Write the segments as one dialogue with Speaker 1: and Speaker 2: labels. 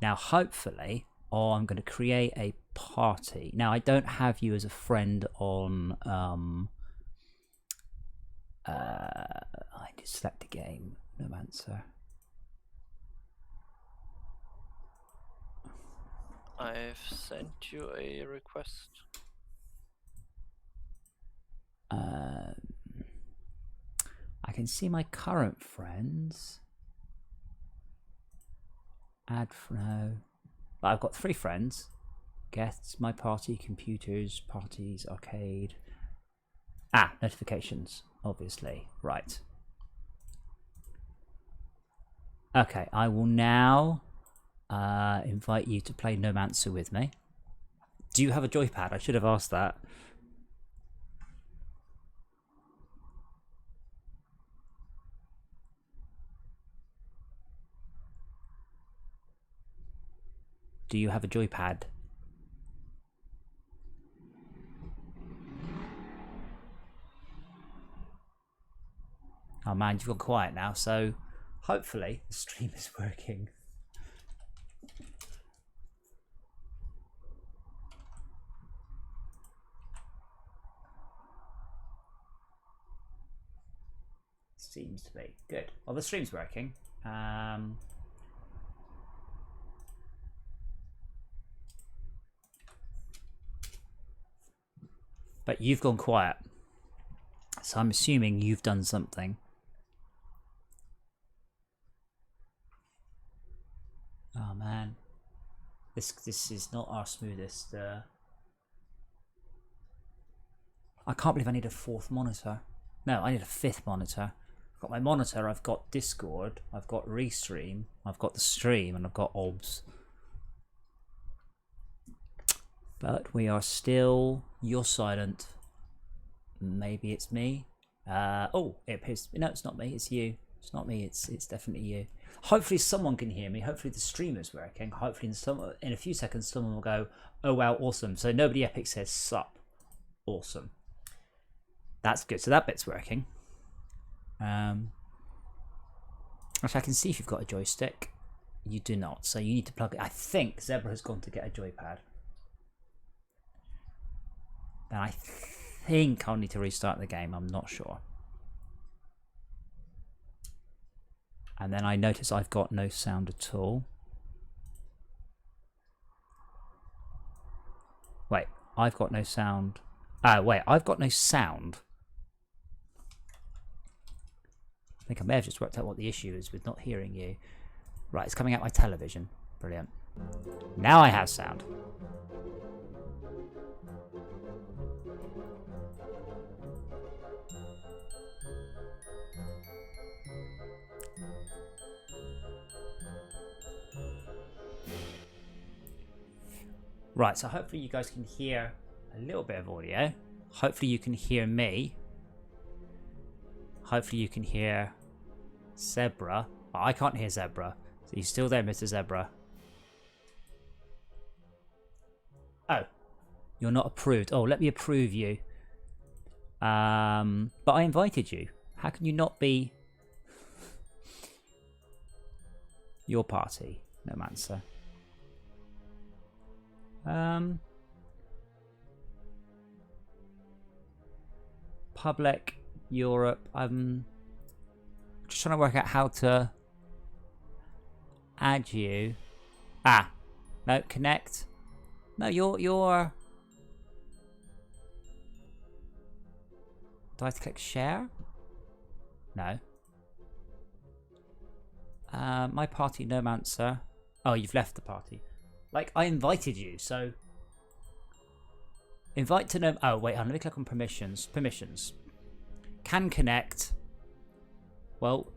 Speaker 1: Now, hopefully, I'm going to create a party. Now, I don't have you as a friend on. I just select the game. Gnomancer.
Speaker 2: I've sent you a request.
Speaker 1: I can see my current friends. Add no. I've got 3 friends. Guests, my party, computers, parties, arcade. Notifications, obviously. Right. Okay, I will now invite you to play Gnomancer with me. Do you have a joypad? I should have asked that. Do you have a joypad? Oh man, you've gone quiet now, so hopefully the stream is working. Seems to be. Good. Well, the stream's working. But you've gone quiet. So I'm assuming you've done something. Oh man. This is not our smoothest. I can't believe I need a 4th monitor. No, I need a 5th monitor. I've got my monitor, I've got Discord, I've got Restream, I've got the stream, and I've got OBS. But we are still... You're silent. Maybe it's me. Oh, it appears... No, it's not me, it's you. It's not me, it's definitely you. Hopefully someone can hear me. Hopefully the stream is working. Hopefully in a few seconds someone will go, oh wow, awesome. So nobody epic says sup. Awesome. That's good. So that bit's working. Actually, I can see if you've got a joystick. You do not. So you need to plug it. I think Zebra has gone to get a joypad. Then I think I'll need to restart the game. I'm not sure. And then I notice I've got no sound at all. Wait, I've got no sound. Wait, I've got no sound. I think I may have just worked out what the issue is with not hearing you. Right, it's coming out my television. Brilliant. Now I have sound. Right, so hopefully you guys can hear a little bit of audio. Hopefully you can hear me. Hopefully you can hear Zebra. Oh, I can't hear Zebra. So you're still there, Mr. Zebra. Oh, you're not approved. Oh, let me approve you. But I invited you. How can you not be your party, Gnomancer? Public Europe. I'm just trying to work out how to add you. No, connect. No, you're. Do I have to click share? No. My party, Gnomancer. Oh, you've left the party. Like, I invited you, so... Invite to Gnome... Oh, wait, let me click on permissions. Permissions. Can connect. Well,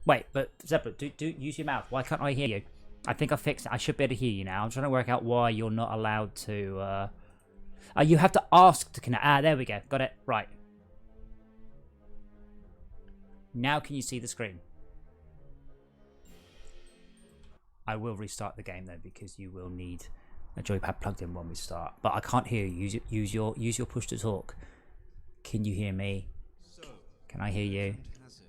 Speaker 1: wait, but Zebra, do use your mouth. Why can't I hear you? I think I fixed it. I should be able to hear you now. I'm trying to work out why you're not allowed to. You have to ask to connect. There we go. Got it. Right. Now can you see the screen? I will restart the game though because you will need a joypad plugged in when we start. But I can't hear you. Use your push to talk. Can you hear me? Can I hear you?
Speaker 3: Has it,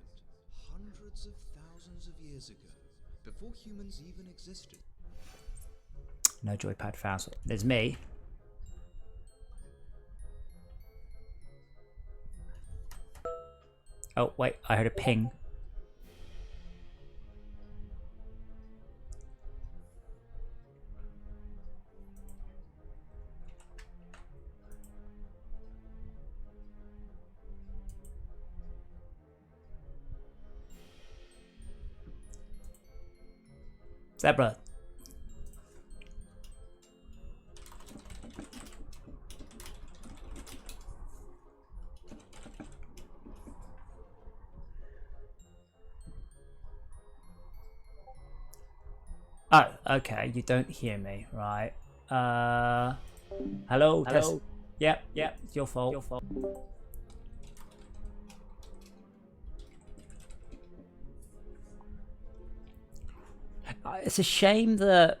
Speaker 3: hundreds of thousands of years ago, before humans even existed.
Speaker 1: No joypad found. There's me. Oh wait, I heard a ping. Zebra. Oh, okay, you don't hear me, right? Hello, Tess. Yep, it's your fault. It's a shame that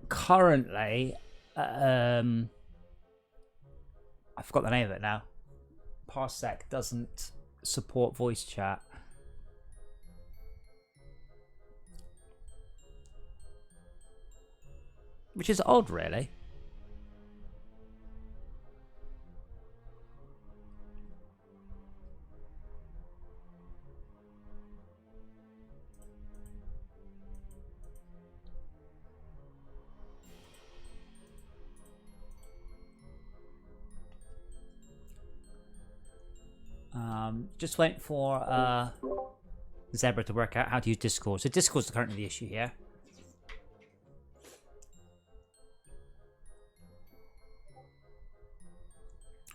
Speaker 1: currently, I forgot the name of it now. Parsec doesn't support voice chat. Which is odd, really. Just waiting for Zebra to work out how to use Discord. So Discord's currently the issue here.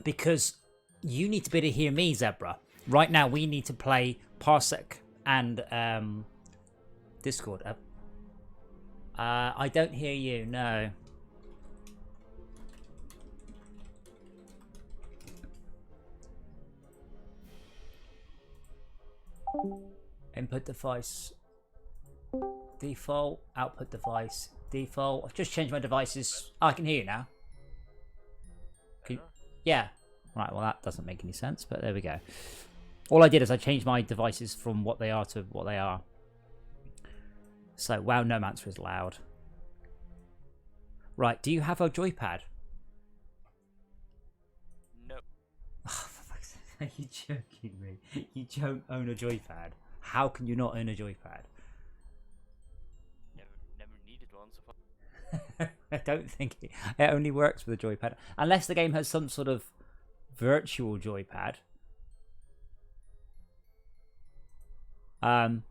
Speaker 1: Because you need to be able to hear me, Zebra. Right now, we need to play Parsec and Discord. I don't hear you, no. Input device default, output device default. I've just changed my devices. Oh, I can hear you now. Yeah. Right, well that doesn't make any sense, but there we go. All I did is I changed my devices from what they are to what they are. So, wow, Gnomancer is loud. Right, do you have a joypad?
Speaker 2: No.
Speaker 1: Oh, for fuck's sake, are you joking me? You don't own a joypad. How can you not own a joypad?
Speaker 2: Never needed one so far.
Speaker 1: I don't think it only works with a joypad. Unless the game has some sort of virtual joypad. Well,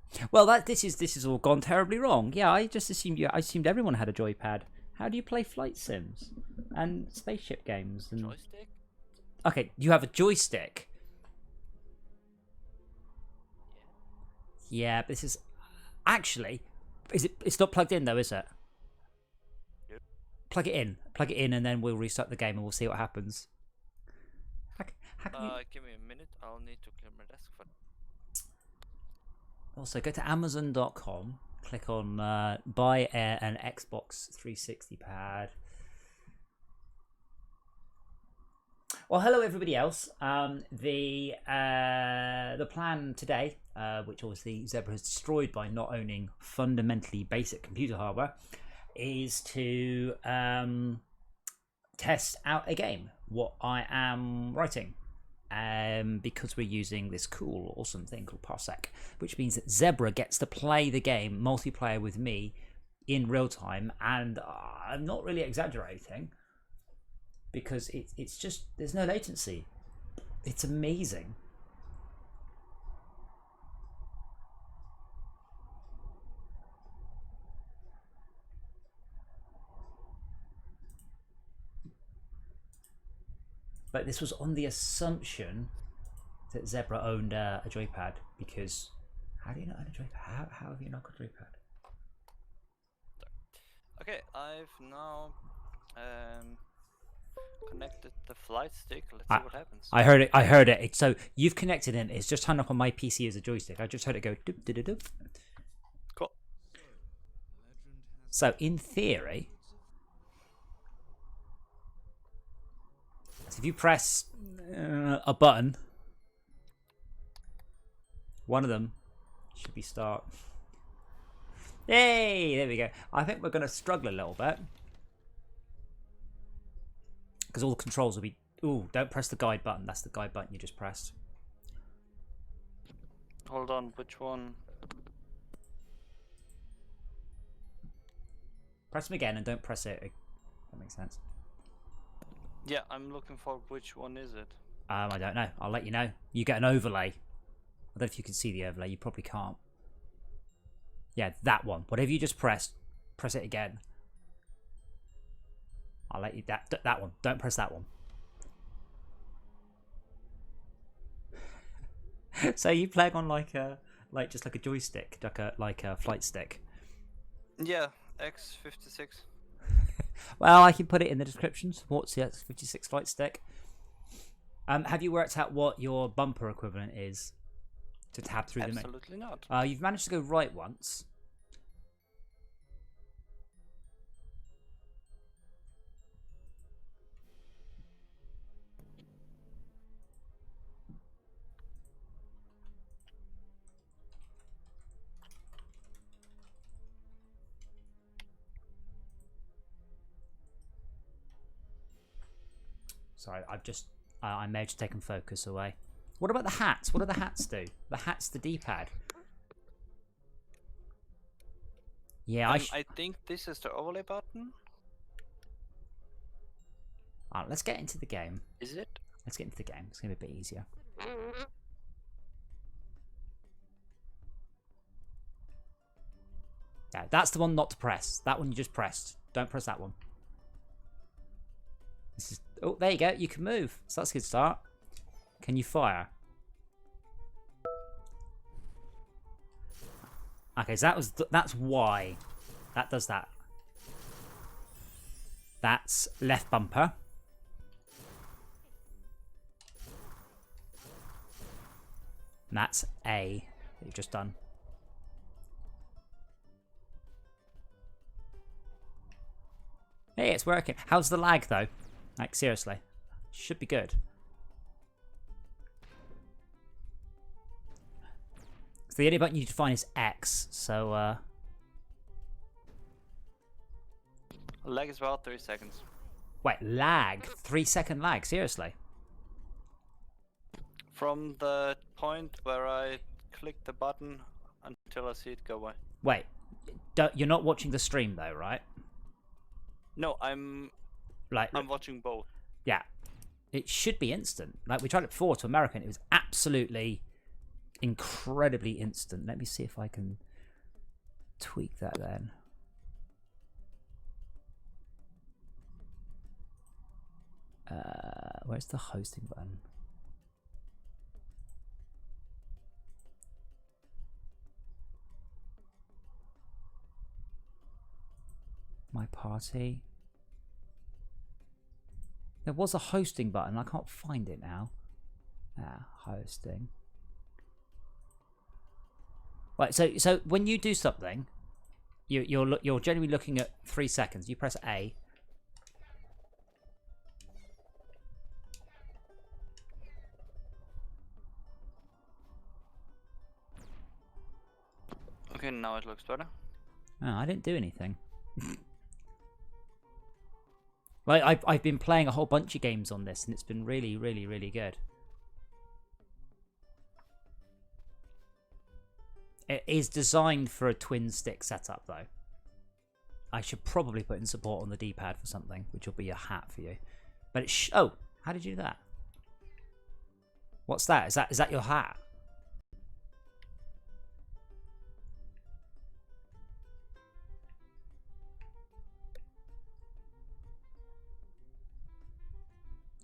Speaker 1: this is all gone terribly wrong. Yeah, I just assumed everyone had a joypad. How do you play flight sims and spaceship games? And...
Speaker 2: Joystick?
Speaker 1: Okay, you have a joystick. Yeah, this is actually it's not plugged in though, is it?
Speaker 2: Nope.
Speaker 1: Plug it in, and then we'll restart the game and we'll see what happens. How can you...
Speaker 2: Give me a minute. I'll need to clear my desk for.
Speaker 1: Also, go to Amazon.com, click on buy an Xbox 360 pad. Well, hello everybody else. The plan today, which obviously Zebra has destroyed by not owning fundamentally basic computer hardware, is to test out a game, what I am writing. Because we're using this cool, awesome thing called Parsec, which means that Zebra gets to play the game multiplayer with me in real time, and I'm not really exaggerating because it's just there's no latency. It's amazing. But this was on the assumption that Zebra owned a joypad, because how do you not own a joypad? How have you not got a joypad?
Speaker 2: Okay, I've now connected the flight stick. Let's
Speaker 1: I-
Speaker 2: see what happens.
Speaker 1: I heard it. I heard it. So you've connected it. It's just turned up on my PC as a joystick. I just heard it go doop doop doop.
Speaker 2: Cool.
Speaker 1: So in theory, if you press a button, one of them should be start. Hey, there we go. I think we're going to struggle a little bit because all the controls will be. Ooh, don't press the guide button. That's the guide button you just pressed.
Speaker 2: Hold on, which one?
Speaker 1: Press them again and don't press it. That makes sense.
Speaker 2: Yeah, I'm looking for which one is it.
Speaker 1: I don't know. I'll let you know. You get an overlay. I don't know if you can see the overlay. You probably can't. Yeah, that one. Whatever you just pressed, press it again. I'll let you that one. Don't press that one. So you playing on like just like a joystick, like a flight stick.
Speaker 2: Yeah, X56.
Speaker 1: Well, I can put it in the description. Supports the X56 flight stick. Have you worked out what your bumper equivalent is to tab through the menu?
Speaker 2: Absolutely not.
Speaker 1: You've managed to go right once. Sorry, I may have just taken focus away. What about the hats? What do the hats do? The hat's the D-pad. Yeah,
Speaker 2: I think this is the overlay button.
Speaker 1: Let's get into the game.
Speaker 2: Is it?
Speaker 1: Let's get into the game. It's going to be a bit easier. Yeah, that's the one not to press. That one you just pressed. Don't press that one. This is. Oh, there you go. You can move. So that's a good start. Can you fire? Okay, so that's why. That does that. That's left bumper. And that's A that you've just done. Hey, it's working. How's the lag though? Like seriously, should be good. So the only button you need to find is X. So
Speaker 2: Lag is about 3 seconds.
Speaker 1: wait, lag? 3-second lag? Seriously?
Speaker 2: From the point where I click the button until I see it go away.
Speaker 1: Wait, you're not watching the stream though, right?
Speaker 2: No, I'm watching both.
Speaker 1: Yeah, it should be instant. Like we tried it before to American, it was absolutely incredibly instant. Let me see if I can tweak that then. Where's the hosting button? My party. There was a hosting button. I can't find it now. Hosting. Right. So when you do something, you're generally looking at 3 seconds. You press A.
Speaker 2: Okay, now it looks better.
Speaker 1: Oh, I didn't do anything. Like I've been playing a whole bunch of games on this, and it's been really, really, really good. It is designed for a twin stick setup, though. I should probably put in support on the D-pad for something, which will be a hat for you. But it's oh, how did you do that? What's that? Is that your hat?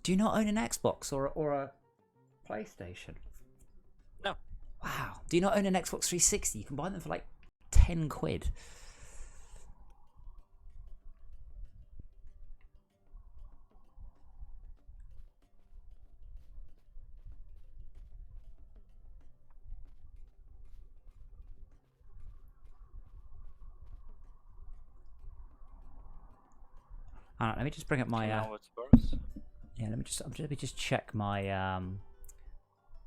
Speaker 1: Do you not own an Xbox or a PlayStation?
Speaker 2: No.
Speaker 1: Wow. Do you not own an Xbox 360? You can buy them for like 10 quid. Alright, let me just bring up my
Speaker 2: Now it's worse.
Speaker 1: yeah, let me just check my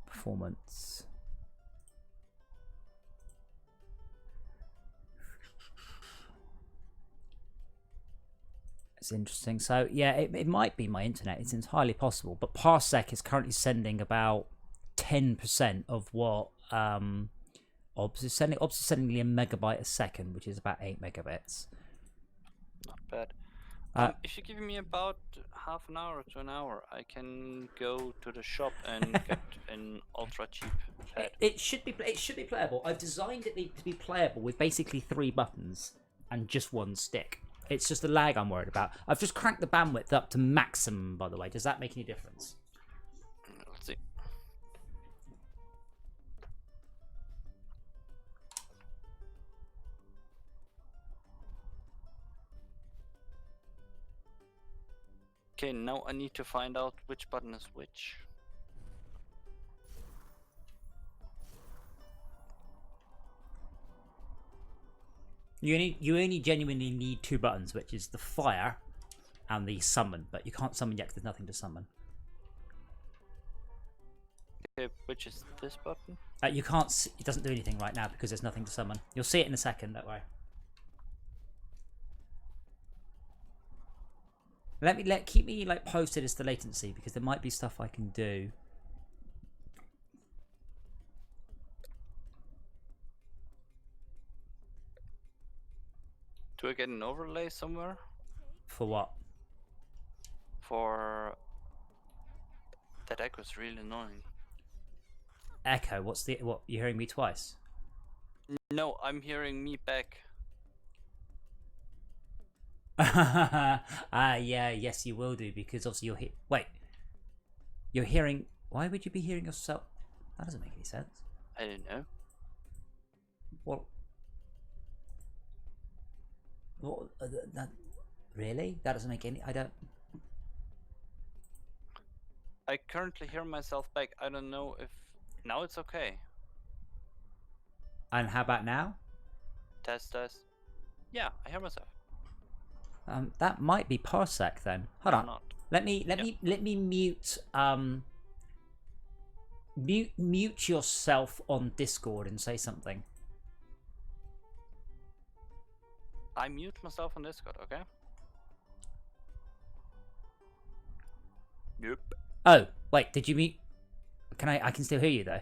Speaker 1: performance. It's interesting. So yeah, it might be my internet. It's entirely possible. But Parsec is currently sending about 10% of what OBS is sending. OBS is sending me a megabyte a second, which is about 8 megabits.
Speaker 2: Not bad.
Speaker 1: Uh,
Speaker 2: If you give me about half an hour to an hour, I can go to the shop and get an ultra cheap pad.
Speaker 1: It should be playable. I've designed it to be playable with basically 3 buttons and just 1 stick. It's just the lag I'm worried about. I've just cranked the bandwidth up to maximum, by the way. Does that make any difference?
Speaker 2: Let's see. Okay, now I need to find out which button is which.
Speaker 1: You only genuinely need 2 buttons, which is the fire and the summon, but you can't summon yet because there's nothing to summon.
Speaker 2: Okay, which is this button?
Speaker 1: You can't. It doesn't do anything right now because there's nothing to summon. You'll see it in a second. Don't worry. Keep me like posted as to latency because there might be stuff I can do.
Speaker 2: Do I get an overlay somewhere?
Speaker 1: For what?
Speaker 2: For that echo's really annoying.
Speaker 1: Echo. What? You're hearing me twice?
Speaker 2: No, I'm hearing me back.
Speaker 1: Yes, you will do because obviously you're hearing. Why would you be hearing yourself? That doesn't make any sense.
Speaker 2: I don't know.
Speaker 1: What? That really? That doesn't make any. I don't.
Speaker 2: I currently hear myself back. I don't know if now it's okay.
Speaker 1: And how about now?
Speaker 2: Test. Yeah, I hear myself.
Speaker 1: That might be Parsec then. Hold on.
Speaker 2: Not.
Speaker 1: Let me mute mute yourself on Discord and say something.
Speaker 2: I mute myself on Discord, okay? Yep.
Speaker 1: Oh, wait, did you mute? I can still hear you though.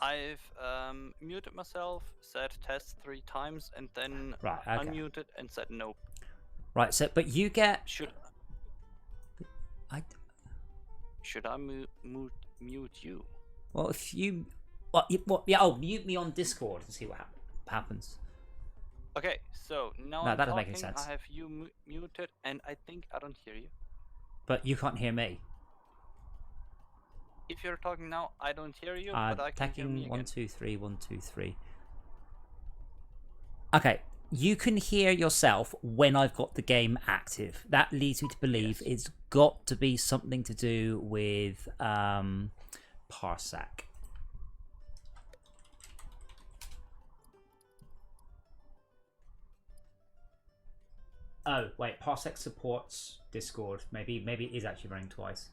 Speaker 2: I've muted myself, said test 3 times, and then
Speaker 1: Right, okay.
Speaker 2: unmuted and said nope.
Speaker 1: Right, so but you get
Speaker 2: Should I mute you?
Speaker 1: well if you mute me on Discord and see what happens.
Speaker 2: Okay, so now
Speaker 1: No,
Speaker 2: I'm
Speaker 1: that doesn't make
Speaker 2: talking,
Speaker 1: any sense.
Speaker 2: I have you muted, and I think I don't hear you.
Speaker 1: But you can't hear me.
Speaker 2: If you're talking now, I don't hear you, but I can hear me
Speaker 1: Attacking 1
Speaker 2: again.
Speaker 1: 2 3 1 2 3. Okay, you can hear yourself when I've got the game active. That leads me to believe it's got to be something to do with Parsec. Oh wait, Parsec supports Discord. Maybe it is actually running twice.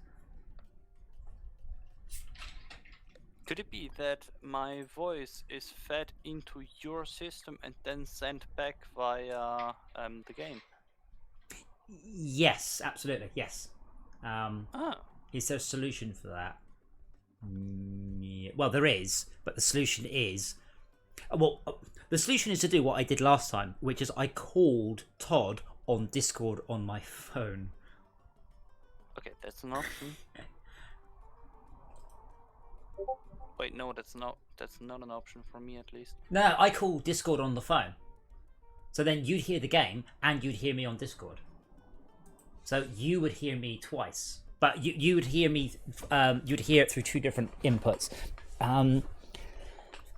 Speaker 2: Could it be that my voice is fed into your system and then sent back via the game?
Speaker 1: Yes, absolutely. Yes.
Speaker 2: Ah,
Speaker 1: Is there a solution for that? Yeah. Well, there is, but the solution is the solution is to do what I did last time, which is I called Todd on Discord on my phone.
Speaker 2: okay, that's an option. Wait, no, that's not an option for me at least.
Speaker 1: No, I called Discord on the phone. So then you'd hear the game and you'd hear me on Discord. So you would hear me twice, but you would hear me. You'd hear it through 2 different inputs.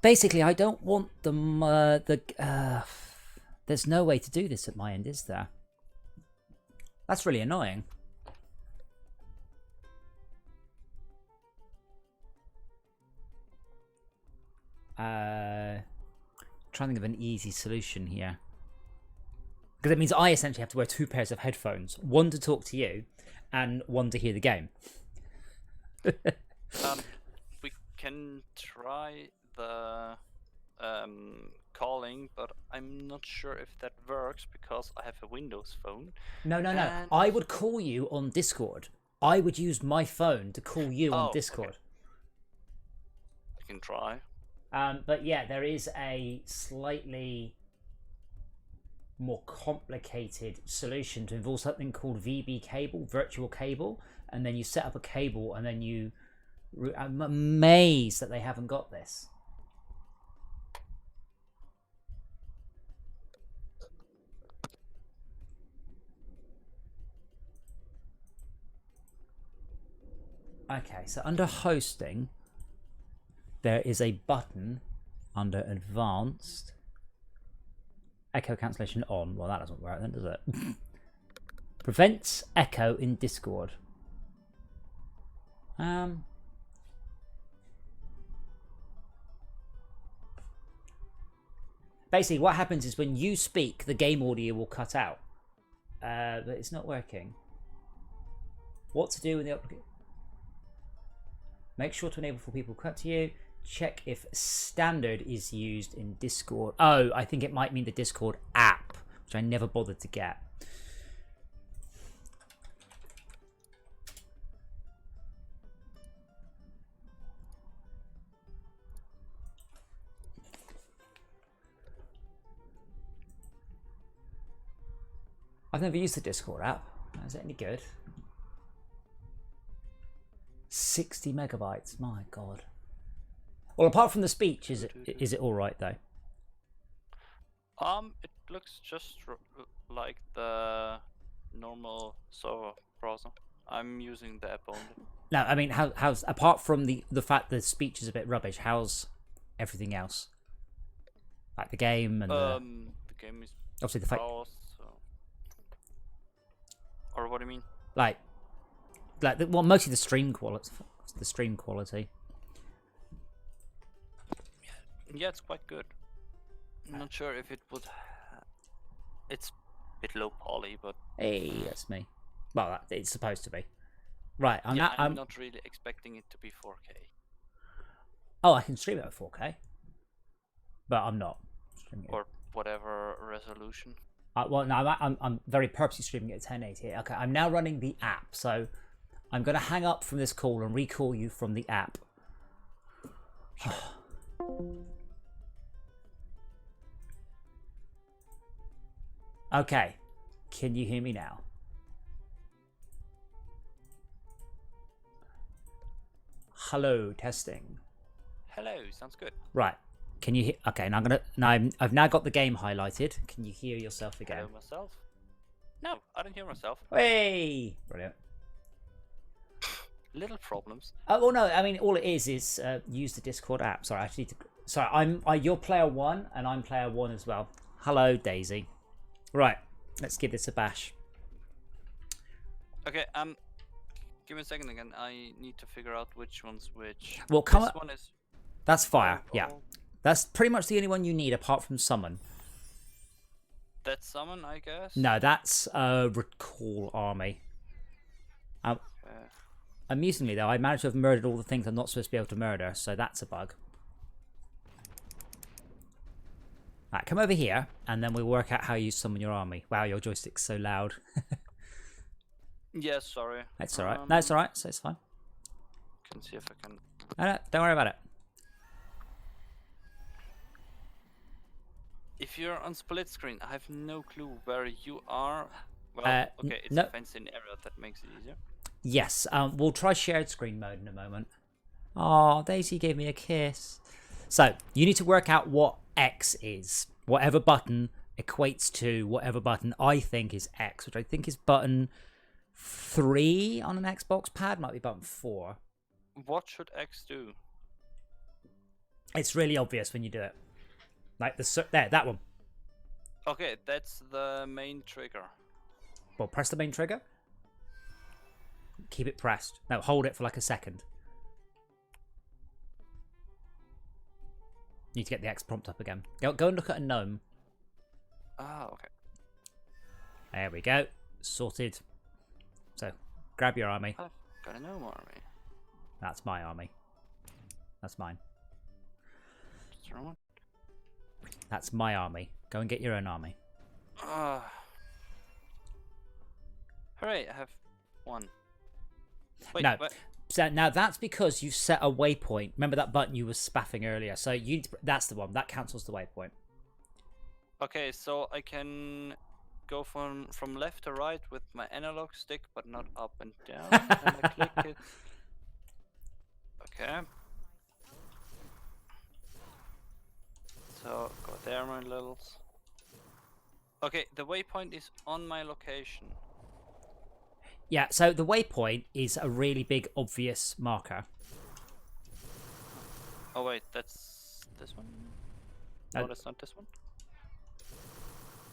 Speaker 1: Basically, I don't want them. There's no way to do this at my end, is there? That's really annoying. Trying to think of an easy solution here. Because it means I essentially have to wear 2 pairs of headphones, one to talk to you, and one to hear the game.
Speaker 2: We can try the calling, but I'm not sure if that works because I have a Windows phone.
Speaker 1: No.
Speaker 2: And-
Speaker 1: I would call you on Discord. I would use my phone to call you on
Speaker 2: Oh,
Speaker 1: Discord.
Speaker 2: I can try.
Speaker 1: But yeah, there is a slightly more complicated solution to involve something called VB cable, virtual cable, and then you set up a cable and then you... I'm amazed that they haven't got this. Okay, so under hosting, there is a button under advanced. Echo cancellation on. Well, that doesn't work then, does it? Prevents echo in Discord. Basically, what happens is when you speak, the game audio will cut out. But it's not working. What to do with the application? Make sure to enable for people to cut to you. Check if standard is used in Discord. Oh, I think it might mean the Discord app, which I never bothered to get. I've never used the Discord app. Is it any good? 60 megabytes. My God. Well, apart from the speech, is it all right though?
Speaker 2: It looks just like the normal server browser. I'm using the app only.
Speaker 1: No, I mean, how's apart from the fact the speech is a bit rubbish, how's everything else? Like the game and
Speaker 2: the game is
Speaker 1: obviously the fact,
Speaker 2: or what do you mean?
Speaker 1: like well, mostly the stream quality. The stream quality.
Speaker 2: Yeah, it's quite good. I'm not sure if it would. It's a bit low poly, but
Speaker 1: Hey, that's me. Well, it's supposed to be. Right, I'm
Speaker 2: not really expecting it to be 4K.
Speaker 1: Oh, I can stream it at 4K, but I'm not streaming it.
Speaker 2: Or whatever resolution.
Speaker 1: Well, no, I'm very purposely streaming it at 1080. Okay, I'm now running the app, so I'm going to hang up from this call and recall you from the app. Okay, can you hear me now? Hello, testing.
Speaker 2: Hello, sounds good.
Speaker 1: Right, can you hear? Okay, now I've now got the game highlighted. Can you hear yourself again?
Speaker 2: Hello, myself? No, I don't hear myself.
Speaker 1: Hey, brilliant.
Speaker 2: Little problems.
Speaker 1: Oh well, no, I mean all it is use the Discord app. Sorry, I actually need to. Sorry, you're player 1 and I'm player 1 as well. Hello, Daisy. Right, let's give this a bash.
Speaker 2: Okay, give me a second again. I need to figure out which one's which.
Speaker 1: Well, come
Speaker 2: this
Speaker 1: on.
Speaker 2: one is.
Speaker 1: That's fire.
Speaker 2: Oh,
Speaker 1: Yeah,
Speaker 2: oh.
Speaker 1: that's pretty much the only one you need apart from summon.
Speaker 2: That's summon, I guess.
Speaker 1: No, that's recall army. Amusingly though, I managed to have murdered all the things I'm not supposed to be able to murder, so that's a bug. Right, come over here, and then we'll work out how you summon your army. Wow, your joystick's so loud.
Speaker 2: Yes, sorry.
Speaker 1: That's alright. No, it's alright, so it's fine.
Speaker 2: Can see if I can.
Speaker 1: No, don't worry about it.
Speaker 2: If you're on split screen, I have no clue where you are. Well, okay, it's
Speaker 1: no.
Speaker 2: a fenced-in area that makes it easier.
Speaker 1: Yes, we'll try shared screen mode in a moment. Oh, Daisy gave me a kiss. So, you need to work out what X is. Whatever button equates to whatever button I think is X, which I think is button 3 on an Xbox pad. Might be button 4.
Speaker 2: What should X do?
Speaker 1: It's really obvious when you do it. Like that one.
Speaker 2: Okay, that's the main trigger.
Speaker 1: Well, press the main trigger. Keep it pressed. No, hold it for like a second. Need to get the X prompt up again. Go and look at a gnome.
Speaker 2: Ah, okay.
Speaker 1: There we go. Sorted. So, grab your army.
Speaker 2: I've got a gnome army.
Speaker 1: That's my army. That's mine.
Speaker 2: Just wrong one.
Speaker 1: That's my army. Go and get your own army.
Speaker 2: Hooray, I have one. Wait,
Speaker 1: No.
Speaker 2: what?
Speaker 1: So now that's because you set a waypoint. Remember that button you were spaffing earlier? So that's the one. That counts as the waypoint.
Speaker 2: Okay, so I can go from left to right with my analog stick, but not up and down. And I click it. Okay. So go there, my littles. Okay, the waypoint is on my location.
Speaker 1: Yeah, so the waypoint is a really big, obvious marker.
Speaker 2: Oh wait, that's this one?
Speaker 1: Oh.
Speaker 2: No, that's not this one?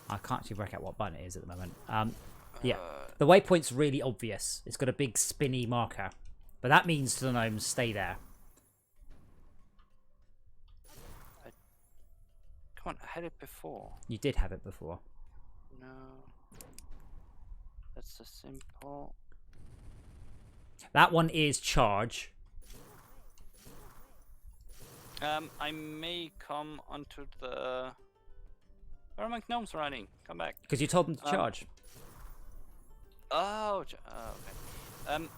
Speaker 1: I can't actually work out what button it is at the moment. Yeah, the waypoint's really obvious. It's got a big spinny marker. But that means to the gnomes stay there.
Speaker 2: Come on, I had it before.
Speaker 1: You did have it before.
Speaker 2: No. That's a simple...
Speaker 1: That one is charge.
Speaker 2: I may come onto the... Where are my gnomes running? Come back.
Speaker 1: Because you told them to charge.
Speaker 2: Oh, okay.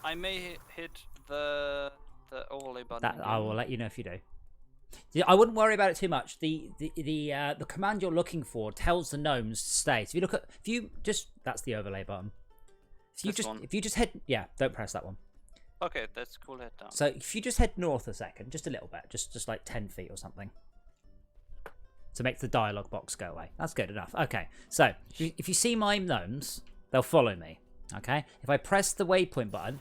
Speaker 2: I may hit the overlay button.
Speaker 1: That I
Speaker 2: again.
Speaker 1: will let you know if you do. Yeah, I wouldn't worry about it too much. The command you're looking for tells the gnomes to stay. So if you look at that's the overlay button. If you just head don't press that one.
Speaker 2: Okay, that's cool. Head down.
Speaker 1: So if you just head north a second, just a little bit, just like 10 feet or something, to make the dialogue box go away. That's good enough. Okay, so if you see my gnomes, they'll follow me. Okay, if I press the waypoint button,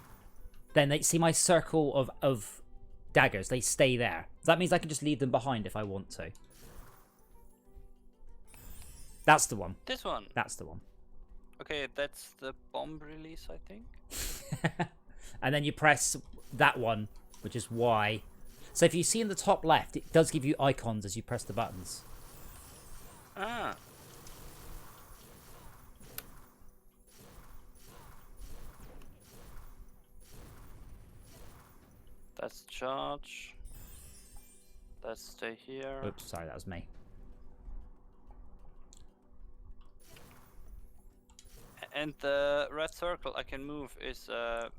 Speaker 1: then they see my circle of daggers. They stay there. That means I can just leave them behind if I want to. That's the one.
Speaker 2: This one.
Speaker 1: That's the one.
Speaker 2: Okay, that's the bomb release, I think.
Speaker 1: And then you press that one, which is Y. So if you see in the top left, it does give you icons as you press the buttons.
Speaker 2: Ah. That's charge. Let's stay here.
Speaker 1: Oops, sorry, that was me.
Speaker 2: And the red circle I can move is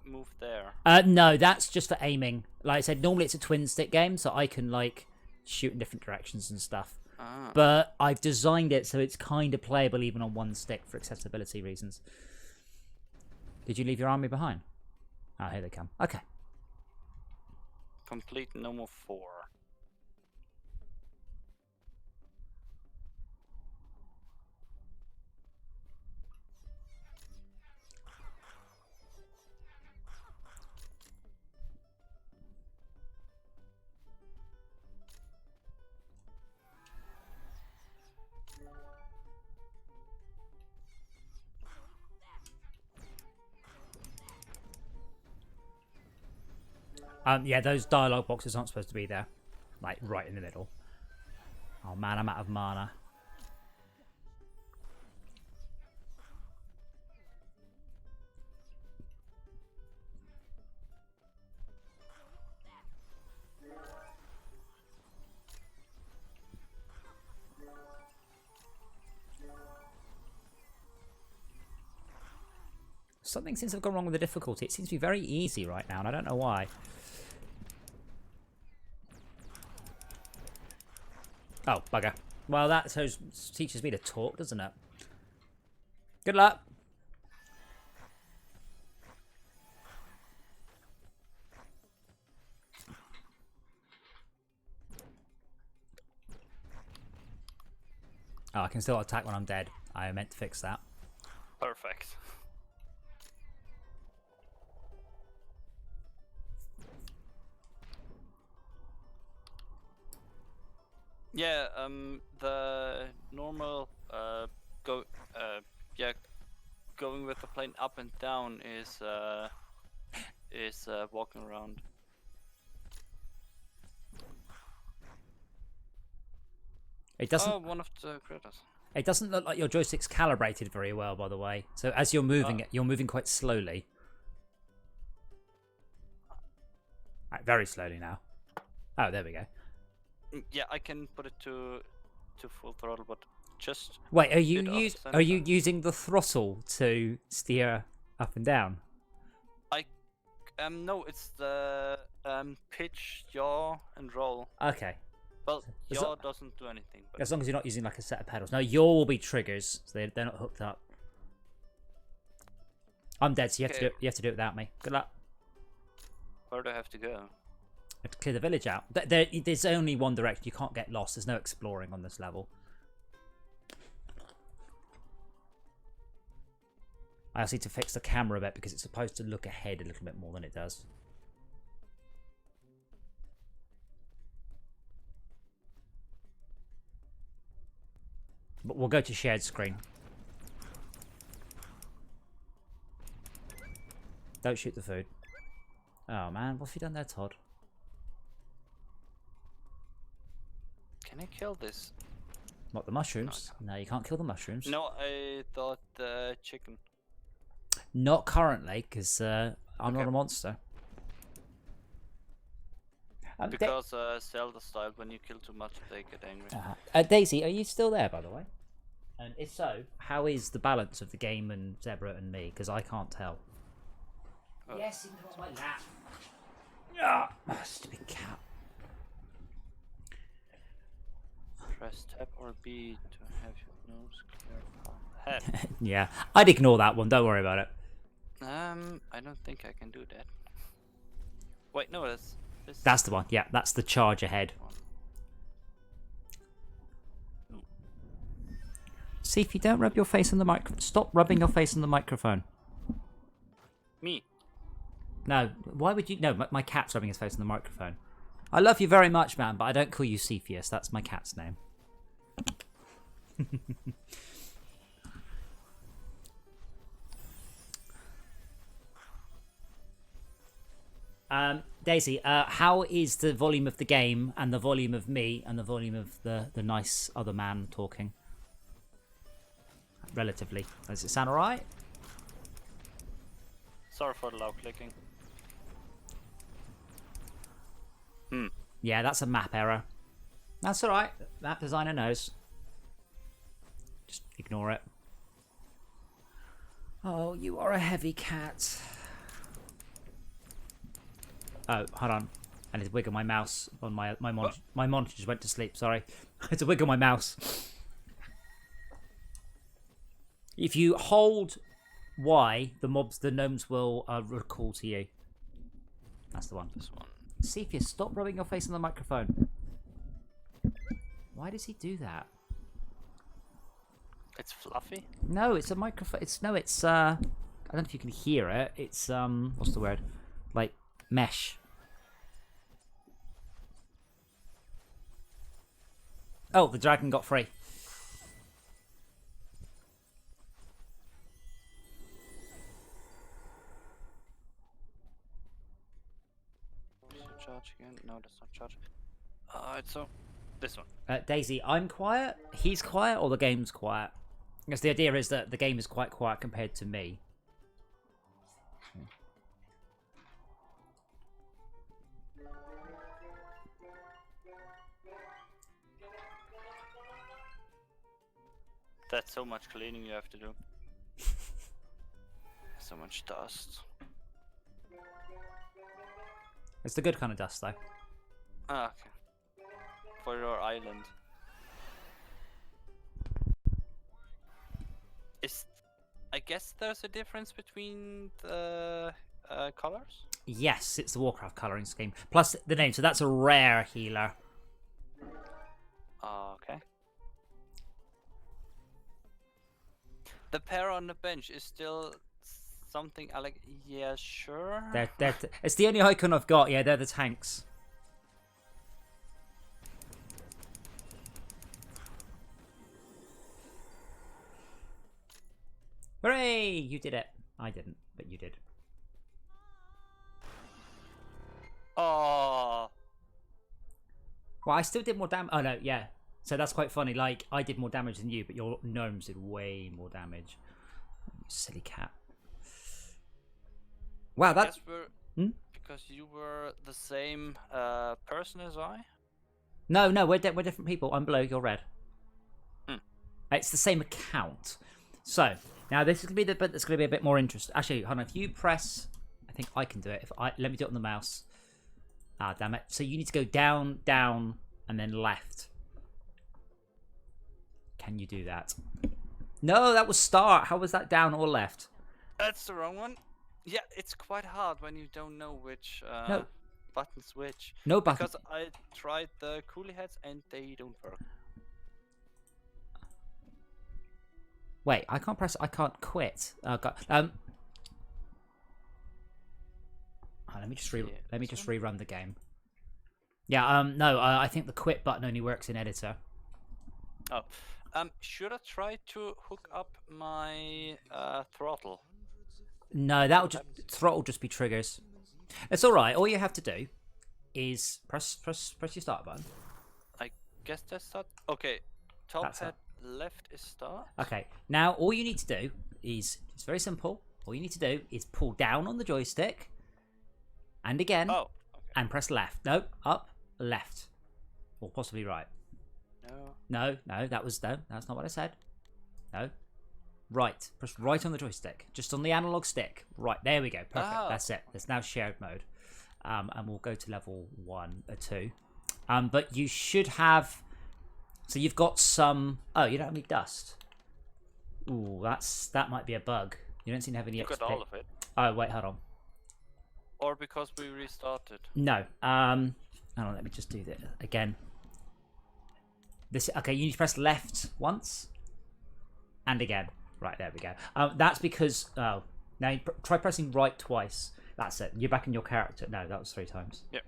Speaker 2: move there.
Speaker 1: No, that's just for aiming. Like I said, normally it's a twin stick game, so I can like shoot in different directions and stuff.
Speaker 2: Ah.
Speaker 1: But I've designed it so it's kind of playable even on one stick for accessibility reasons. Did you leave your army behind? Oh, here they come. Okay.
Speaker 2: Complete no more 4.
Speaker 1: Yeah, those dialogue boxes aren't supposed to be there. Like, right in the middle. Oh man, I'm out of mana. Something seems to have gone wrong with the difficulty. It seems to be very easy right now, and I don't know why. Oh, bugger. Well, that teaches me to talk, doesn't it? Good luck. Oh, I can still attack when I'm dead. I meant to fix that.
Speaker 2: Perfect. Yeah, the normal going with the plane up and down is walking around.
Speaker 1: It doesn't.
Speaker 2: Oh, one of the critters.
Speaker 1: It doesn't look like your joystick's calibrated very well, by the way. So as you're moving it, you're moving quite slowly. Right, very slowly now. Oh, there we go.
Speaker 2: Yeah, I can put it to full throttle, but just
Speaker 1: Wait, are
Speaker 2: bit off
Speaker 1: you
Speaker 2: center.
Speaker 1: using the throttle to steer up and down?
Speaker 2: No, it's the pitch, yaw, and roll.
Speaker 1: Okay.
Speaker 2: Well,
Speaker 1: Is
Speaker 2: yaw
Speaker 1: that-
Speaker 2: doesn't do anything. But
Speaker 1: As long as you're not using like a set of pedals. No, yaw will be triggers, so they're not hooked up. I'm dead, so you have to
Speaker 2: Okay.
Speaker 1: do it. You have to do it without me. Good luck.
Speaker 2: where do I have to go?
Speaker 1: You have to clear the village out. There's only one direction. You can't get lost. There's no exploring on this level. I also need to fix the camera a bit because it's supposed to look ahead a little bit more than it does. But we'll go to shared screen. Don't shoot the food. Oh man, what have you done there, Todd?
Speaker 2: Can I kill this?
Speaker 1: What, the mushrooms? No, you can't kill the mushrooms.
Speaker 2: No, I thought the chicken.
Speaker 1: Not currently, because I'm not
Speaker 2: Okay.
Speaker 1: a monster.
Speaker 2: Because Zelda style, when you kill too much, they get angry.
Speaker 1: Daisy, are you still there, by the way? And if so, how is the balance of the game and Zebra and me? Because I can't tell.
Speaker 2: Oh.
Speaker 1: Yes, you can on my lap. Ah, stupid cat.
Speaker 2: Press tab or B to have your nose clear from head.
Speaker 1: Yeah, I'd ignore that one. Don't worry about it.
Speaker 2: I don't think I can do that. Wait, no, that's this.
Speaker 1: That's the one. Yeah, that's the charge ahead.
Speaker 2: one.
Speaker 1: See if you don't rub your face on the microphone. Stop rubbing your face on the microphone.
Speaker 2: Me.
Speaker 1: No, why would you? No, my cat's rubbing his face on the microphone. I love you very much, man, but I don't call you Cepheus. That's my cat's name. Daisy, how is the volume of the game and the volume of me and the volume of the nice other man talking? Relatively. Does it sound alright?
Speaker 2: Sorry for the loud clicking.
Speaker 1: Yeah, that's a map error. That's alright. Map designer knows. Just ignore it. Oh, you are a heavy cat. Oh, hold on. I need to wiggle my mouse on my monitor. My monitor just went to sleep, sorry. I had to wiggle my mouse. If you hold Y, the gnomes will recall to you. That's the one.
Speaker 2: This one.
Speaker 1: Cepheus, stop rubbing your face on the microphone. Why does he do that?
Speaker 2: It's fluffy.
Speaker 1: No, it's a microphone. It's I don't know if you can hear it. It's what's the word? Like mesh. Oh, the dragon got free.
Speaker 2: Charge again? No, that's not charge. It's so. This one.
Speaker 1: Daisy, I'm quiet. He's quiet, or the game's quiet. Because the idea is that the game is quite quiet compared to me.
Speaker 2: That's so much cleaning you have to do. So much dust.
Speaker 1: It's the good kind of dust, though.
Speaker 2: Ah, okay. For your island. I guess there's a difference between the colors?
Speaker 1: Yes, it's the Warcraft colouring scheme. Plus the name, so that's a rare healer.
Speaker 2: Okay. The pair on the bench is still something I like. Yeah, sure.
Speaker 1: It's the only icon I've got. Yeah, they're the tanks. Hooray! You did it. I didn't, but you did.
Speaker 2: Oh,
Speaker 1: Well, I still did more damage. Oh no, yeah. So that's quite funny. Like, I did more damage than you, but your gnomes did way more damage. You silly cat. Wow,
Speaker 2: I
Speaker 1: that's...
Speaker 2: guess we're because you were the same person as I.
Speaker 1: No, we're different people. I'm blue, you're red. It's the same account. So, now this is going to be the bit that's going to be a bit more interesting. Actually, hold on. If you press... I think I can do it. Let me do it on the mouse. Ah, damn it. So you need to go down, down, and then left. Can you do that? No, that was start. How was that down or left?
Speaker 2: That's the wrong one. Yeah, it's quite hard when you don't know which
Speaker 1: No.
Speaker 2: buttons which.
Speaker 1: No button.
Speaker 2: Because I tried the coolie heads and they don't work.
Speaker 1: Wait, I can't press... I can't quit. God. Let me just rerun the game. Yeah. No. I think the quit button only works in editor.
Speaker 2: Oh. Should I try to hook up my throttle?
Speaker 1: No, throttle just be triggers. It's all right. All you have to do is press your start button.
Speaker 2: I guess that's that. Okay. Top
Speaker 1: That's
Speaker 2: head left is start.
Speaker 1: Okay. Now all you need to do is it's very simple. All you need to do is pull down on the joystick, and again, and press left. No, up, left, or possibly right. No. That's not what I said. No. Right. Press right on the joystick. Just on the analog stick. Right. There we go. Perfect. That's it. It's now shared mode. And we'll go to level 1 or 2. But you should have... So you've got some... Oh, you don't have any dust. Ooh, that might be a bug. You don't seem to have any
Speaker 2: You
Speaker 1: XP.
Speaker 2: got all of it.
Speaker 1: Oh, wait, hold on.
Speaker 2: Or because we restarted.
Speaker 1: No. Hold on, let me just do that again. Okay, you need to press left once. And again. Right, there we go. That's because... Oh, now try pressing right twice. That's it. You're back in your character. No, that was 3 times.
Speaker 2: Yep.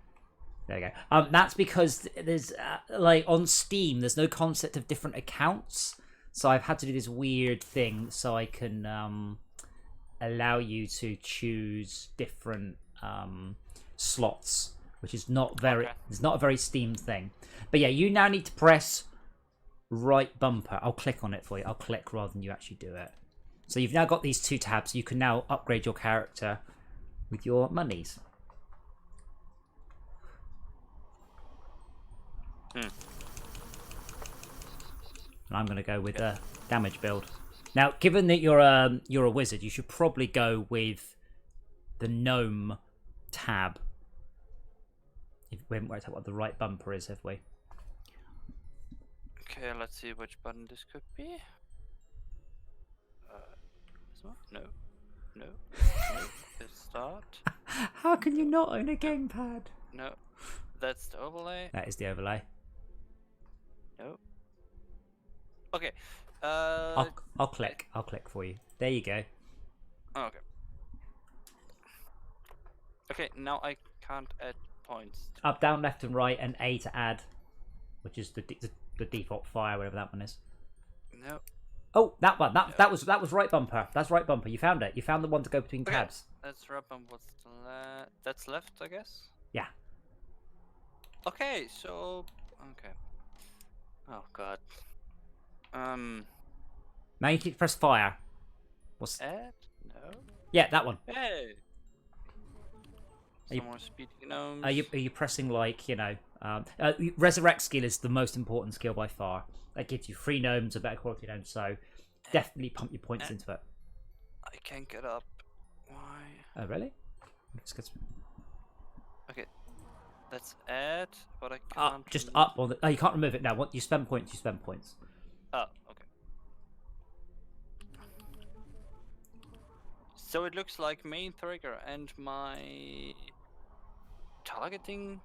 Speaker 1: There you go. That's because there's... like, on Steam, there's no concept of different accounts. So I've had to do this weird thing so I can allow you to choose different slots, which is not very...
Speaker 2: Okay.
Speaker 1: It's not a very Steam thing. But yeah, you now need to press... right bumper. I'll click on it for you. I'll click rather than you actually do it. So you've now got these 2 tabs. You can now upgrade your character with your monies. And I'm going to go with the damage build. Now, given that you're a wizard, you should probably go with the gnome tab. We haven't worked out what the right bumper is, have we?
Speaker 2: Okay, let's see which button this could be. This one? No. No. No. It's start.
Speaker 1: How can you not own a gamepad?
Speaker 2: No. That's the overlay.
Speaker 1: That is the overlay.
Speaker 2: No. Okay.
Speaker 1: I'll click. I'll click for you. There you go.
Speaker 2: Okay. Okay, now I can't add points.
Speaker 1: Up, down, left, and right, and A to add, which is the default fire, whatever that one is.
Speaker 2: No.
Speaker 1: Oh, that one. That was right bumper. That's right bumper. You found it. You found the one to go between
Speaker 2: Okay.
Speaker 1: tabs.
Speaker 2: That's right bump. What's the that's left, I guess.
Speaker 1: Yeah.
Speaker 2: Okay, so okay. Oh god.
Speaker 1: Now you can press fire. What's?
Speaker 2: Add? No.
Speaker 1: Yeah, that one.
Speaker 2: Hey.
Speaker 1: Are you-
Speaker 2: Some more speed gnomes.
Speaker 1: Are you pressing like resurrect skill is the most important skill by far. That gives you 3 gnomes, a better quality gnome. So definitely pump your points into it.
Speaker 2: I can't get up. Why?
Speaker 1: Oh really? Let's get
Speaker 2: Okay. Let's add, but I can't.
Speaker 1: just
Speaker 2: remove-
Speaker 1: up on the. Oh, you can't remove it now. Once you spend points, you spend points.
Speaker 2: Oh, okay. So it looks like main trigger and my targeting.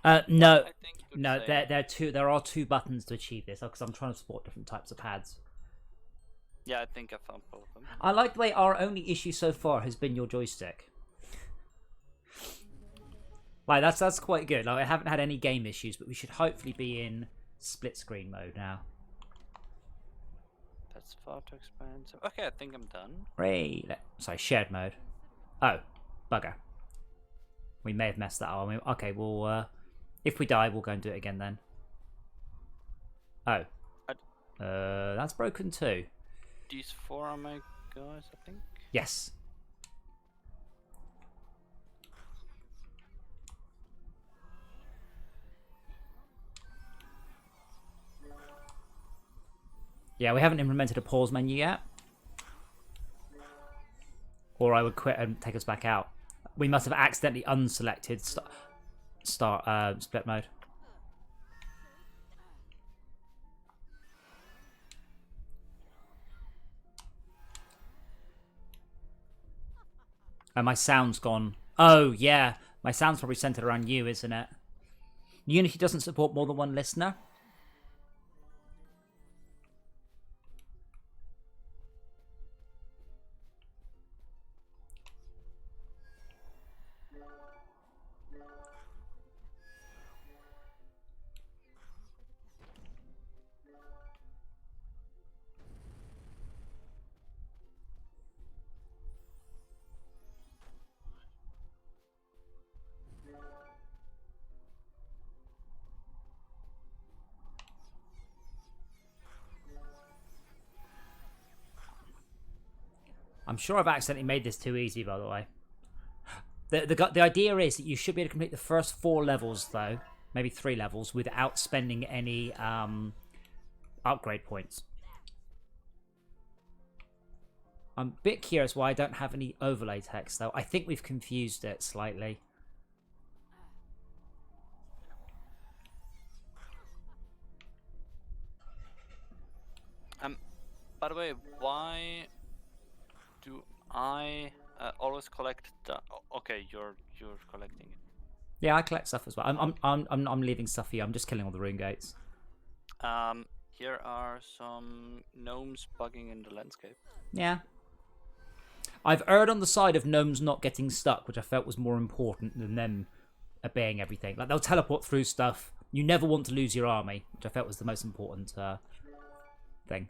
Speaker 1: No,
Speaker 2: I think looks
Speaker 1: no.
Speaker 2: same.
Speaker 1: There are 2 buttons to achieve this because I'm trying to support different types of pads.
Speaker 2: Yeah, I think I found both of them.
Speaker 1: I like the way our only issue so far has been your joystick. Like that's quite good. Like I haven't had any game issues, but we should hopefully be in split screen mode now.
Speaker 2: That's far too expensive. Okay, I think I'm done.
Speaker 1: Sorry, shared mode. Oh, bugger. We may have messed that up. Okay, well, if we die, we'll go and do it again then. Oh.
Speaker 2: I-
Speaker 1: That's broken too.
Speaker 2: These 4 are my guys, I think.
Speaker 1: Yes. Yeah, we haven't implemented a pause menu yet. Or I would quit and take us back out. We must have accidentally unselected split mode. And my sound's gone. Oh, yeah. My sound's probably centered around you, isn't it? Unity doesn't support more than one listener. I'm sure I've accidentally made this too easy, by the way. The idea is that you should be able to complete the first 4 levels, though, maybe 3 levels, without spending any upgrade points. I'm a bit curious why I don't have any overlay text, though. I think we've confused it slightly.
Speaker 2: By the way, why do I always collect the? Okay, you're collecting it.
Speaker 1: Yeah, I collect stuff as well. I'm leaving stuff here. I'm just killing all the rune gates.
Speaker 2: Here are some gnomes bugging in the landscape.
Speaker 1: Yeah. I've erred on the side of gnomes not getting stuck, which I felt was more important than them obeying everything. Like, they'll teleport through stuff. You never want to lose your army, which I felt was the most important thing.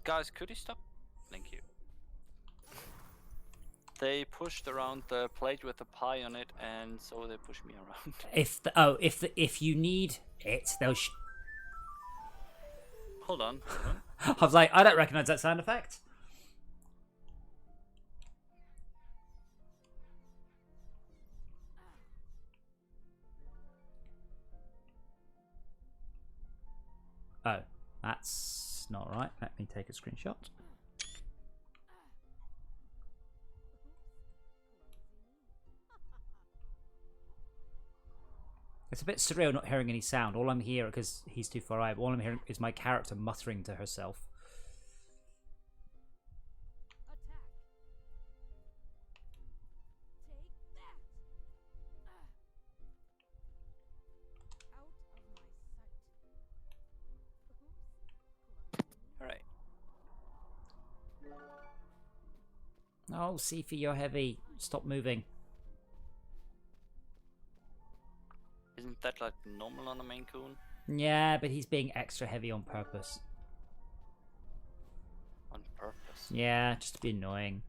Speaker 2: Guys, could you stop? Thank you. They pushed around the plate with the pie on it, and so they pushed me around.
Speaker 1: If you need it, they'll.
Speaker 2: Hold on.
Speaker 1: I was like, I don't recognize that sound effect. Oh, that's not right. Let me take a screenshot. It's a bit surreal not hearing any sound. All I'm hearing, because he's too far away, but all I'm hearing is my character muttering to herself.
Speaker 2: Alright.
Speaker 1: Oh, Sifi, you're heavy. Stop moving.
Speaker 2: Isn't that like normal on a Maine Coon?
Speaker 1: Yeah, but he's being extra heavy on purpose.
Speaker 2: On purpose?
Speaker 1: Yeah, just to be annoying.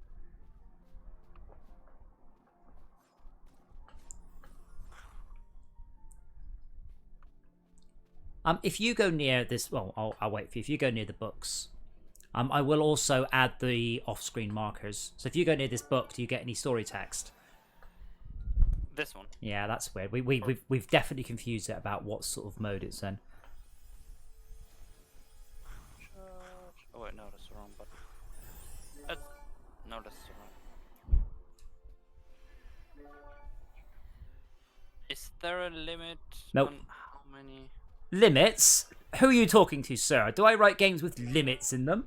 Speaker 1: If you go near this, well, I'll wait for you. If you go near the books, I will also add the off-screen markers. So if you go near this book, do you get any story text?
Speaker 2: This one.
Speaker 1: Yeah, that's weird. We've definitely confused it about what sort of mode it's in.
Speaker 2: Oh wait, no, that's the wrong button. No, that's the wrong. Is there a limit
Speaker 1: Nope.
Speaker 2: on how many?
Speaker 1: Limits? Who are you talking to, sir? Do I write games with limits in them?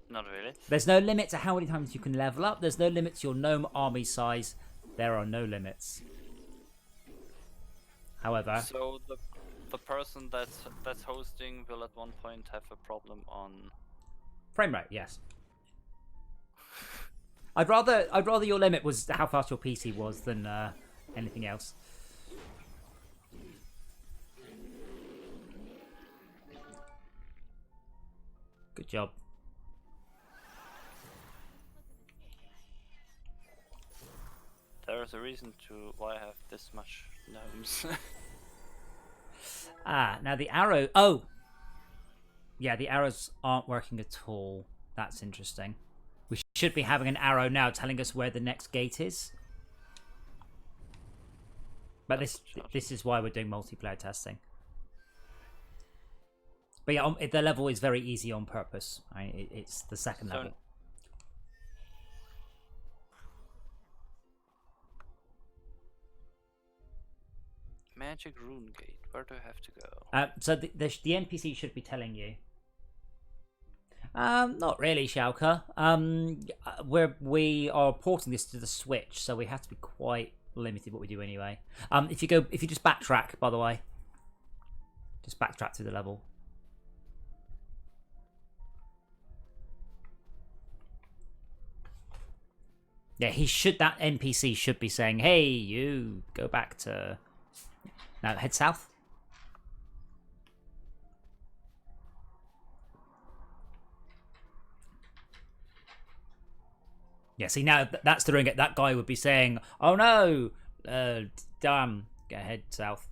Speaker 2: Not really.
Speaker 1: There's no limit to how many times you can level up. There's no limit to your gnome army size. There are no limits. However,
Speaker 2: So the person that's hosting will at one point have a problem on.
Speaker 1: frame rate, yes. I'd rather your limit was how fast your PC was than anything else. Good job.
Speaker 2: There's a reason to why I have this much gnomes.
Speaker 1: Now the arrow... Oh! Yeah, the arrows aren't working at all. That's interesting. We should be having an arrow now telling us where the next gate is. But this is why we're doing multiplayer testing. But yeah, the level is very easy on purpose. It's the second level.
Speaker 2: Magic rune gate. Where do I have to go?
Speaker 1: So the NPC should be telling you. Not really, Shauka. We are porting this to the Switch, so we have to be quite limited what we do anyway. If you just backtrack, by the way, just backtrack through the level. Yeah, that NPC should be saying, "Hey, you, go back to." Now head south. Yeah, see now that's the ring. That guy would be saying, "Oh no, damn, go head south."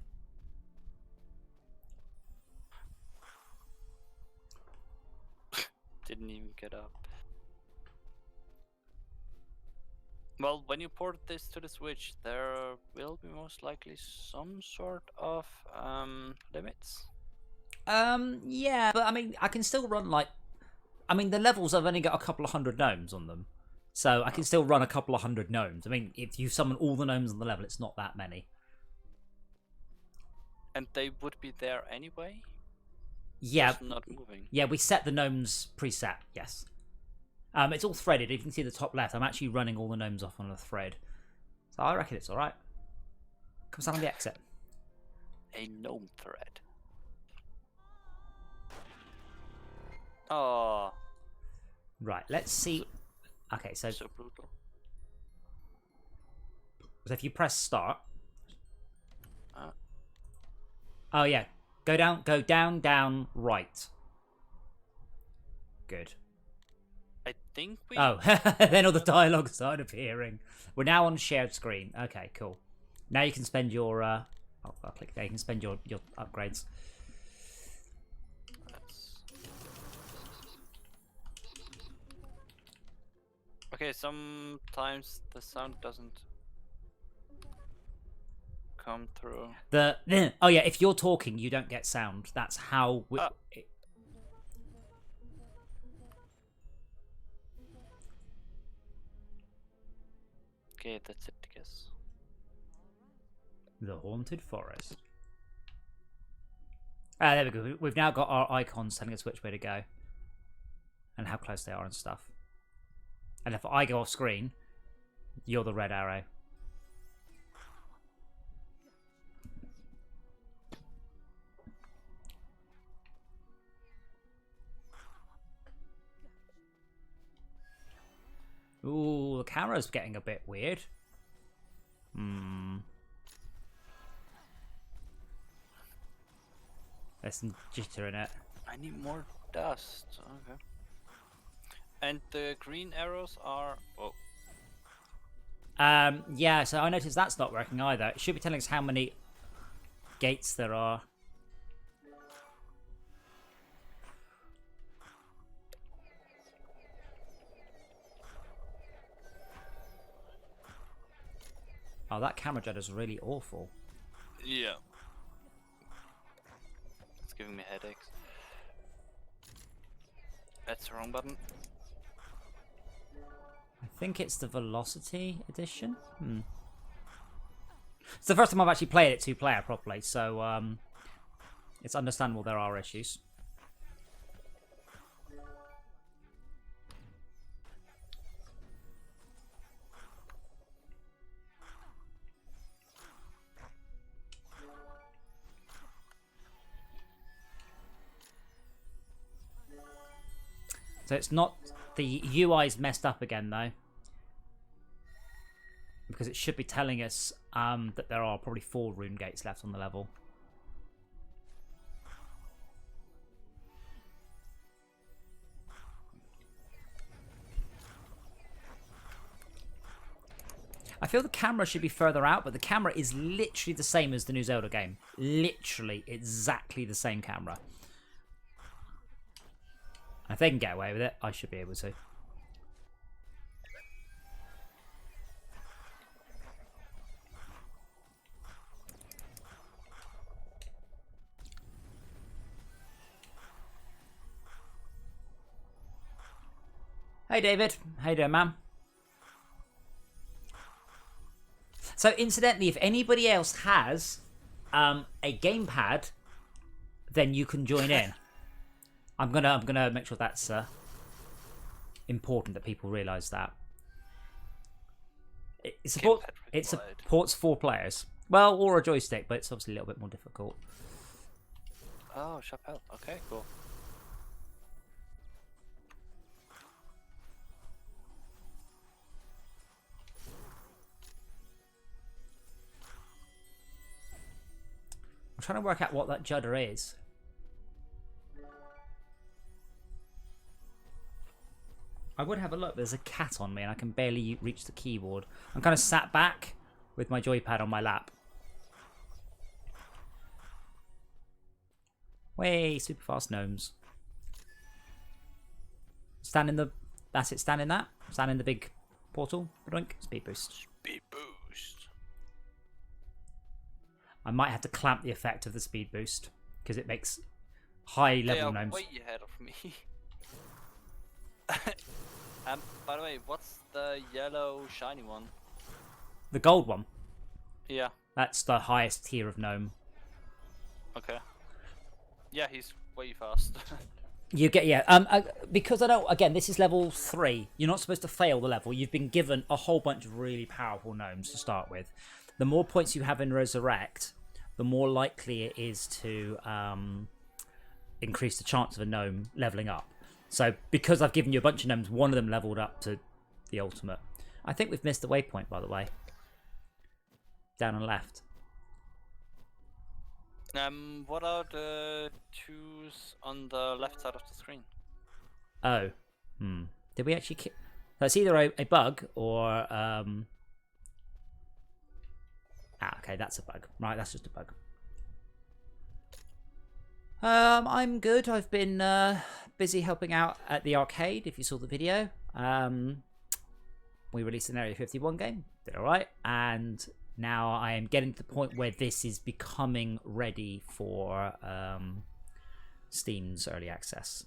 Speaker 2: Didn't even get up. Well, when you port this to the Switch, there will be most likely some sort of limits.
Speaker 1: Yeah, but I mean, I can still run the levels have only got a couple of hundred gnomes on them, so I can still run a couple of hundred gnomes. I mean, if you summon all the gnomes on the level, it's not that many.
Speaker 2: And they would be there anyway?
Speaker 1: Yeah.
Speaker 2: Just not moving.
Speaker 1: Yeah, we set the gnomes preset, yes. It's all threaded. You can see the top left. I'm actually running all the gnomes off on a thread. So I reckon it's alright. Come stand on the exit.
Speaker 2: A gnome thread. Oh.
Speaker 1: Right, let's see. Okay, so
Speaker 2: brutal.
Speaker 1: So if you press start. Oh yeah. Go down, right. Good.
Speaker 2: I think we...
Speaker 1: Oh, then all the dialogue started appearing. We're now on shared screen. Okay, cool. Now you can spend your... I'll click there. You can spend your upgrades.
Speaker 2: Okay, sometimes the sound doesn't come through.
Speaker 1: Oh yeah, if you're talking, you don't get sound. That's how...
Speaker 2: Okay, that's it, I guess.
Speaker 1: The Haunted Forest. Ah, there we go. We've now got our icons telling us which way to go. And how close they are and stuff. And if I go off screen, you're the red arrow. Ooh, the camera's getting a bit weird. There's some jitter in it.
Speaker 2: I need more dust. Okay. And the green arrows are... Oh.
Speaker 1: Yeah, so I noticed that's not working either. It should be telling us how many gates there are. Oh, that camera jet is really awful.
Speaker 2: Yeah. It's giving me headaches. That's the wrong button.
Speaker 1: I think it's the Velocity edition. It's the first time I've actually played it two-player properly, so it's understandable there are issues. So it's not... The UI's messed up again, though. Because it should be telling us that there are probably 4 rune gates left on the level. I feel the camera should be further out, but the camera is literally the same as the new Zelda game. Literally exactly the same camera. If they can get away with it, I should be able to. Hey David, how you doing, man? So incidentally, if anybody else has a gamepad, then you can join in. I'm gonna make sure that's important that people realise that. It supports 4 players. Well, or a joystick, but it's obviously a little bit more difficult.
Speaker 2: Oh, Chappelle. Okay, cool.
Speaker 1: I'm trying to work out what that jitter is. I would have a look. There's a cat on me and I can barely reach the keyboard. I'm kind of sat back with my joypad on my lap. Way, super fast gnomes. Stand in the... That's it, stand in that. Stand in the big portal. Doink. Speed boost.
Speaker 2: Speed boost.
Speaker 1: I might have to clamp the effect of the speed boost because it makes high level
Speaker 2: They are
Speaker 1: gnomes.
Speaker 2: way ahead of me. By the way, what's the yellow shiny one?
Speaker 1: The gold one.
Speaker 2: Yeah.
Speaker 1: That's the highest tier of gnome.
Speaker 2: Okay. Yeah, he's way fast.
Speaker 1: You get, because I know, again, this is level 3. You're not supposed to fail the level. You've been given a whole bunch of really powerful gnomes to start with. The more points you have in Resurrect, the more likely it is to increase the chance of a gnome leveling up. So because I've given you a bunch of gnomes, one of them leveled up to the ultimate. I think we've missed the waypoint, by the way. Down and left.
Speaker 2: What are the 2s on the left side of the screen?
Speaker 1: Oh. Did we actually... That's either a bug or... okay, that's a bug. Right, that's just a bug. I'm good. I've been busy helping out at the arcade, if you saw the video. We released an Area 51 game. Did alright. And now I am getting to the point where this is becoming ready for Steam's early access.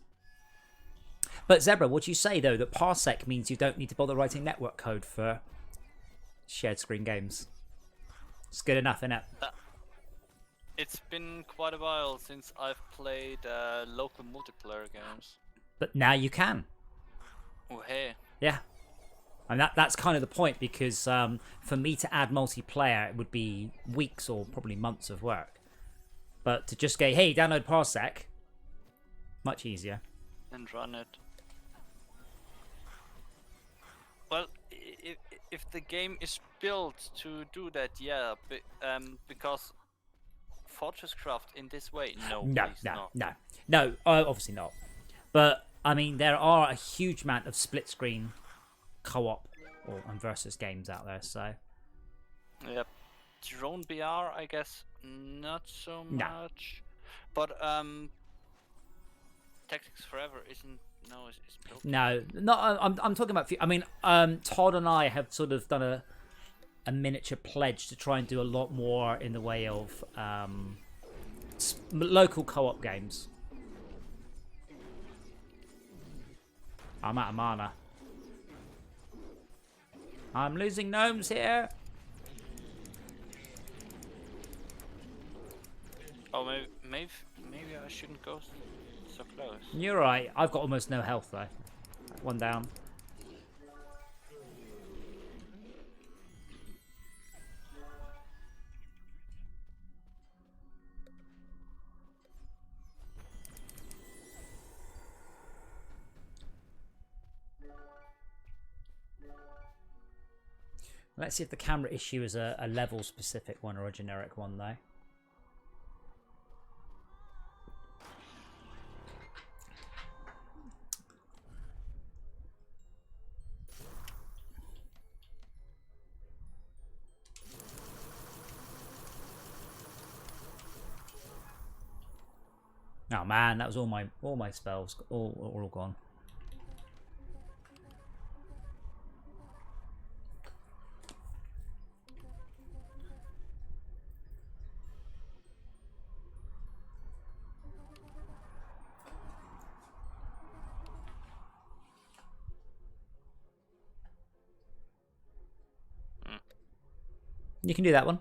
Speaker 1: But Zebra, would you say, though, that Parsec means you don't need to bother writing network code for shared screen games? It's good enough, innit?
Speaker 2: It's been quite a while since I've played local multiplayer games.
Speaker 1: But now you can.
Speaker 2: Oh, hey.
Speaker 1: Yeah. And that's kind of the point, because for me to add multiplayer, it would be weeks or probably months of work. But to just go, hey, download Parsec, much easier.
Speaker 2: And run it. Well, if the game is built to do that, yeah, because FortressCraft in this way, no,
Speaker 1: obviously not. But I mean, there are a huge amount of split screen co-op and versus games out there. So,
Speaker 2: yep, Drone BR, I guess not so much. But Tactics Forever isn't. No, it's built.
Speaker 1: No, not. I'm talking about. I mean, Todd and I have sort of done a miniature pledge to try and do a lot more in the way of local co-op games. I'm out of mana. I'm losing gnomes here.
Speaker 2: Oh, maybe I shouldn't go so close.
Speaker 1: You're right. I've got almost no health though. One down. Let's see if the camera issue is a level specific one or a generic one though. Oh man, that was all my spells all gone. You can do that one.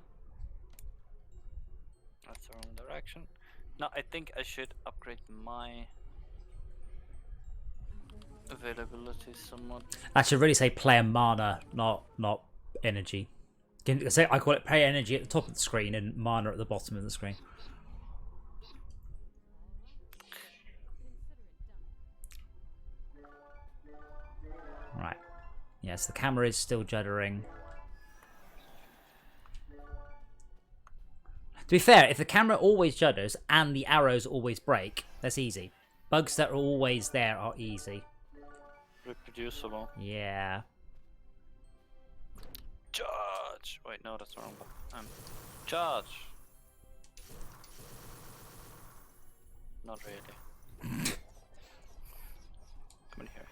Speaker 2: That's the wrong direction. No, I think I should upgrade my availability somewhat.
Speaker 1: I should really say player mana, not energy. Can say I call it player energy at the top of the screen and mana at the bottom of the screen. Right. Yes, the camera is still juddering. To be fair, if the camera always judders and the arrows always break, that's easy. Bugs that are always there are easy.
Speaker 2: Reproducible.
Speaker 1: Yeah.
Speaker 2: Charge! Wait, no, that's the wrong one. Charge! Not really. Come in here.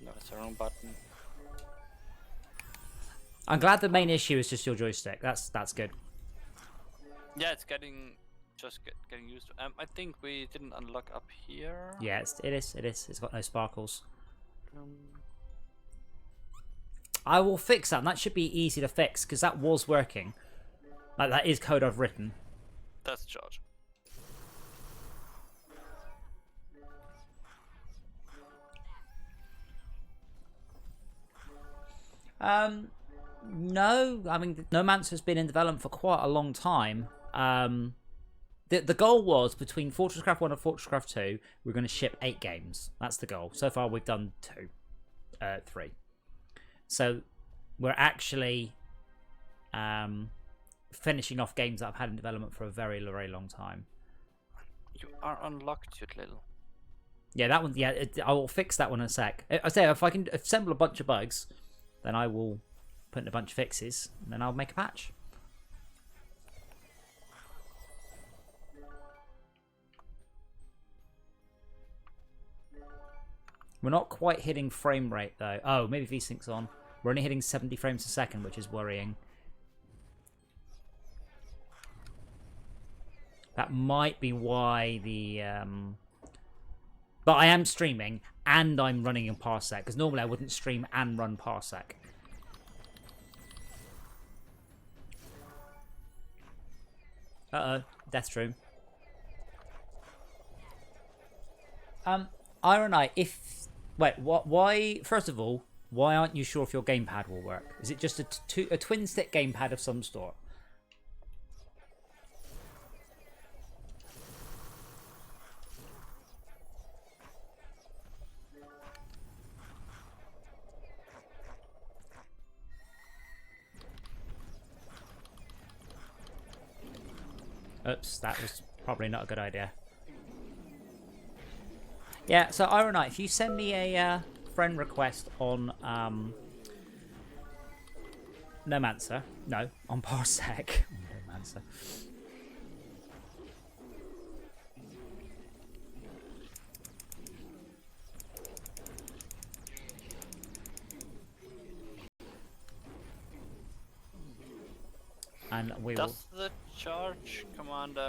Speaker 2: No, it's the wrong button.
Speaker 1: I'm glad the main issue is just your joystick. That's good.
Speaker 2: Yeah, it's getting getting used to. I think we didn't unlock up here.
Speaker 1: Yeah, it is. It's got no sparkles. I will fix that. And that should be easy to fix because that was working. Like that is code I've written.
Speaker 2: That's charge.
Speaker 1: No, I mean, Gnomancer has been in development for quite a long time. The goal was between FortressCraft 1 and FortressCraft 2, we're going to ship 8 games. That's the goal. So far, we've done 3. So we're actually finishing off games that I've had in development for a very, very long time.
Speaker 2: You are unlocked, you little.
Speaker 1: Yeah, that one. Yeah, I will fix that one in a sec. I say if I can assemble a bunch of bugs, then I will put in a bunch of fixes, and then I'll make a patch. We're not quite hitting frame rate though. Oh, maybe VSync's on. We're only hitting 70 frames a second, which is worrying. That might be why the... But I am streaming, and I'm running in Parsec, because normally I wouldn't stream and run Parsec. Uh-oh, Death Room. Ironite, if... Wait, why... First of all, why aren't you sure if your gamepad will work? Is it just a twin-stick gamepad of some sort? Oops, that was probably not a good idea. Yeah, so Ironite, if you send me a friend request on Gnomancer, no, on Parsec, Gnomancer. And we will...
Speaker 2: Does the charge command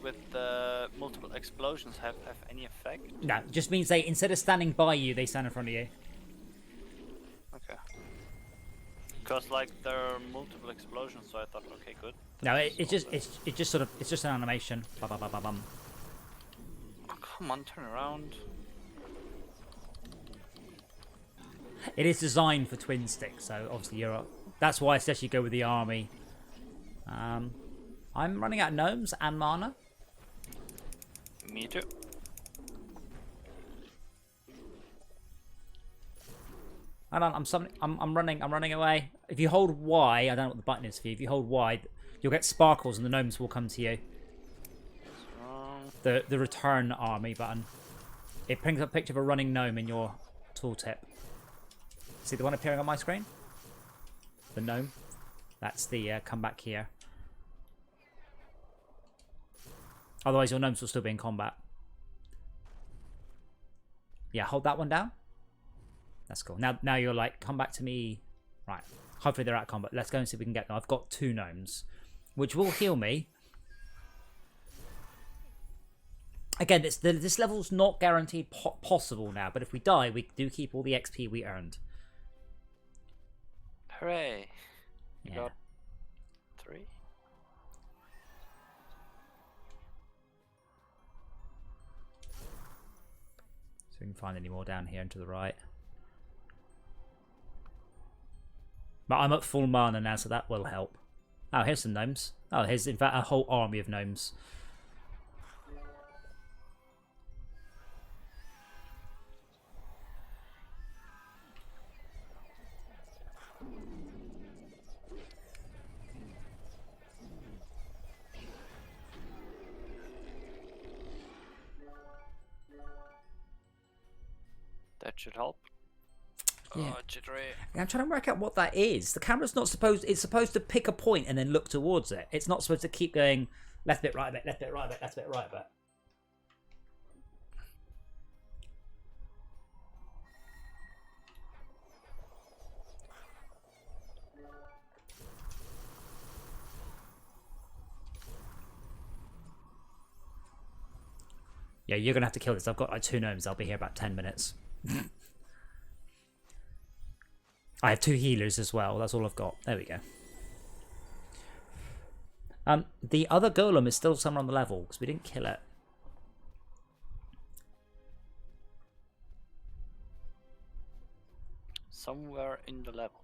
Speaker 2: with the multiple explosions have any effect?
Speaker 1: No, it just means they, instead of standing by you, they stand in front of you.
Speaker 2: Okay. Because like there are multiple explosions, so I thought, okay, good.
Speaker 1: No, it's just sort of, it's just an animation. Ba ba ba ba bum.
Speaker 2: Oh, come on, turn around.
Speaker 1: It is designed for twin stick, so obviously that's why I suggest you go with the army. I'm running out of gnomes and mana.
Speaker 2: Me too.
Speaker 1: Hold on, I'm running away. If you hold Y, I don't know what the button is for you. If you hold Y, you'll get sparkles and the gnomes will come to you. The return army button. It brings up a picture of a running gnome in your tooltip. See the one appearing on my screen? The gnome? That's the come back here. Otherwise your gnomes will still be in combat. Yeah, hold that one down. That's cool. Now you're like, come back to me. Right. Hopefully they're out of combat. Let's go and see if we can get them. I've got 2 gnomes, which will heal me. Again, this level's not guaranteed possible now, but if we die, we do keep all the XP we earned.
Speaker 2: Hooray!
Speaker 1: Yeah.
Speaker 2: Got 3.
Speaker 1: So we can find any more down here and to the right. But I'm at full mana now, so that will help. Oh, here's some gnomes. Oh, here's in fact a whole army of gnomes.
Speaker 2: That should help.
Speaker 1: Yeah.
Speaker 2: Oh, jittery.
Speaker 1: I'm trying to work out what that is. The camera's not supposed... It's supposed to pick a point and then look towards it. It's not supposed to keep going left bit, right bit, left bit, right bit, left bit, right bit. Yeah, you're going to have to kill this. I've got like 2 gnomes. I'll be here about 10 minutes. I have 2 healers as well. That's all I've got. There we go. The other golem is still somewhere on the level because we didn't kill it.
Speaker 2: Somewhere in the level.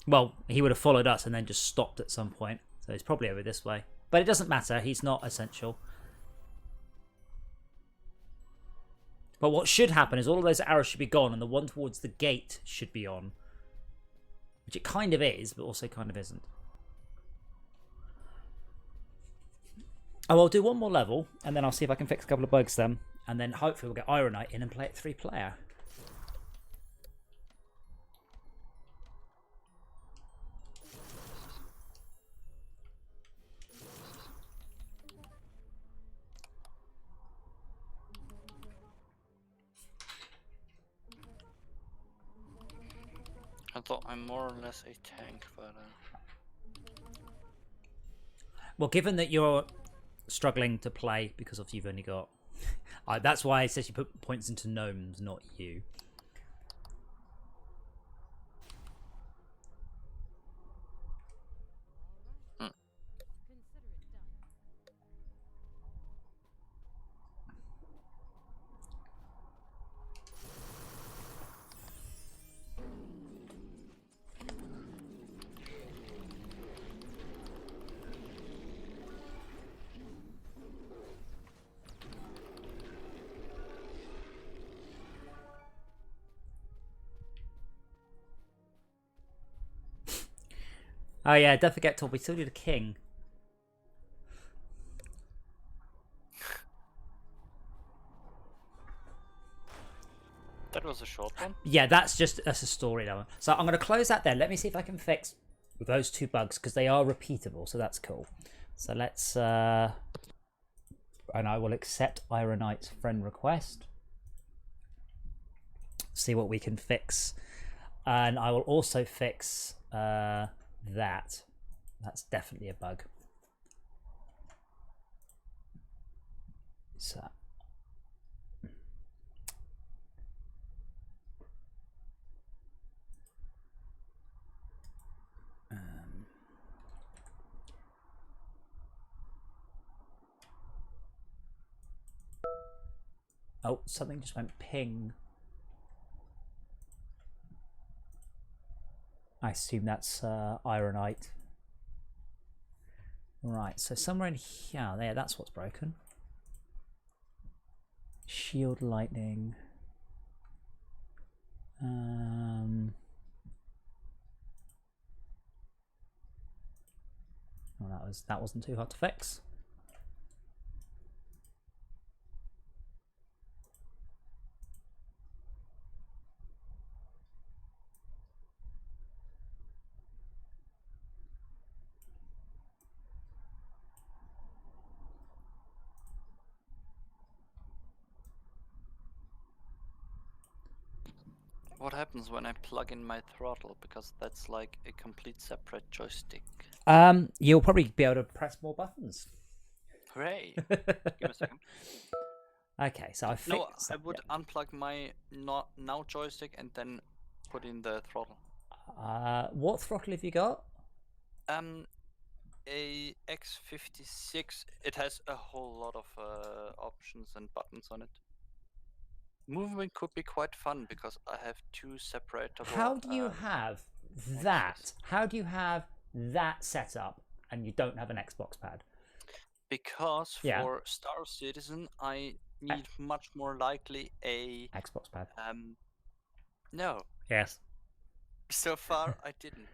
Speaker 1: Well, he would have followed us and then just stopped at some point. So he's probably over this way. But it doesn't matter. He's not essential. But what should happen is all of those arrows should be gone and the one towards the gate should be on. Which it kind of is, but also kind of isn't. Oh, I'll do one more level, and then I'll see if I can fix a couple of bugs then. And then hopefully we'll get Ironite in and play it 3-player.
Speaker 2: I thought I'm more or less a tank, but
Speaker 1: Well, given that you're struggling to play because of you've only got... that's why it says you put points into gnomes, not you. Oh yeah, don't forget, Todd, we still need a king.
Speaker 2: that was a short one.
Speaker 1: Yeah, that's a story that one. So I'm going to close that there. Let me see if I can fix those 2 bugs because they are repeatable, so that's cool. So let's... and I will accept Ironite's friend request. See what we can fix. And I will also fix that. That's definitely a bug. So... Oh, something just went ping. I assume that's Ironite. Right, so somewhere in here, there, that's what's broken. Shield lightning. Well, that wasn't too hard to fix.
Speaker 2: What happens when I plug in my throttle? Because that's like a complete separate joystick.
Speaker 1: You'll probably be able to press more buttons.
Speaker 2: Hooray! Give me a second.
Speaker 1: Okay, so I
Speaker 2: No,
Speaker 1: fixed
Speaker 2: I
Speaker 1: that,
Speaker 2: would unplug my now joystick and then put in the throttle.
Speaker 1: what throttle have you got?
Speaker 2: A X56. It has a whole lot of options and buttons on it. Movement could be quite fun because I have two separatable.
Speaker 1: How do you have that?
Speaker 2: axes.
Speaker 1: How do you have that set up and you don't have an Xbox pad?
Speaker 2: Because
Speaker 1: Yeah.
Speaker 2: for Star Citizen, I need much more likely a
Speaker 1: Xbox pad.
Speaker 2: no.
Speaker 1: Yes.
Speaker 2: So far, I didn't.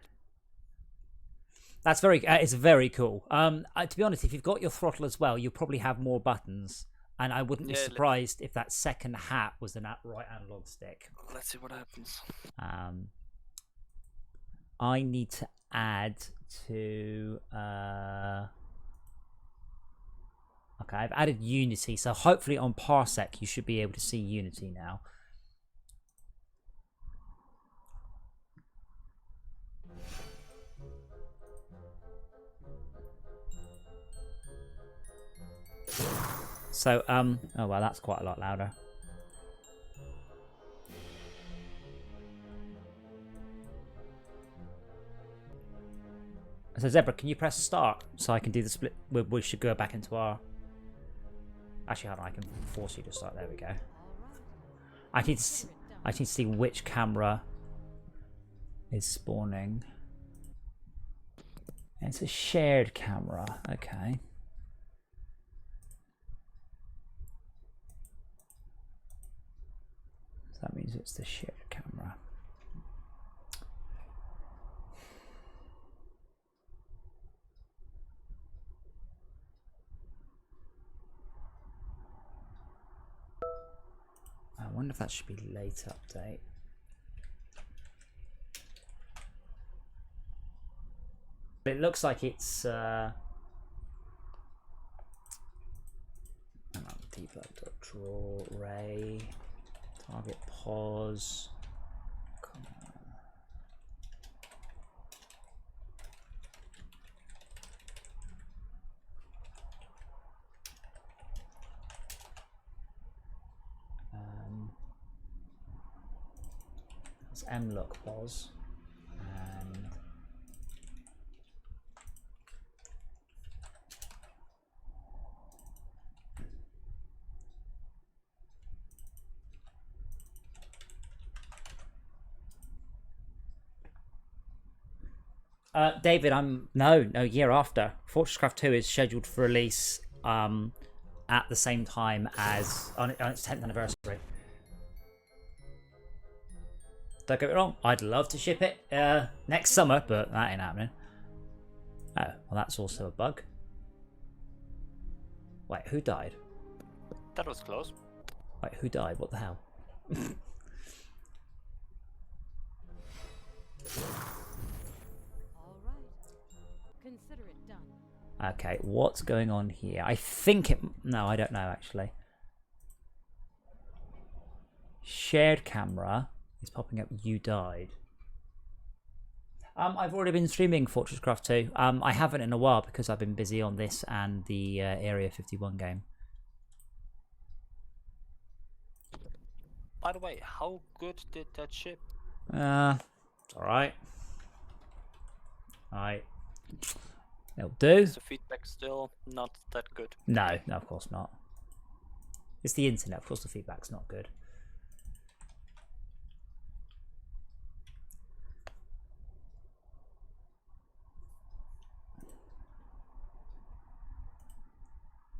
Speaker 1: That's very. It's very cool. To be honest, if you've got your throttle as well, you'll probably have more buttons, and I wouldn't be surprised if that second hat was the right analog stick.
Speaker 2: Let's see what happens.
Speaker 1: I need to add to. Okay, I've added Unity, so hopefully on Parsec you should be able to see Unity now. So, oh well, that's quite a lot louder. So Zebra, can you press start so I can do the split? We should go back into our... Actually, hold on, I can force you to start. There we go. I need to see which camera is spawning. It's a shared camera. Okay. So that means it's the shared camera. I wonder if that should be late update. It looks like it's debug.draw ray target pause. Come on. It's mlock pause and David, no year after. FortressCraft 2 is scheduled for release at the same time as on its 10th anniversary. Don't get me wrong, I'd love to ship it next summer, but that ain't happening. Oh, well, that's also a bug. Wait, who died?
Speaker 2: That was close.
Speaker 1: Wait, who died? What the hell?
Speaker 4: Consider it done.
Speaker 1: Okay, what's going on here? I think it... No, I don't know, actually. Shared camera is popping up. You died. I've already been streaming FortressCraft 2. I haven't in a while because I've been busy on this and the Area 51 game.
Speaker 2: By the way, how good did that ship?
Speaker 1: It's alright. Alright. It'll do.
Speaker 2: Is the feedback still not that good?
Speaker 1: No, of course not. It's the internet. Of course the feedback's not good.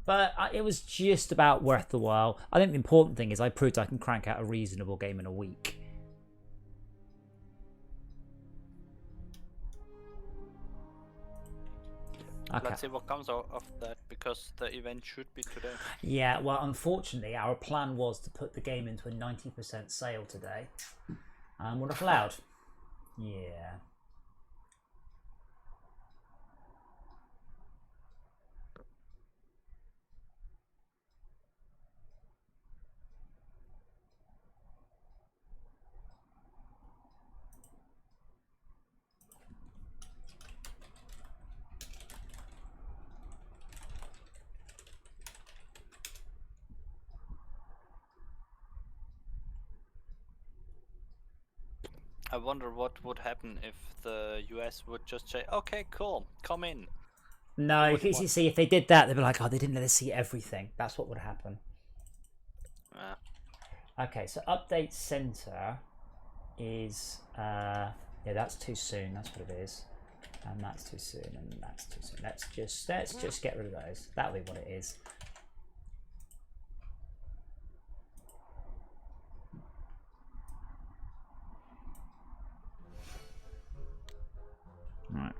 Speaker 1: But it was just about worth the while. I think the important thing is I proved I can crank out a reasonable game in a week. Okay.
Speaker 2: Let's see what comes out of that, because the event should be today.
Speaker 1: Yeah, well, unfortunately, our plan was to put the game into a 90% sale today. We're not allowed. Yeah.
Speaker 2: I wonder what would happen if the US would just say, "Okay, cool, come in."
Speaker 1: No,
Speaker 2: what you
Speaker 1: because you
Speaker 2: want.
Speaker 1: see, if they did that, they'd be like, oh, they didn't let us see everything. That's what would happen. Okay, so update center is yeah, that's too soon. That's what it is, and that's too soon, and that's too soon. Let's just get rid of those. That'll be what it is. Right.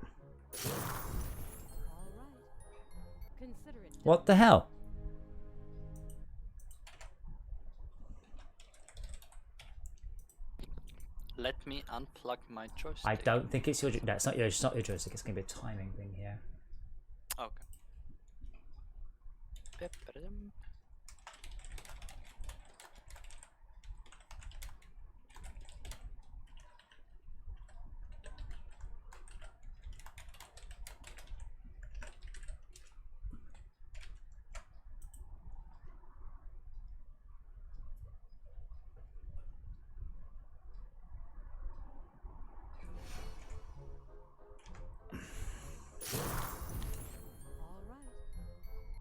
Speaker 4: All right. Consider it done.
Speaker 1: What the hell?
Speaker 2: Let me unplug my joystick.
Speaker 1: I don't think it's your. No, it's not your. It's not your joystick. It's gonna be a timing thing here.
Speaker 2: Okay.
Speaker 4: All right.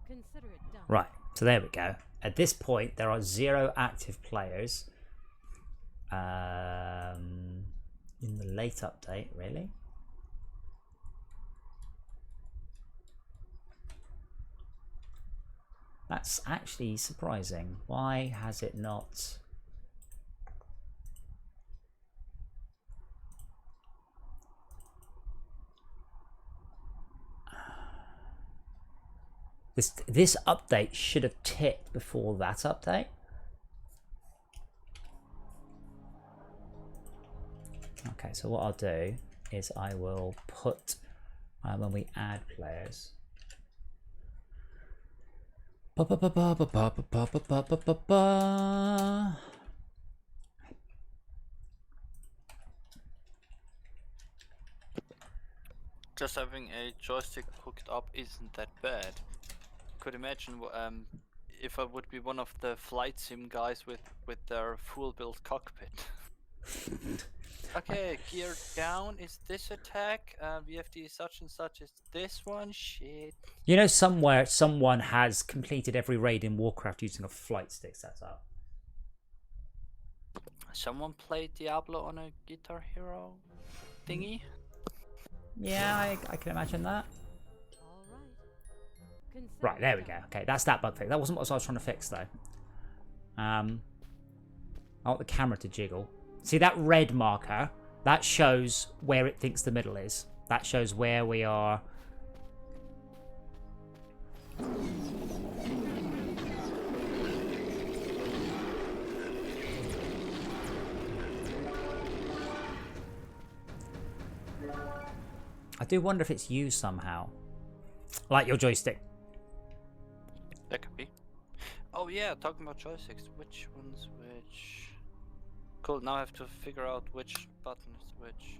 Speaker 4: Consider it done.
Speaker 1: Right. So there we go. At this point, there are 0 active players. In the late update, really. That's actually surprising. Why has it not? This update should have ticked before that update. Okay, so what I'll do is I will put when we add players.
Speaker 2: Just having a joystick hooked up isn't that bad. Could imagine if I would be one of the flight sim guys with their full built cockpit. Okay, gear down is this attack. VFD such and such is this one. Shit.
Speaker 1: You know, somewhere someone has completed every raid in Warcraft using a flight stick setup.
Speaker 2: Someone played Diablo on a Guitar Hero thingy.
Speaker 1: Yeah, I can imagine that.
Speaker 4: All right. Consider
Speaker 1: Right,
Speaker 4: it
Speaker 1: there we
Speaker 4: done.
Speaker 1: go. Okay, that's that bug fix. That wasn't what I was trying to fix, though. I want the camera to jiggle. See that red marker? That shows where it thinks the middle is. That shows where we are. I do wonder if it's used somehow. Like your joystick.
Speaker 2: That could be. Oh yeah, talking about joysticks. Which one's which? Cool, now I have to figure out which button is which.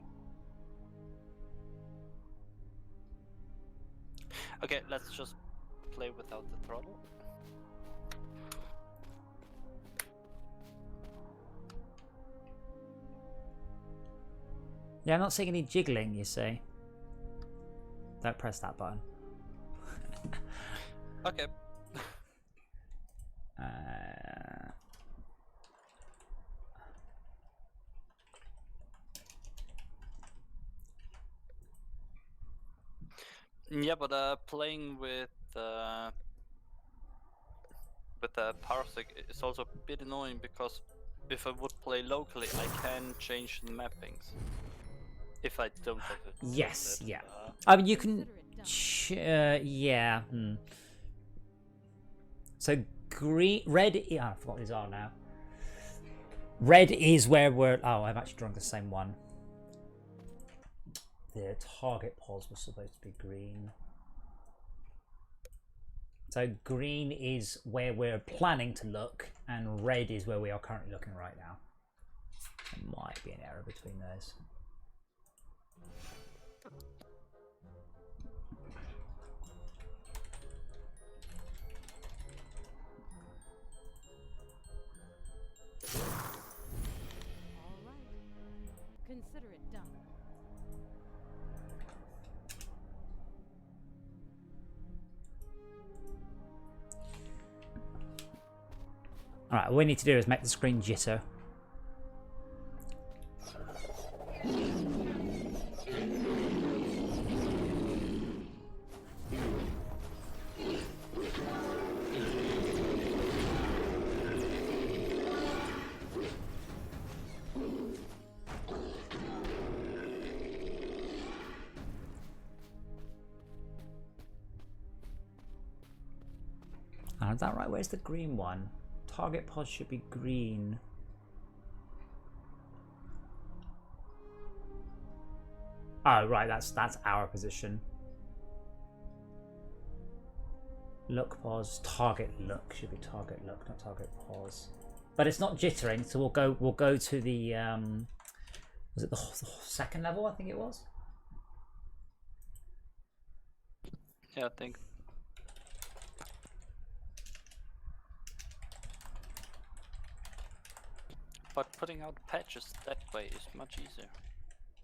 Speaker 2: Okay, let's just play without the throttle.
Speaker 1: Yeah, I'm not seeing any jiggling, you see. Don't press that button.
Speaker 2: Okay. Yeah, but playing with the parsec is also a bit annoying because if I would play locally, I can change the mappings. If I don't have it.
Speaker 1: Yes,
Speaker 2: set,
Speaker 1: yeah. I mean, you can.
Speaker 4: Consider it done.
Speaker 1: Yeah. So green, red. I forgot what these are now. Red is where we're. Oh, I've actually drunk the same one. The target pos was supposed to be green. So green is where we're planning to look, and red is where we are currently looking right now. There might be an error between those.
Speaker 4: All right. Consider it done.
Speaker 1: Alright, all we need to do is make the screen jitter. Is that right? Where's the green one? Target pod should be green. Oh, right, that's our position. Look pause, target look should be target look, not target pause. But it's not jittering, so we'll go to the was it the second level? I think it was.
Speaker 2: Yeah, I think. But putting out patches that way is much easier.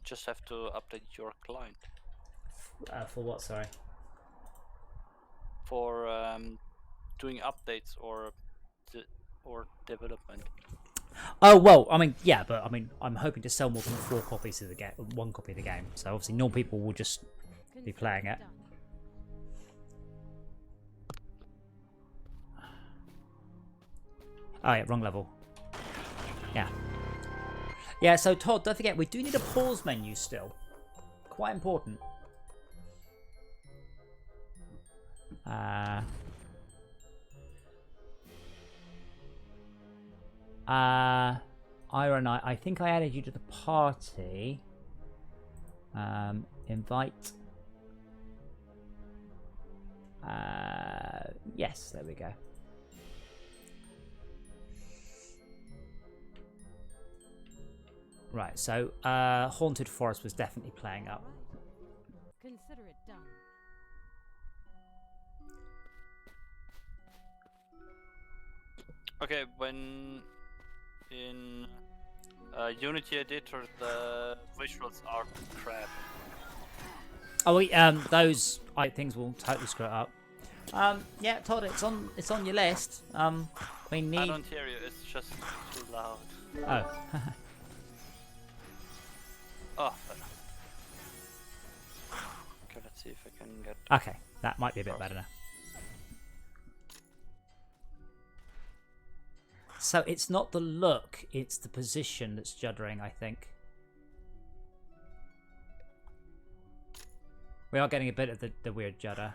Speaker 2: Just have to update your client.
Speaker 1: For what? Sorry.
Speaker 2: For doing updates or development.
Speaker 1: Oh well, I mean, yeah, but I mean, I'm hoping to sell more than 4 copies of the game, 1 copy of the game. So obviously, normal people will just be playing it.
Speaker 4: Done.
Speaker 1: Oh yeah, wrong level. Yeah. Yeah, so Todd, don't forget, we do need a pause menu still. Quite important. Iron, I think I added you to the party. Invite. Yes, there we go. Right, so Haunted Forest was definitely playing up.
Speaker 4: Consider it done.
Speaker 2: Okay, when in Unity Editor the visuals are crap.
Speaker 1: Oh, those things will totally screw it up. Yeah, Todd, it's on your list. We need.
Speaker 2: I don't hear you. It's just too loud.
Speaker 1: Oh.
Speaker 2: Oh, better. Okay, let's see if I can get.
Speaker 1: Okay, that might be a bit better now. So it's not the look, it's the position that's juddering, I think. We are getting a bit of the weird judder.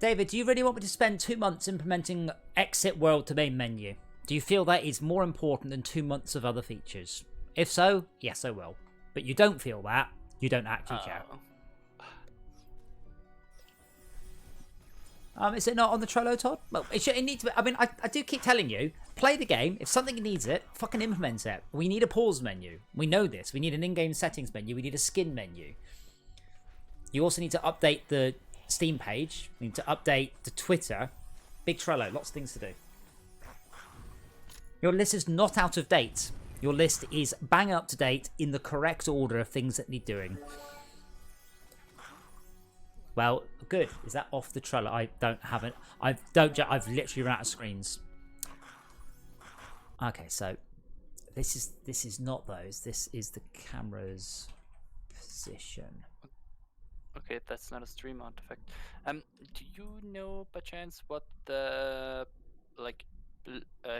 Speaker 1: David, do you really want me to spend 2 months implementing exit world to main menu? Do you feel that is more important than 2 months of other features? If so, yes I will. But you don't feel that, you don't actually care. Is it not on the Trello, Todd? Well, it needs to be. I mean, I do keep telling you, play the game. If something needs it, fucking implement it. We need a pause menu. We know this. We need an in-game settings menu. We need a skin menu. You also need to update the Steam page. You need to update the Twitter. Big Trello. Lots of things to do. Your list is not out of date. Your list is bang up to date in the correct order of things that need doing. Well, good. Is that off the Trello? I don't have it. I've literally run out of screens. Okay, so this is not those. This is the camera's position.
Speaker 2: Okay, that's not a stream artifact. Do you know by chance what the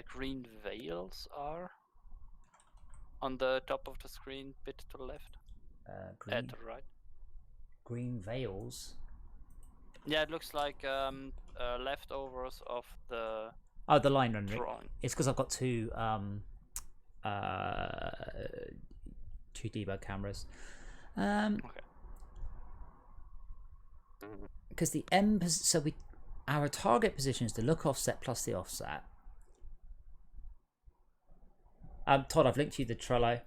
Speaker 2: green veils are on the top of the screen, bit to the left?
Speaker 1: Green,
Speaker 2: To the right.
Speaker 1: green veils.
Speaker 2: Yeah, it looks like leftovers of the
Speaker 1: Oh, the line rendering.
Speaker 2: drawing.
Speaker 1: It's because I've got two debug cameras.
Speaker 2: Okay.
Speaker 1: Because the our target position is the look offset plus the offset. Todd, I've linked you the Trello.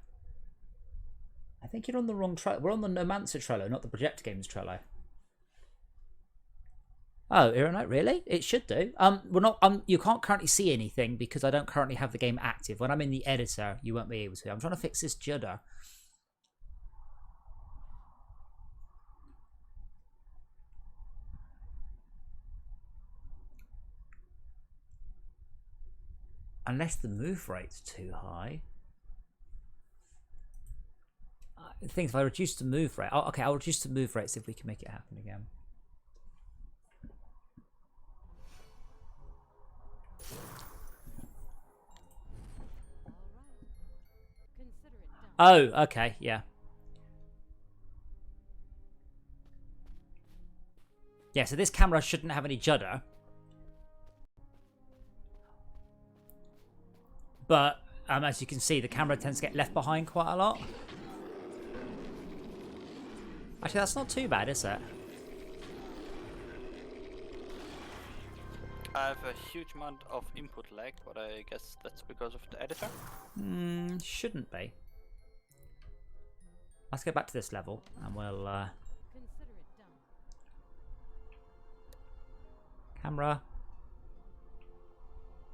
Speaker 1: I think you're on the wrong Trello. We're on the Gnomancer Trello, not the Projector Games Trello. Oh, Ironite, really? It should do. We're not. You can't currently see anything because I don't currently have the game active. When I'm in the editor, you won't be able to. I'm trying to fix this jitter. Unless the move rate's too high. The thing is, if I reduce the move rate, oh, okay, I'll reduce the move rate, see if we can make it happen again.
Speaker 4: Consider it done.
Speaker 1: Oh, okay, yeah. Yeah, so this camera shouldn't have any judder. But, as you can see, the camera tends to get left behind quite a lot. Actually, that's not too bad, is it?
Speaker 2: I have a huge amount of input lag, but I guess that's because of the editor.
Speaker 1: Shouldn't be. Let's go back to this level, and we'll,
Speaker 4: Consider it done.
Speaker 1: camera.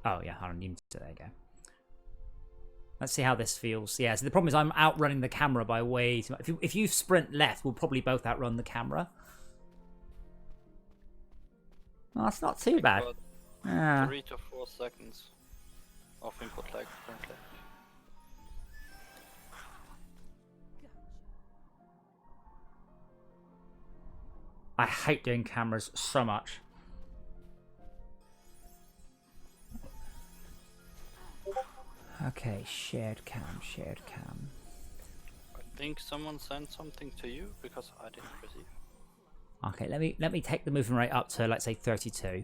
Speaker 1: Oh, yeah, hold on, there you go. Let's see how this feels. Yeah, so the problem is I'm outrunning the camera by way too much. If you sprint left, we'll probably both outrun the camera. Oh, that's not too bad.
Speaker 2: About
Speaker 1: Yeah.
Speaker 2: 3 to 4 seconds of input lag currently.
Speaker 1: I hate doing cameras so much. Okay, shared cam, shared cam.
Speaker 2: I think someone sent something to you because I didn't receive.
Speaker 1: Okay, let me take the movement rate up to, let's say, 32.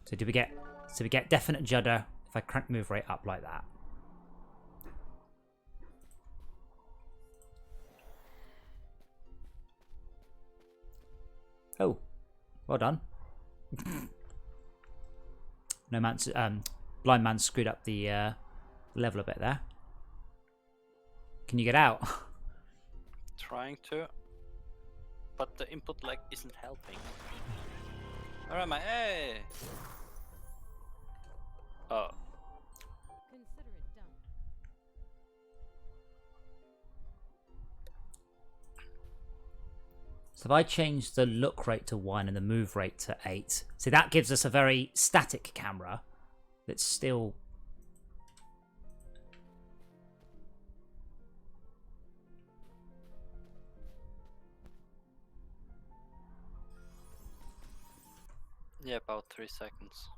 Speaker 1: So we get definite judder if I crank move rate up like that. Oh, well done. No man's blind man screwed up the level a bit there. Can you get out?
Speaker 2: Trying to, but the input lag isn't helping. Where am I? Hey! Oh,
Speaker 4: Consider it done.
Speaker 1: So if I change the look rate to 1 and the move rate to 8, see that gives us a very static camera that's still...
Speaker 2: yeah, about 3 seconds.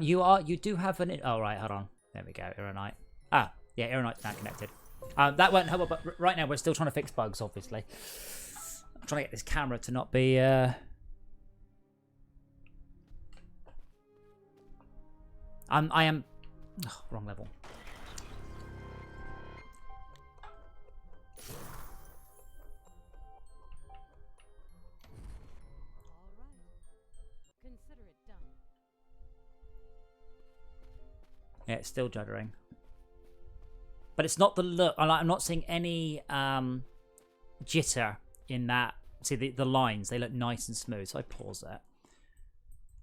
Speaker 1: You do have an... Oh, right, hold on. There we go, Ironite. Ah, yeah, Ironite's now connected. That won't help, but right now we're still trying to fix bugs, obviously. I'm trying to get this camera to not be... I am... Oh, wrong level.
Speaker 4: All right. Consider it done.
Speaker 1: Yeah, it's still juddering. But it's not the look. I'm not seeing any jitter in that. See, the lines, they look nice and smooth. So I pause it.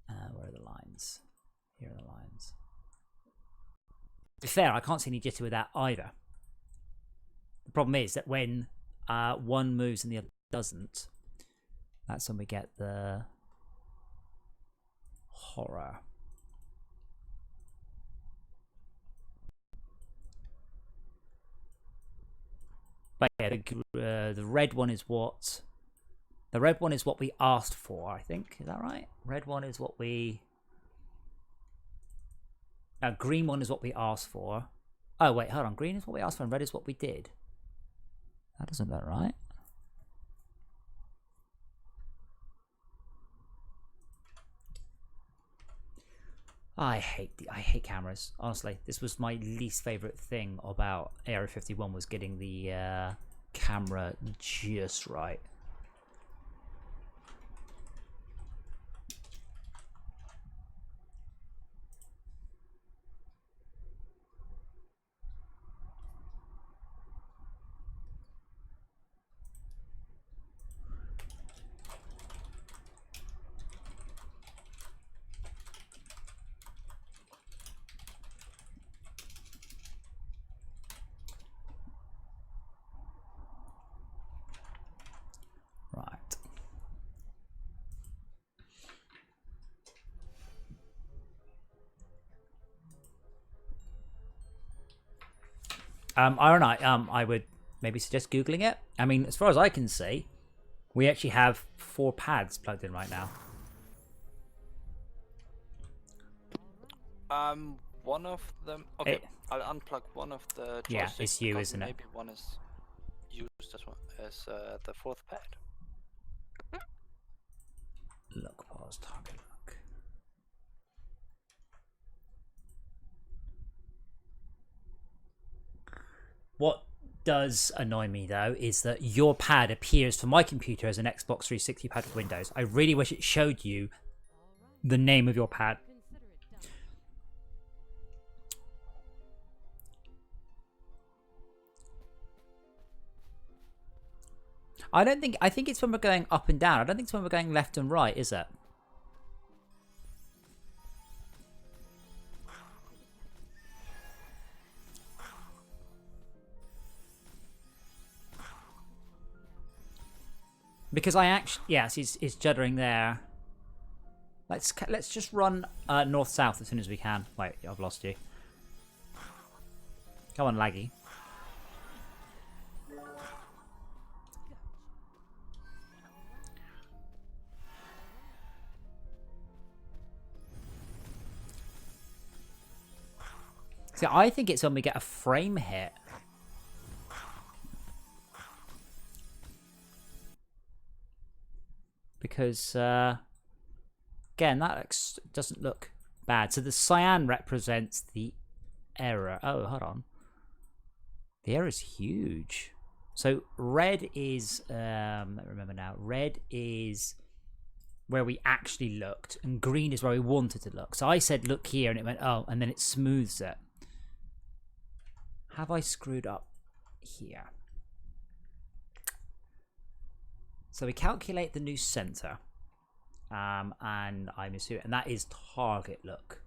Speaker 1: Where are the lines? Here are the lines. To be fair, I can't see any jitter with that either. The problem is that when one moves and the other doesn't, that's when we get the horror. But yeah, the red one is what... The red one is what we asked for, I think. Is that right? Red one is what we... green one is what we asked for. Oh, wait, hold on. Green is what we asked for and red is what we did. That doesn't look right. I hate cameras. Honestly, this was my least favorite thing about Area 51 was getting the camera just right. Right. I don't know. I would maybe suggest Googling it. I mean, as far as I can see, we actually have 4 pads plugged in right now.
Speaker 2: One of them. Okay,
Speaker 1: It-
Speaker 2: I'll unplug one of the joysticks.
Speaker 1: Yeah, it's you,
Speaker 2: because
Speaker 1: isn't it?
Speaker 2: maybe one is used as the 4th pad.
Speaker 1: Look, pause, target look. What does annoy me though is that your pad appears for my computer as an Xbox 360 pad for Windows. I really wish it showed you the name of your pad.
Speaker 4: Consider it done.
Speaker 1: I think it's when we're going up and down. I don't think it's when we're going left and right, is it? Because I actually, yes, he's juddering there. Let's just run north south as soon as we can. Wait, I've lost you. Come on, laggy. See, I think it's when we get a frame hit. Because, again, that doesn't look bad. So the cyan represents the error. Oh, hold on. The error is huge. So red is, I remember now, red is where we actually looked, and green is where we wanted to look. So I said look here, and it went, oh, and then it smooths it. Have I screwed up here? So we calculate the new center, and I'm assuming, and that is target look.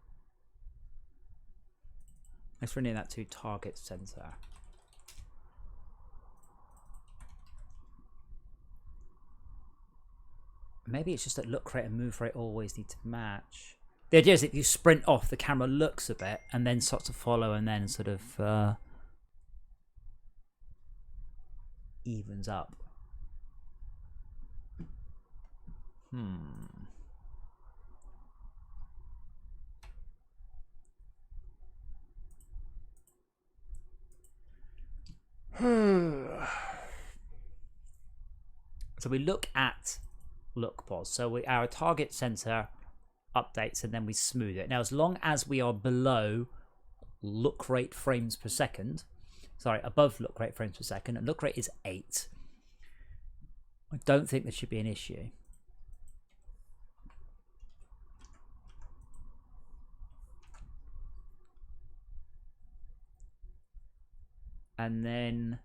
Speaker 1: Let's rename that to target center. Maybe it's just that look rate and move rate always need to match. The idea is that if you sprint off, the camera looks a bit and then starts to follow and then sort of evens up. So we look at look pause. So our target center updates and then we smooth it. Now, as long as we are below look rate frames per second, sorry, above look rate frames per second, and look rate is 8, I don't think there should be an issue. And then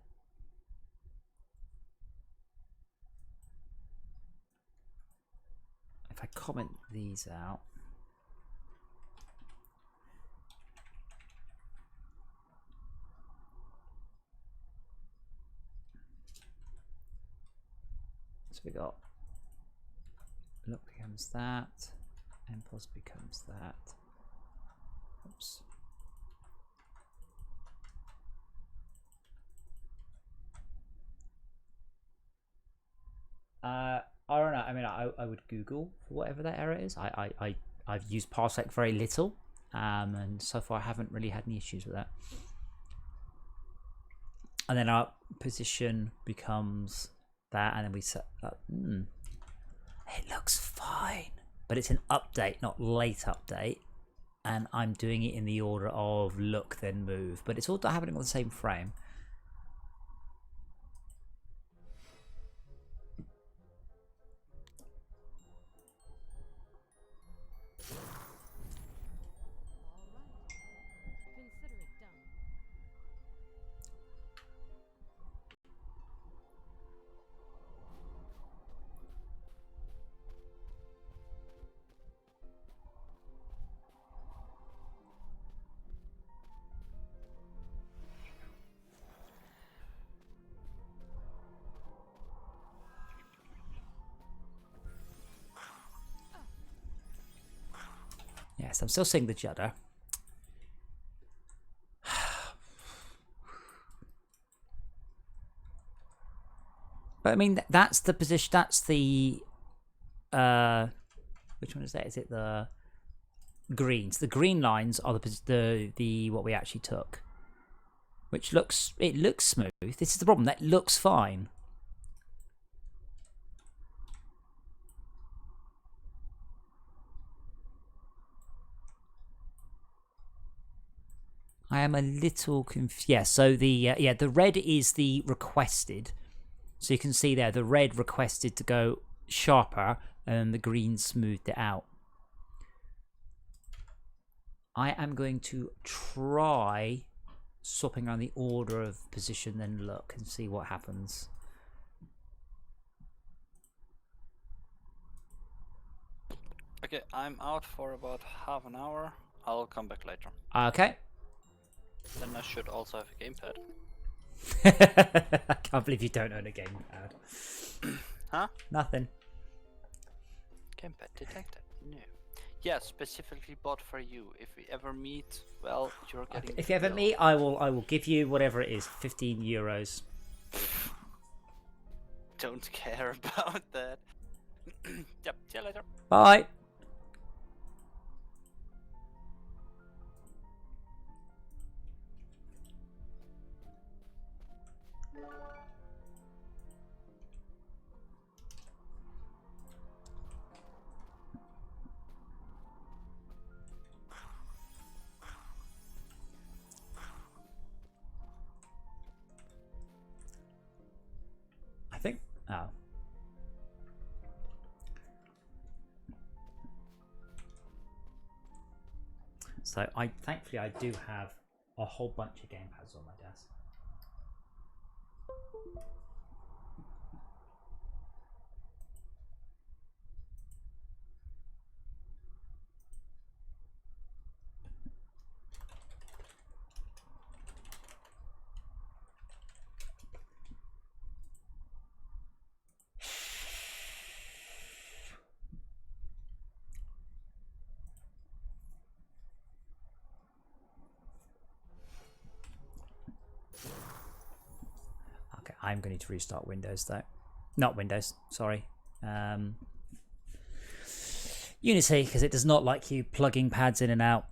Speaker 1: if I comment these out, so we got look becomes that, and pause becomes that. Oops. I don't know. I mean, I would Google for whatever that error is. I've used Parsec very little, and so far I haven't really had any issues with that. And then our position becomes that, and then we set up. It looks fine, but it's an update, not late update, and I'm doing it in the order of look then move, but it's all happening on the same frame. Yes, I'm still seeing the judder. But I mean, that's the position. That's the which one is that? Is it the greens? The green lines are the what we actually took, which looks smooth. This is the problem. That looks fine. I am a little confused. Yeah, so the red is the requested. So you can see there, the red requested to go sharper, and the green smoothed it out. I am going to try swapping around the order of position, then look and see what happens.
Speaker 2: Okay, I'm out for about half an hour. I'll come back later.
Speaker 1: Okay.
Speaker 2: Then I should also have a gamepad.
Speaker 1: I can't believe you don't own a gamepad.
Speaker 2: Huh?
Speaker 1: Nothing.
Speaker 2: Gamepad detected. No. Yeah, specifically bought for you. If we ever meet, well, you're getting.
Speaker 1: Okay. If you ever
Speaker 2: the
Speaker 1: meet, I will give you whatever it is, 15 euros.
Speaker 2: Don't care about that. Yep, see you later.
Speaker 1: Bye. I think. Oh. So thankfully I do have a whole bunch of gamepads on my desk. Okay, I'm going to restart Windows though. Not Windows, sorry. Unity, because it does not like you plugging pads in and out.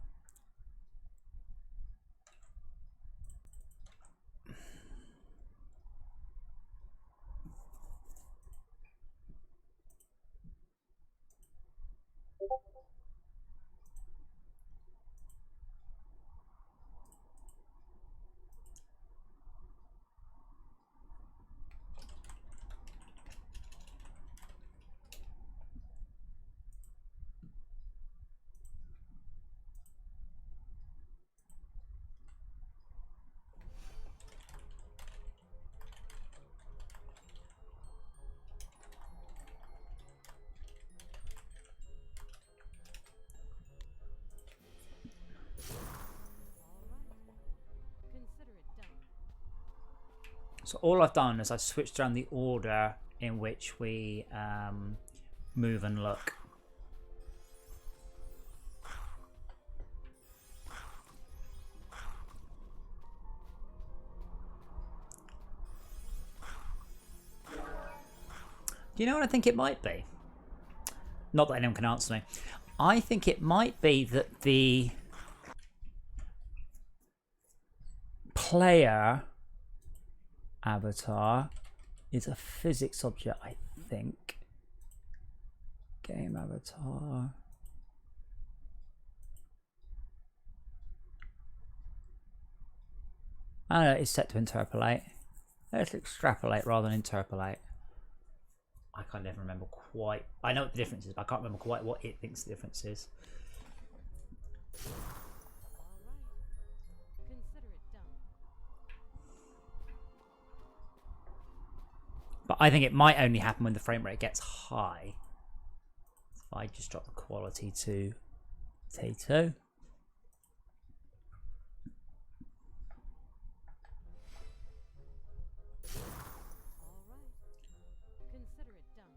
Speaker 4: Consider it done.
Speaker 1: So all I've done is I've switched around the order in which we move and look. Do you know what I think it might be? Not that anyone can answer me. I think it might be that the player avatar is a physics object, I think. Game avatar. I don't know, it's set to interpolate. Let's extrapolate rather than interpolate. I can't even remember quite. I know what the difference is, but I can't remember quite what it thinks the difference is.
Speaker 4: All right. Consider it done.
Speaker 1: But I think it might only happen when the frame rate gets high. If I just drop the quality to T2.
Speaker 4: All right. Consider it done.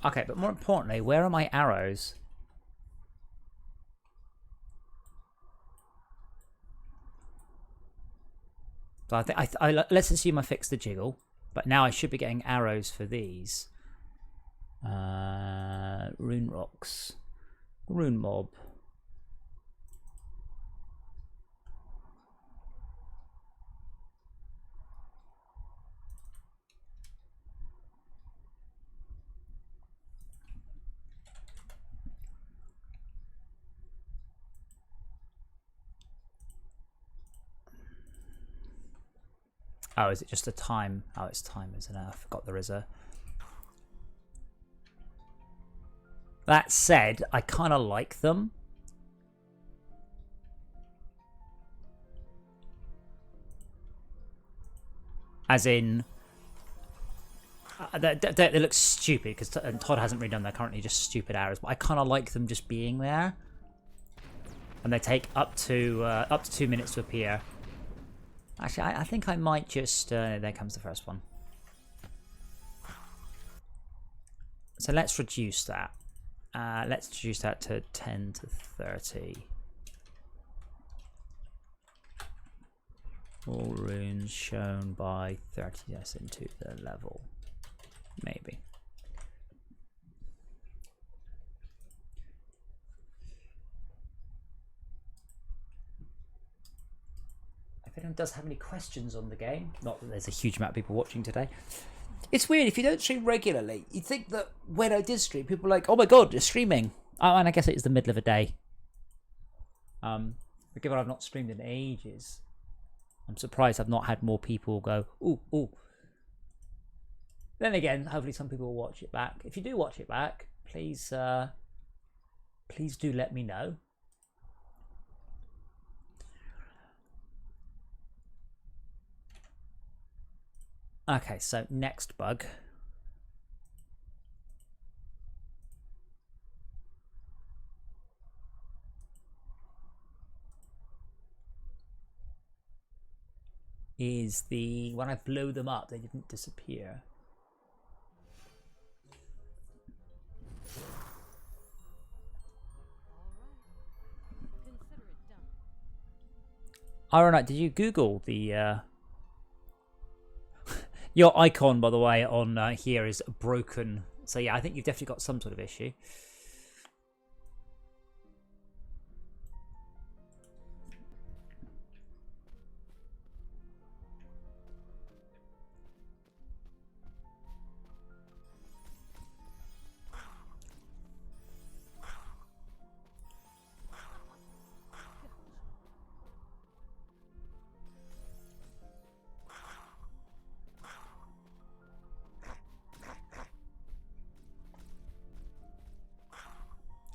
Speaker 1: Okay, but more importantly, where are my arrows? So I think let's assume I fixed the jiggle, but now I should be getting arrows for these. Rune rocks, rune mob. Oh, is it just a time? Oh, it's time, isn't it? I forgot there is a... That said, I kind of like them. As in... they look stupid, because Todd hasn't redone, they're currently just stupid arrows, but I kind of like them just being there. And they take up to 2 minutes to appear. Actually, I think I might just... there comes the first one. So let's reduce that. Let's reduce that to 10 to 30. All runes shown by 30 yes into the level. Maybe. If anyone does have any questions on the game, not that there's a huge amount of people watching today. It's weird, if you don't stream regularly, you'd think that when I did stream, people were like, oh my god, you're streaming. Oh, and I guess it is the middle of a day. But given I've not streamed in ages, I'm surprised I've not had more people go, ooh, ooh. Then again, hopefully some people will watch it back. If you do watch it back, please do let me know. Okay, so next bug. Is when I blow them up, they didn't disappear.
Speaker 4: Consider it done.
Speaker 1: Ironite, did you Google the... Your icon, by the way, on here is broken. So yeah, I think you've definitely got some sort of issue.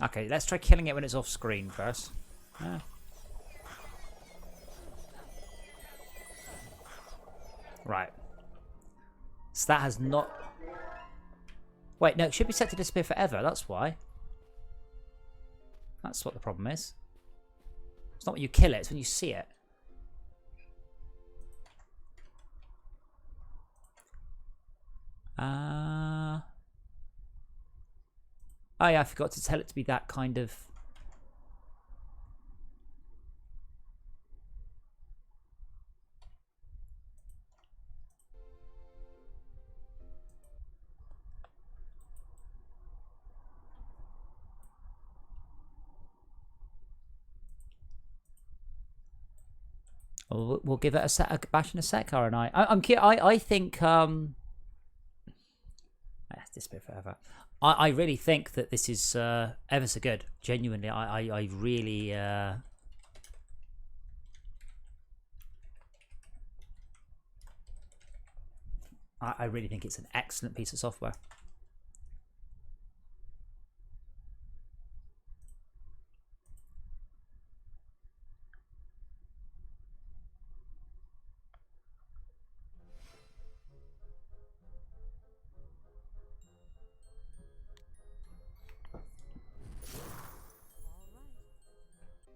Speaker 1: Okay, let's try killing it when it's off screen first. Right. So that has not... Wait, no, it should be set to disappear forever, that's why. That's what the problem is. It's not when you kill it, it's when you see it. Oh yeah, I forgot to tell it to be that kind of... We'll give it a bash in a sec, aren't I? I think... disappear forever. I really think that this is ever so good. Genuinely, I really... I really think it's an excellent piece of software.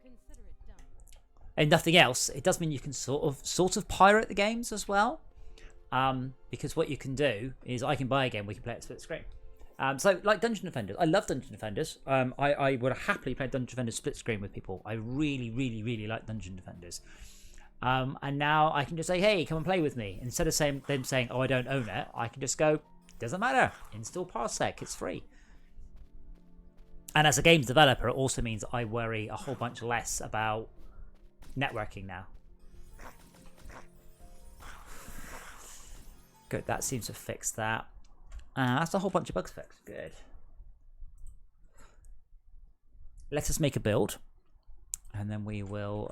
Speaker 4: Consider it done.
Speaker 1: And nothing else, it does mean you can sort of pirate the games as well. Because what you can do is I can buy a game, we can play it split screen. So, like Dungeon Defenders, I love Dungeon Defenders. I would happily play Dungeon Defenders split screen with people. I really, really, really like Dungeon Defenders. And now I can just say, hey, come and play with me. Instead of them saying, oh, I don't own it, I can just go, doesn't matter. Install Parsec, it's free. And as a games developer, it also means I worry a whole bunch less about networking now. Good, that seems to fix that. That's a whole bunch of bugs fixed. Good. Let us make a build. And then we will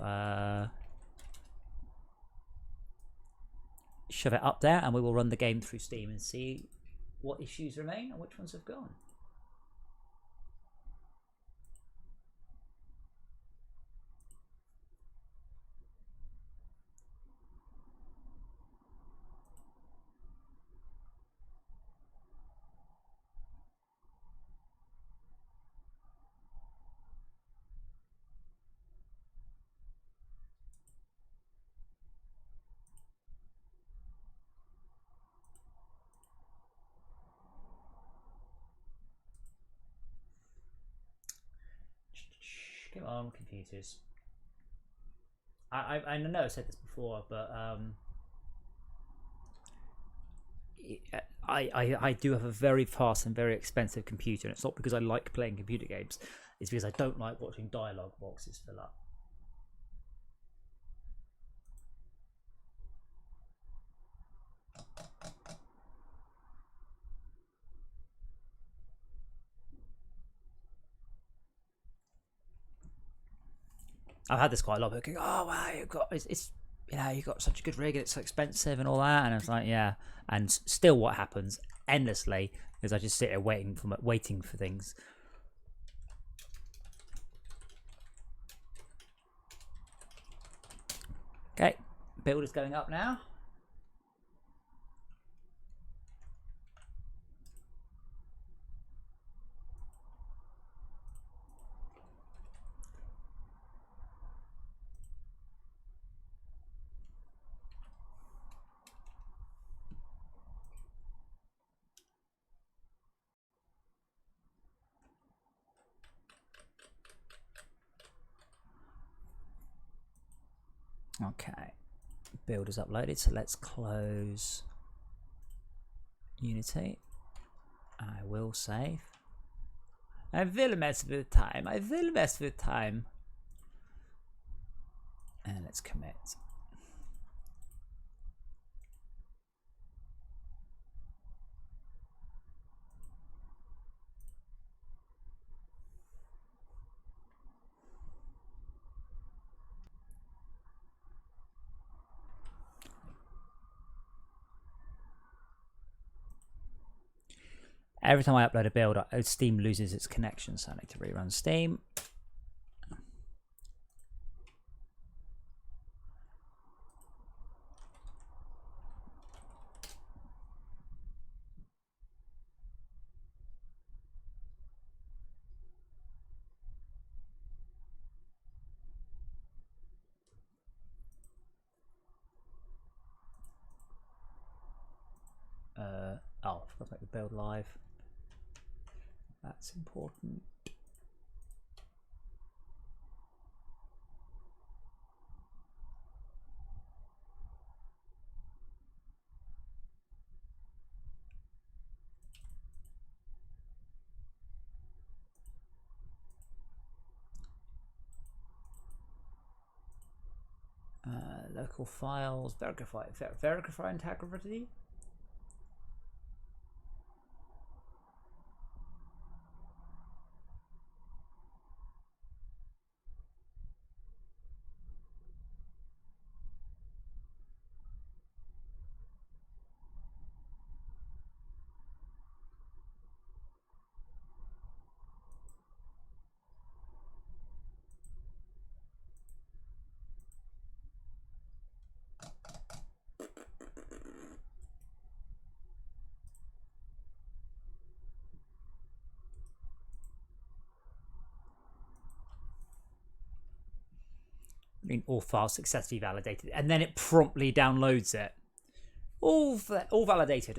Speaker 1: shove it up there, and we will run the game through Steam and see what issues remain and which ones have gone. Come on, computers. I know I've said this before, but I do have a very fast and very expensive computer, and it's not because I like playing computer games. It's because I don't like watching dialogue boxes fill up. I've had this quite a lot. People going, oh wow, it's you know, you got such a good rig and it's so expensive and all that, and I was like, yeah. And still, what happens endlessly is I just sit here waiting for things. Okay, build is going up now. Okay, build is uploaded, so let's close Unity. I will save. I will mess with time. I will mess with time. And let's commit. Every time I upload a build, Steam loses its connection, so I need to rerun Steam. Oh, I forgot to make the build live. That's important. Local files, verify integrity. I mean, all files successfully validated, and then it promptly downloads it. All validated.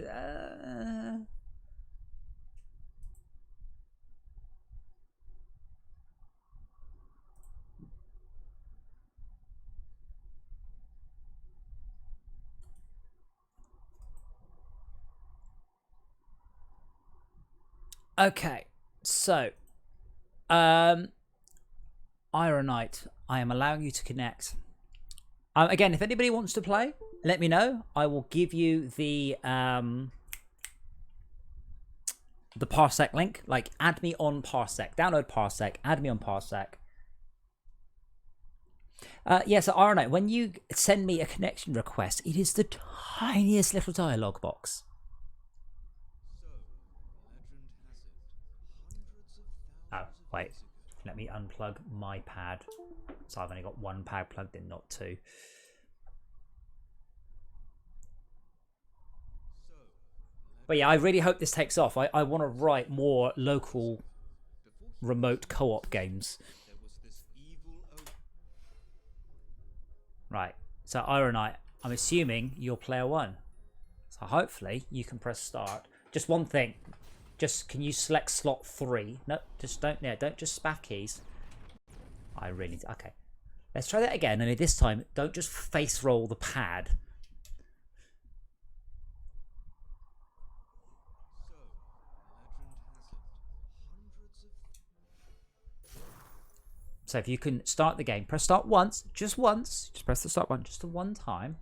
Speaker 1: Okay, so Iron Knight, I am allowing you to connect. Again, if anybody wants to play, let me know. I will give you the Parsec link. Like, add me on Parsec. Download Parsec. Add me on Parsec. So Iron Knight, when you send me a connection request, it is the tiniest little dialogue box. Oh, wait. Let me unplug my pad. So I've only got one pad plugged in, not two. But yeah, I really hope this takes off. I want to write more local remote co-op games. Right. So Iron Knight, I'm assuming you're player one. So hopefully you can press start. Just one thing. Just can you select slot 3? No, just don't just spaff keys. I really okay. Let's try that again, only this time don't just face roll the pad. So if you can start the game, press start once, just press the start button just the one time.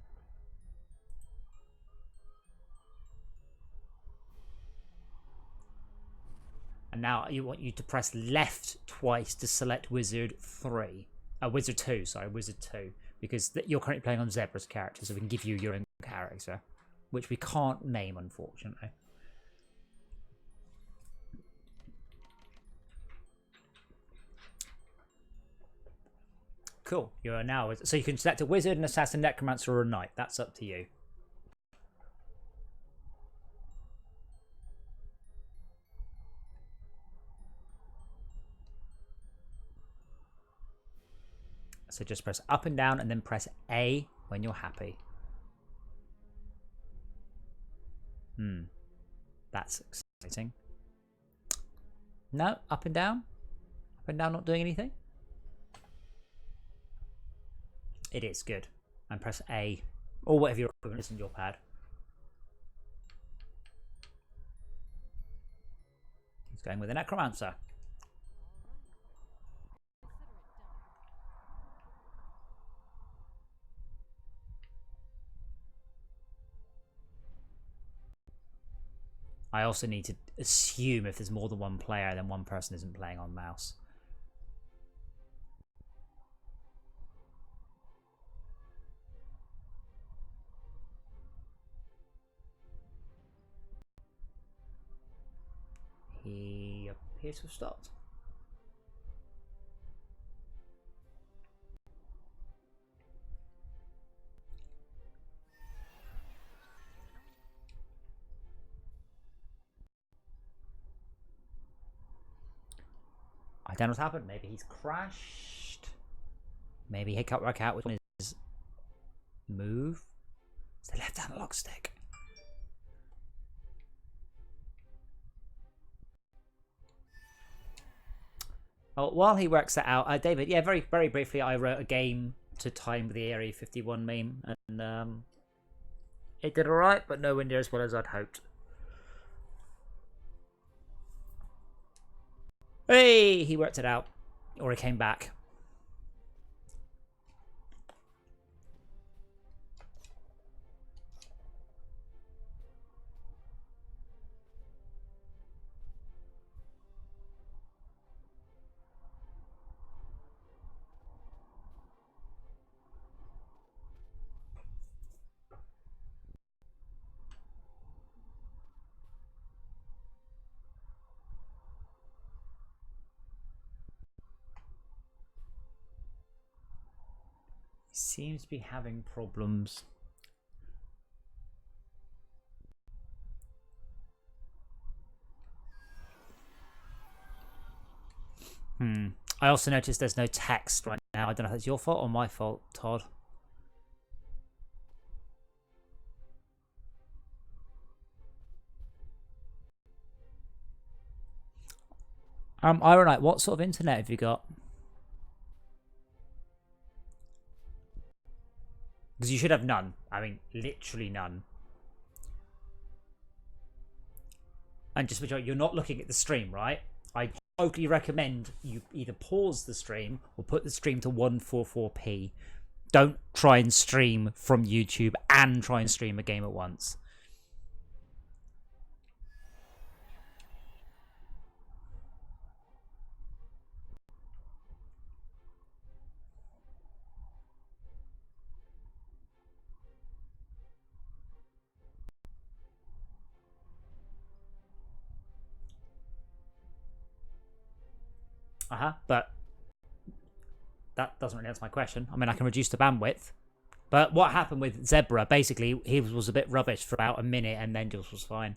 Speaker 1: And now I want you to press left twice to select Wizard 3. Wizard 2, sorry, Wizard 2. Because you're currently playing on Zebra's character, so we can give you your own character. Which we can't name, unfortunately. Cool, you are now... So you can select a Wizard, an Assassin, Necromancer, or a Knight. That's up to you. So just press up and down and then press A when you're happy. That's exciting. No, up and down. Up and down not doing anything. It is good. And press A. Or whatever your equivalent is in your pad. He's going with a Necromancer. I also need to assume if there's more than one player, then one person isn't playing on mouse. He appears to have stopped. I don't know what's happened. Maybe he's crashed. Maybe he can't work out which one is move. It's the left analog stick. Oh, while he works that out, David, yeah, very briefly, I wrote a game to time with the Area 51 meme, and it did alright, but nowhere near as well as I'd hoped. Hey, he worked it out, or he came back. Seems to be having problems. I also noticed there's no text right now. I don't know if that's your fault or my fault, Todd. Iron Knight, what sort of internet have you got? Because you should have none. I mean, literally none. and just make sure you're not looking at the stream, right? I totally recommend you either pause the stream or put the stream to 144p. Don't try and stream from YouTube and try and stream a game at once. But that doesn't really answer my question. I mean, I can reduce the bandwidth. But what happened with Zebra, basically, he was a bit rubbish for about a minute and then just was fine.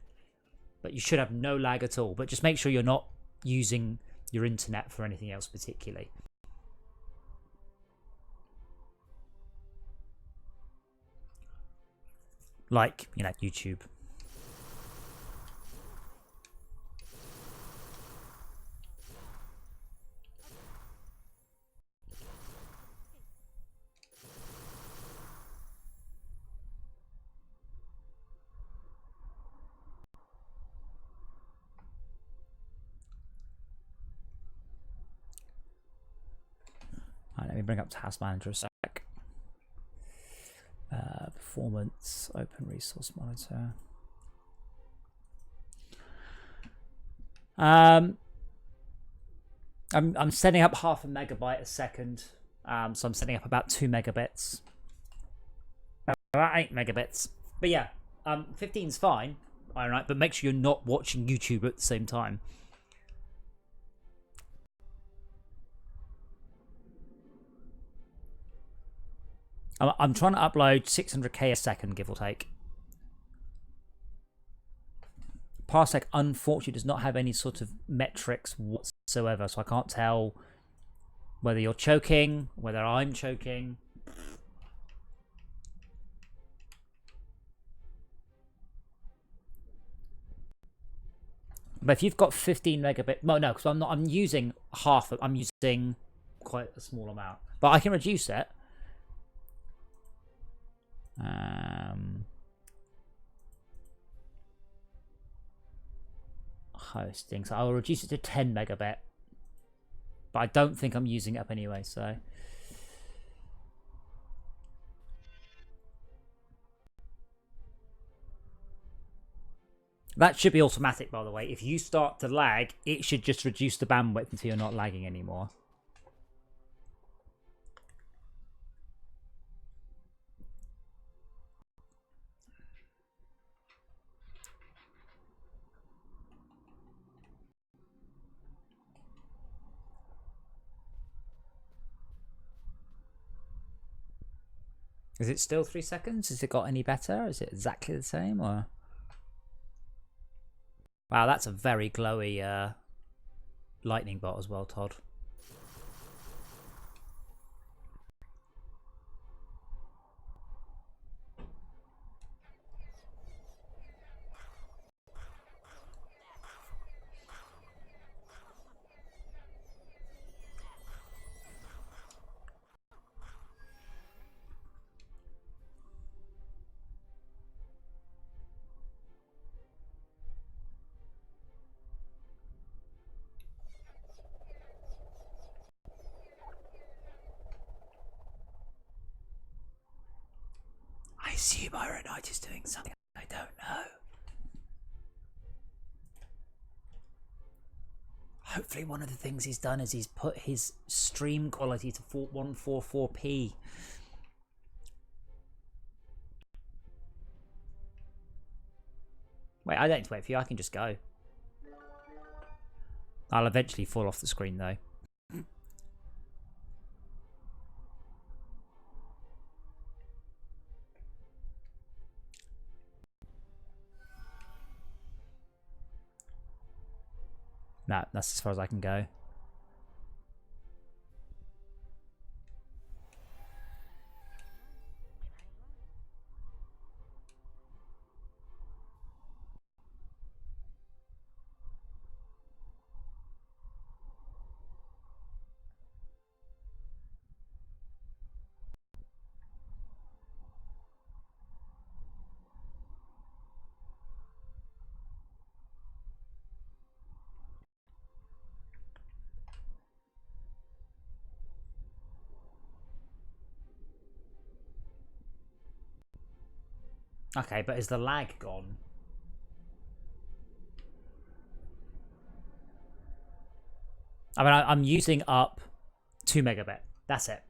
Speaker 1: But you should have no lag at all. But just make sure you're not using your internet for anything else particularly. Like, you know, YouTube. Alright, let me bring up Task Manager a sec. Performance, Open Resource Monitor. I'm setting up 0.5 megabyte a second. So I'm setting up about 2 megabits. About 8 megabits. But yeah, 15's fine. Alright, but make sure you're not watching YouTube at the same time. I'm trying to upload 600k a second, give or take. Parsec, unfortunately, does not have any sort of metrics whatsoever, so I can't tell whether you're choking, whether I'm choking. But if you've got 15 megabit, well, no, because I'm using half. I'm using quite a small amount, but I can reduce it. Hosting, so I'll reduce it to 10 megabit, but I don't think I'm using it up anyway, so that should be automatic, by the way. If you start to lag, it should just reduce the bandwidth until you're not lagging anymore. Is it still 3 seconds? Has it got any better? Is it exactly the same, or? Wow, that's a very glowy lightning bolt as well, Todd. I assume Iron Knight is doing something I don't know. Hopefully one of the things he's done is he's put his stream quality to 144p. Wait, I don't need to wait for you, I can just go. I'll eventually fall off the screen though. No, that's as far as I can go. Okay, but is the lag gone? I mean, I'm using up 2 megabit. That's it.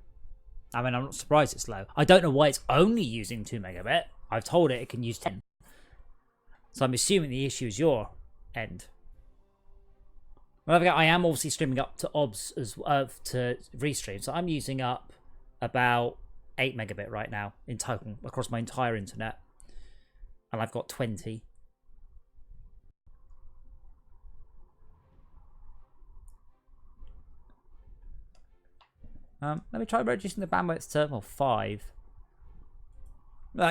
Speaker 1: I mean, I'm not surprised it's low. I don't know why it's only using 2 megabit. I've told it can use 10. So I'm assuming the issue is your end. Well, I am obviously streaming up to OBS as to restream, so I'm using up about 8 megabit right now in total across my entire internet, and I've got 20. Let me try reducing the bandwidth to 5.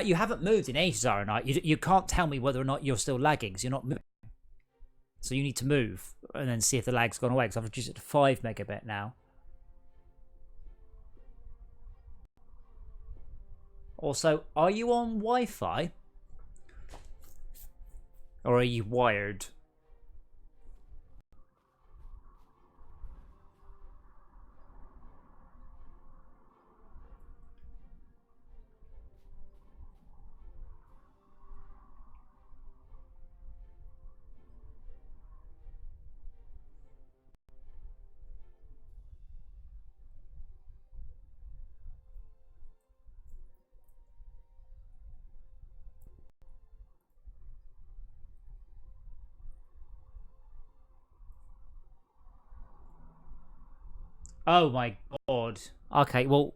Speaker 1: You haven't moved in ages, are not you can't tell me whether or not you're still lagging, because you're not moving. So you need to move and then see if the lag's gone away, because I've reduced it to 5 megabit now. Also, are you on Wi-Fi? Or are you wired? Oh my god. Okay, well,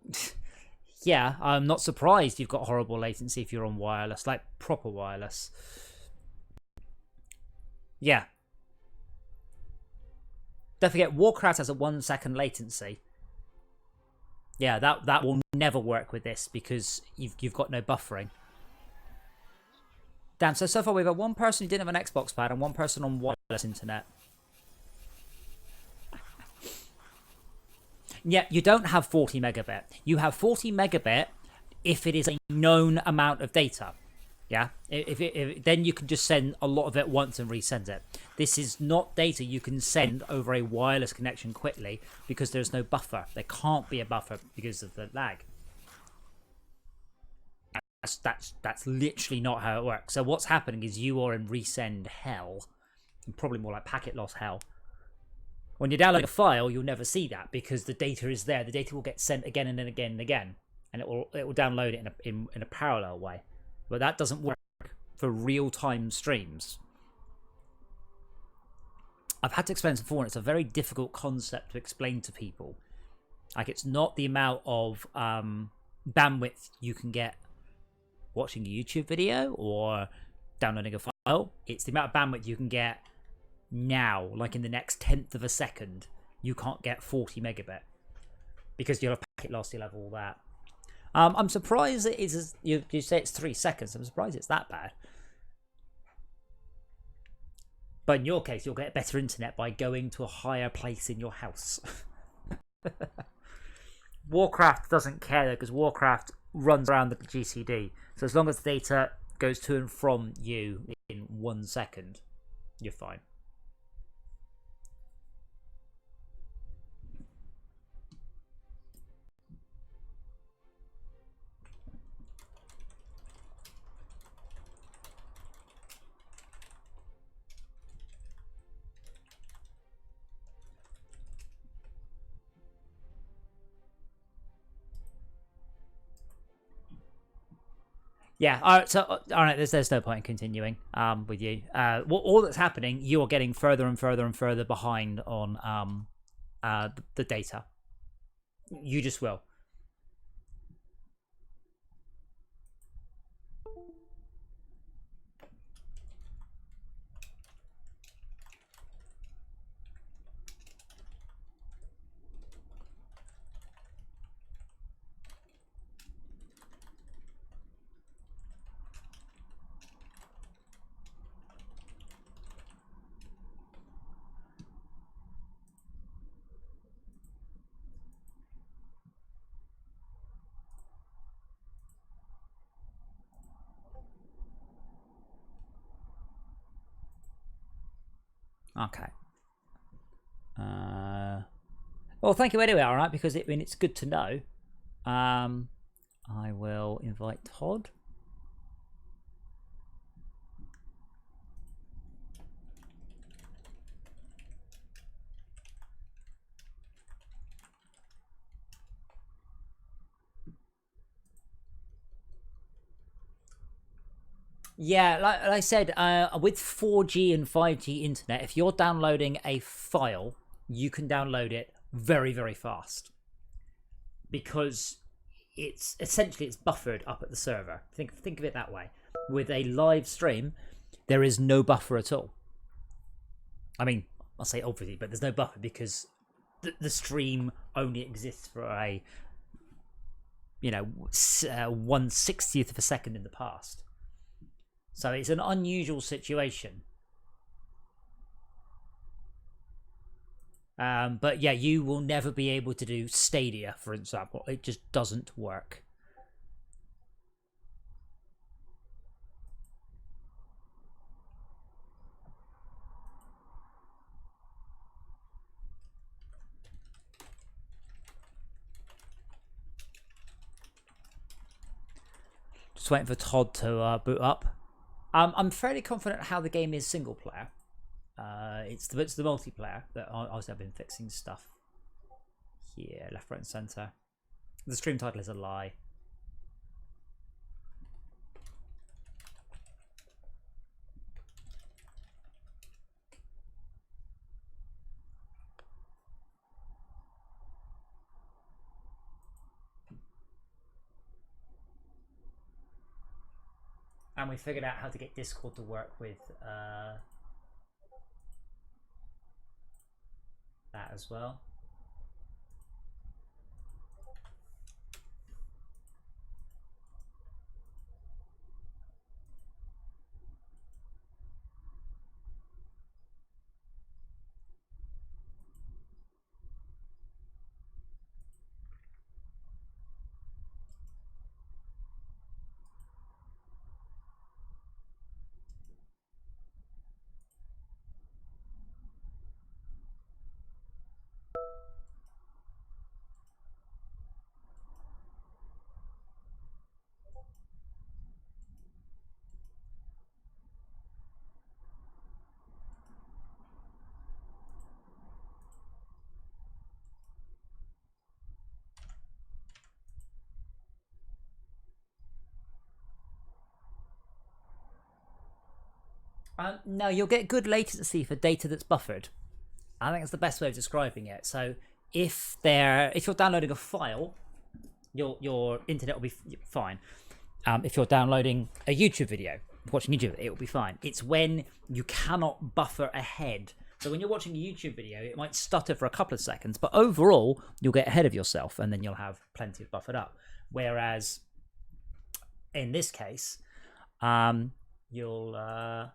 Speaker 1: yeah, I'm not surprised you've got horrible latency if you're on wireless, like proper wireless. Yeah. Don't forget, Warcraft has a 1 second latency. Yeah, that will never work with this because you've got no buffering. Damn, so far we've got one person who didn't have an Xbox pad and one person on wireless internet. Yeah, you don't have 40 megabit. You have 40 megabit if it is a known amount of data. Yeah, if then you can just send a lot of it once and resend it. This is not data you can send over a wireless connection quickly because there's no buffer. There can't be a buffer because of the lag. That's literally not how it works. So what's happening is you are in resend hell, and probably more like packet loss hell. When you're downloading a file, you'll never see that because the data is there. The data will get sent again and then again and again, and it will download it in a parallel way. But that doesn't work for real-time streams. I've had to explain this before, and it's a very difficult concept to explain to people. Like, it's not the amount of bandwidth you can get watching a YouTube video or downloading a file. It's the amount of bandwidth you can get now, like in the next 1/10 of a second. You can't get 40 megabit because you'll have packet loss, you'll have all that. I'm surprised it is. You say it's 3 seconds. I'm surprised it's that bad. But in your case, you'll get better internet by going to a higher place in your house. Warcraft doesn't care though, because Warcraft runs around the GCD. So as long as the data goes to and from you in 1 second, you're fine. Yeah, all right, so all right, there's no point in continuing with you. All that's happening, you are getting further and further and further behind on the data. You just will. Okay. Well, thank you anyway, all right, because it's good to know. I will invite Todd. Yeah, like I said, with 4G and 5G internet, if you're downloading a file, you can download it very, very fast because it's buffered up at the server. Think of it that way. With a live stream, there is no buffer at all. I mean, I'll say obviously, but there's no buffer because the stream only exists for a 1/60th of a second in the past. So it's an unusual situation. But yeah, you will never be able to do Stadia, for example. It just doesn't work. Just waiting for Todd to boot up. I'm fairly confident how the game is single player. It's the multiplayer that obviously I've been fixing stuff here, left, right, and center. The stream title is a lie. And we figured out how to get Discord to work with that as well. No, you'll get good latency for data that's buffered. I think that's the best way of describing it. So if you're downloading a file, your internet will be fine. If you're downloading a YouTube video, watching YouTube, it will be fine. It's when you cannot buffer ahead. So when you're watching a YouTube video, it might stutter for a couple of seconds, but overall, you'll get ahead of yourself, and then you'll have plenty of buffered up. Whereas in this case, you'll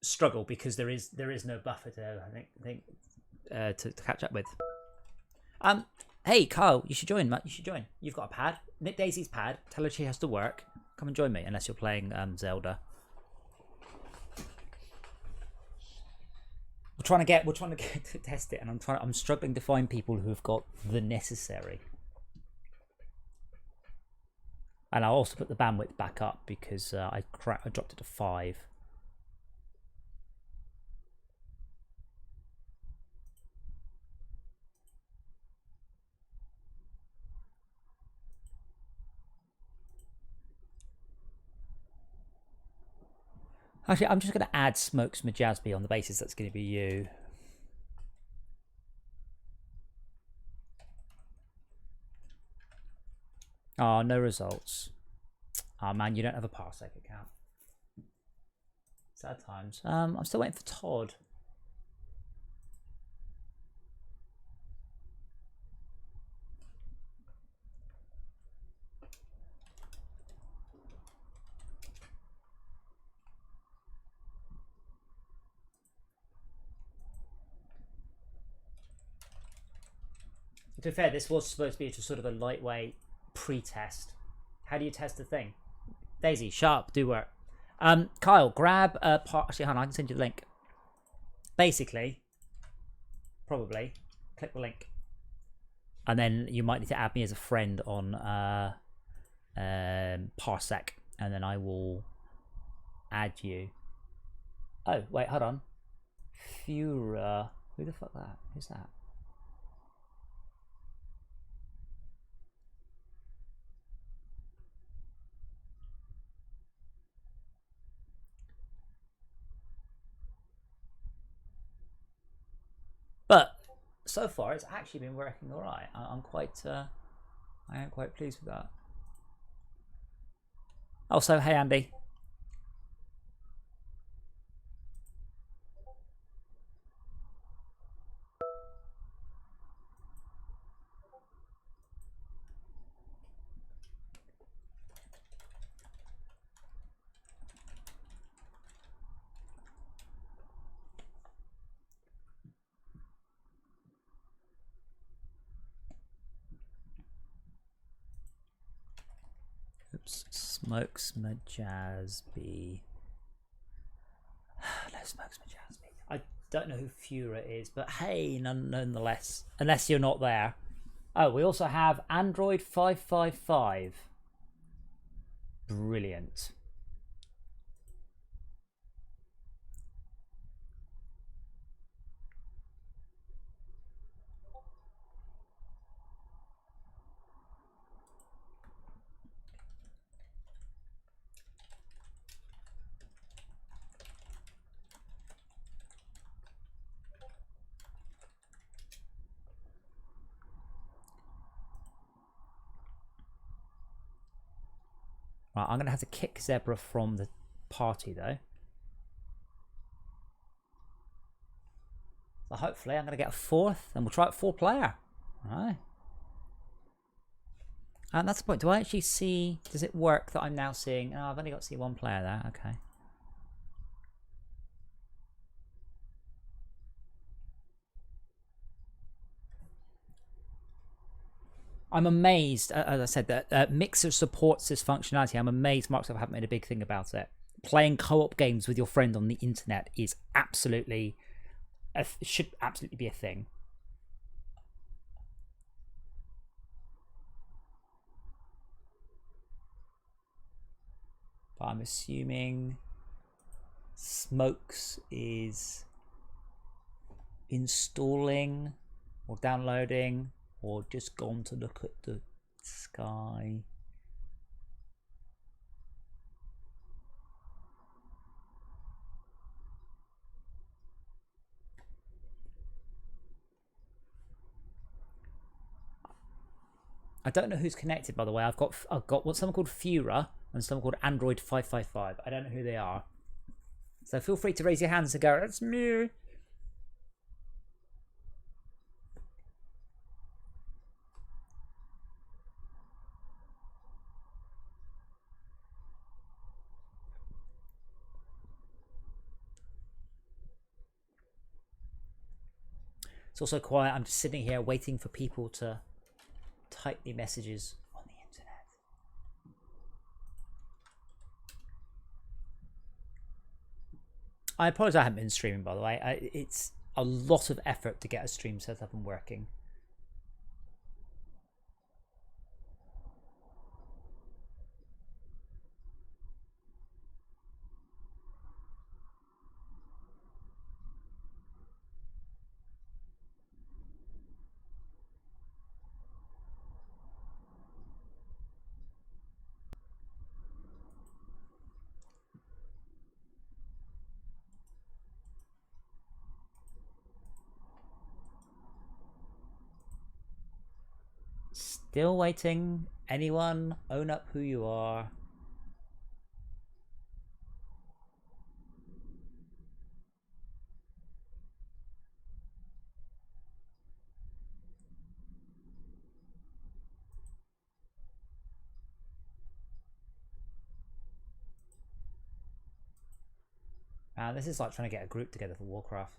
Speaker 1: struggle because there is no buffer to to catch up with. Hey Kyle, you should join, Matt. You should join. You've got a pad. Nick Daisy's pad. Tell her she has to work. Come and join me, unless you're playing Zelda. We're trying to get to test it, and I'm struggling to find people who have got the necessary. And I'll also put the bandwidth back up because I dropped it to 5. Actually, I'm just going to add Smokes Majazby on the basis that's going to be you. Oh, no results. Oh man, you don't have a Parsec account. Sad times. I'm still waiting for Todd. To be fair, this was supposed to be just sort of a lightweight pre-test. How do you test the thing? Daisy, sharp, do work. Kyle, grab a part. Actually, hold on, I can send you the link. Basically, probably, click the link. And then you might need to add me as a friend on Parsec. And then I will add you. Oh, wait, hold on. Fura. Who the fuck that? Who's that? so far it's actually been working all right. I'm quite I am quite pleased with that. Also, hey Andy. Oops, Smokes Majazby. No, Smokes Majazby. I don't know who Fura is, but hey, nonetheless, unless you're not there. Oh, we also have Android 555. Brilliant. Right, I'm going to have to kick Zebra from the party, though. So hopefully I'm going to get a fourth, and we'll try it 4-player. All right. And that's the point. Do I actually see... Does it work that I'm now seeing... Oh, I've only got to see 1 player there. Okay. I'm amazed, as I said, that Mixer supports this functionality. I'm amazed Microsoft haven't made a big thing about it. Playing co-op games with your friend on the internet is absolutely... should absolutely be a thing. But I'm assuming Smokes is installing or downloading or just gone to look at the sky. I don't know who's connected, by the way. I've got what's someone called Fura and someone called Android 555. I don't know who they are. So feel free to raise your hands and go, that's me. It's also quiet. I'm just sitting here waiting for people to type me messages on the internet. I apologize I haven't been streaming, by the way. It's a lot of effort to get a stream set up and working. Still waiting. Anyone? Own up who you are. This is like trying to get a group together for Warcraft.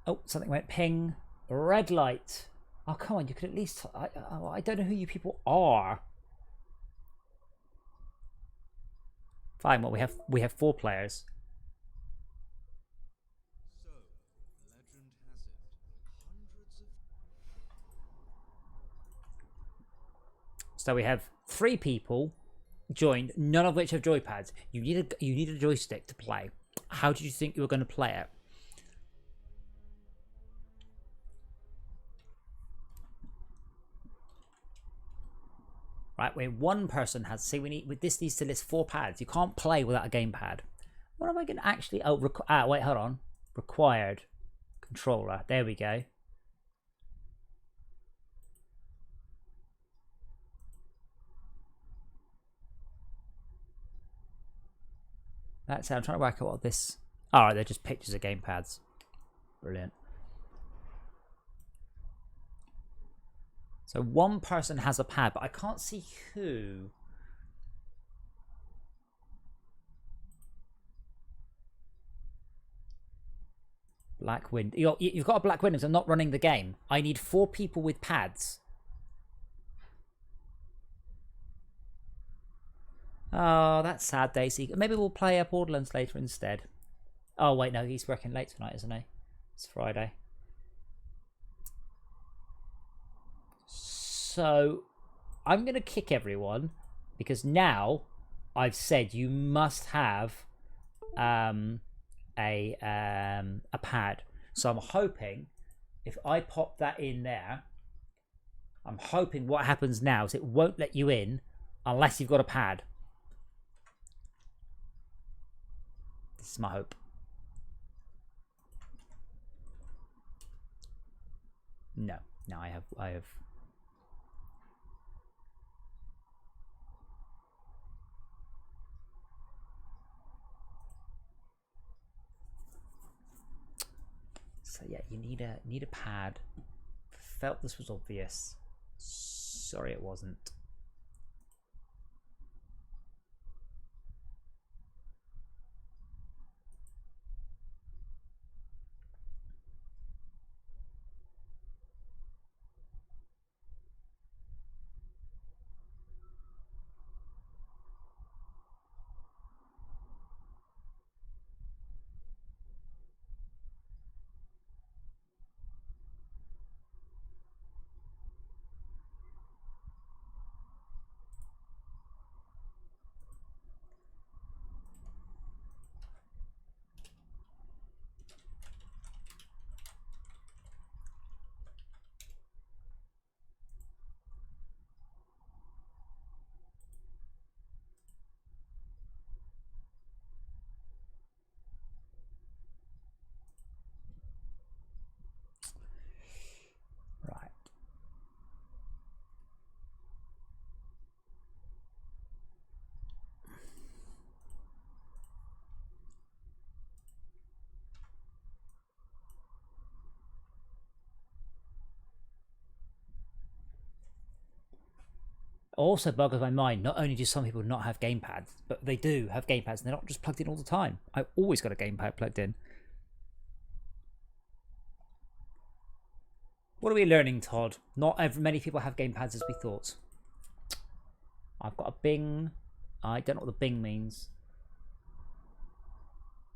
Speaker 1: Oh, something went ping. Red light. Oh, come on, you could at least... I don't know who you people are. Fine, well, we have 4 players.
Speaker 3: So, legend has it, hundreds of...
Speaker 1: So we have 3 people joined, none of which have joypads. You need a joystick to play. How did you think you were going to play it? Right, where one person has, say we need, with this needs to list 4 pads. You can't play without a gamepad. What am I going to actually, oh, wait, hold on. Required controller, there we go. That's how I'm trying to work out what this, alright, they're just pictures of gamepads. Brilliant. So one person has a pad, but I can't see who. Black Wind. You've got a Black Windows. I'm not running the game. I need 4 people with pads. Oh, that's sad, Daisy. Maybe we'll play Borderlands later instead. Oh, wait, no. He's working late tonight, isn't he? It's Friday. So, I'm going to kick everyone because now I've said you must have a pad. So I'm hoping if I pop that in there, I'm hoping what happens now is it won't let you in unless you've got a pad. This is my hope. No, I have. So yeah, you need a pad. Felt this was obvious. Sorry, it wasn't. Right. Also boggles my mind, not only do some people not have gamepads, but they do have gamepads and they're not just plugged in all the time. I've always got a gamepad plugged in. What are we learning, Todd? Not many people have gamepads as we thought. I've got a Bing. I don't know what the Bing means.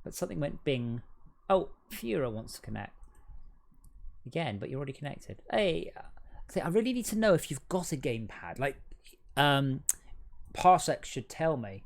Speaker 1: But something went Bing. Oh, Fura wants to connect. Again, but you're already connected. Hey, I really need to know if you've got a gamepad. Like, Parsec should tell me.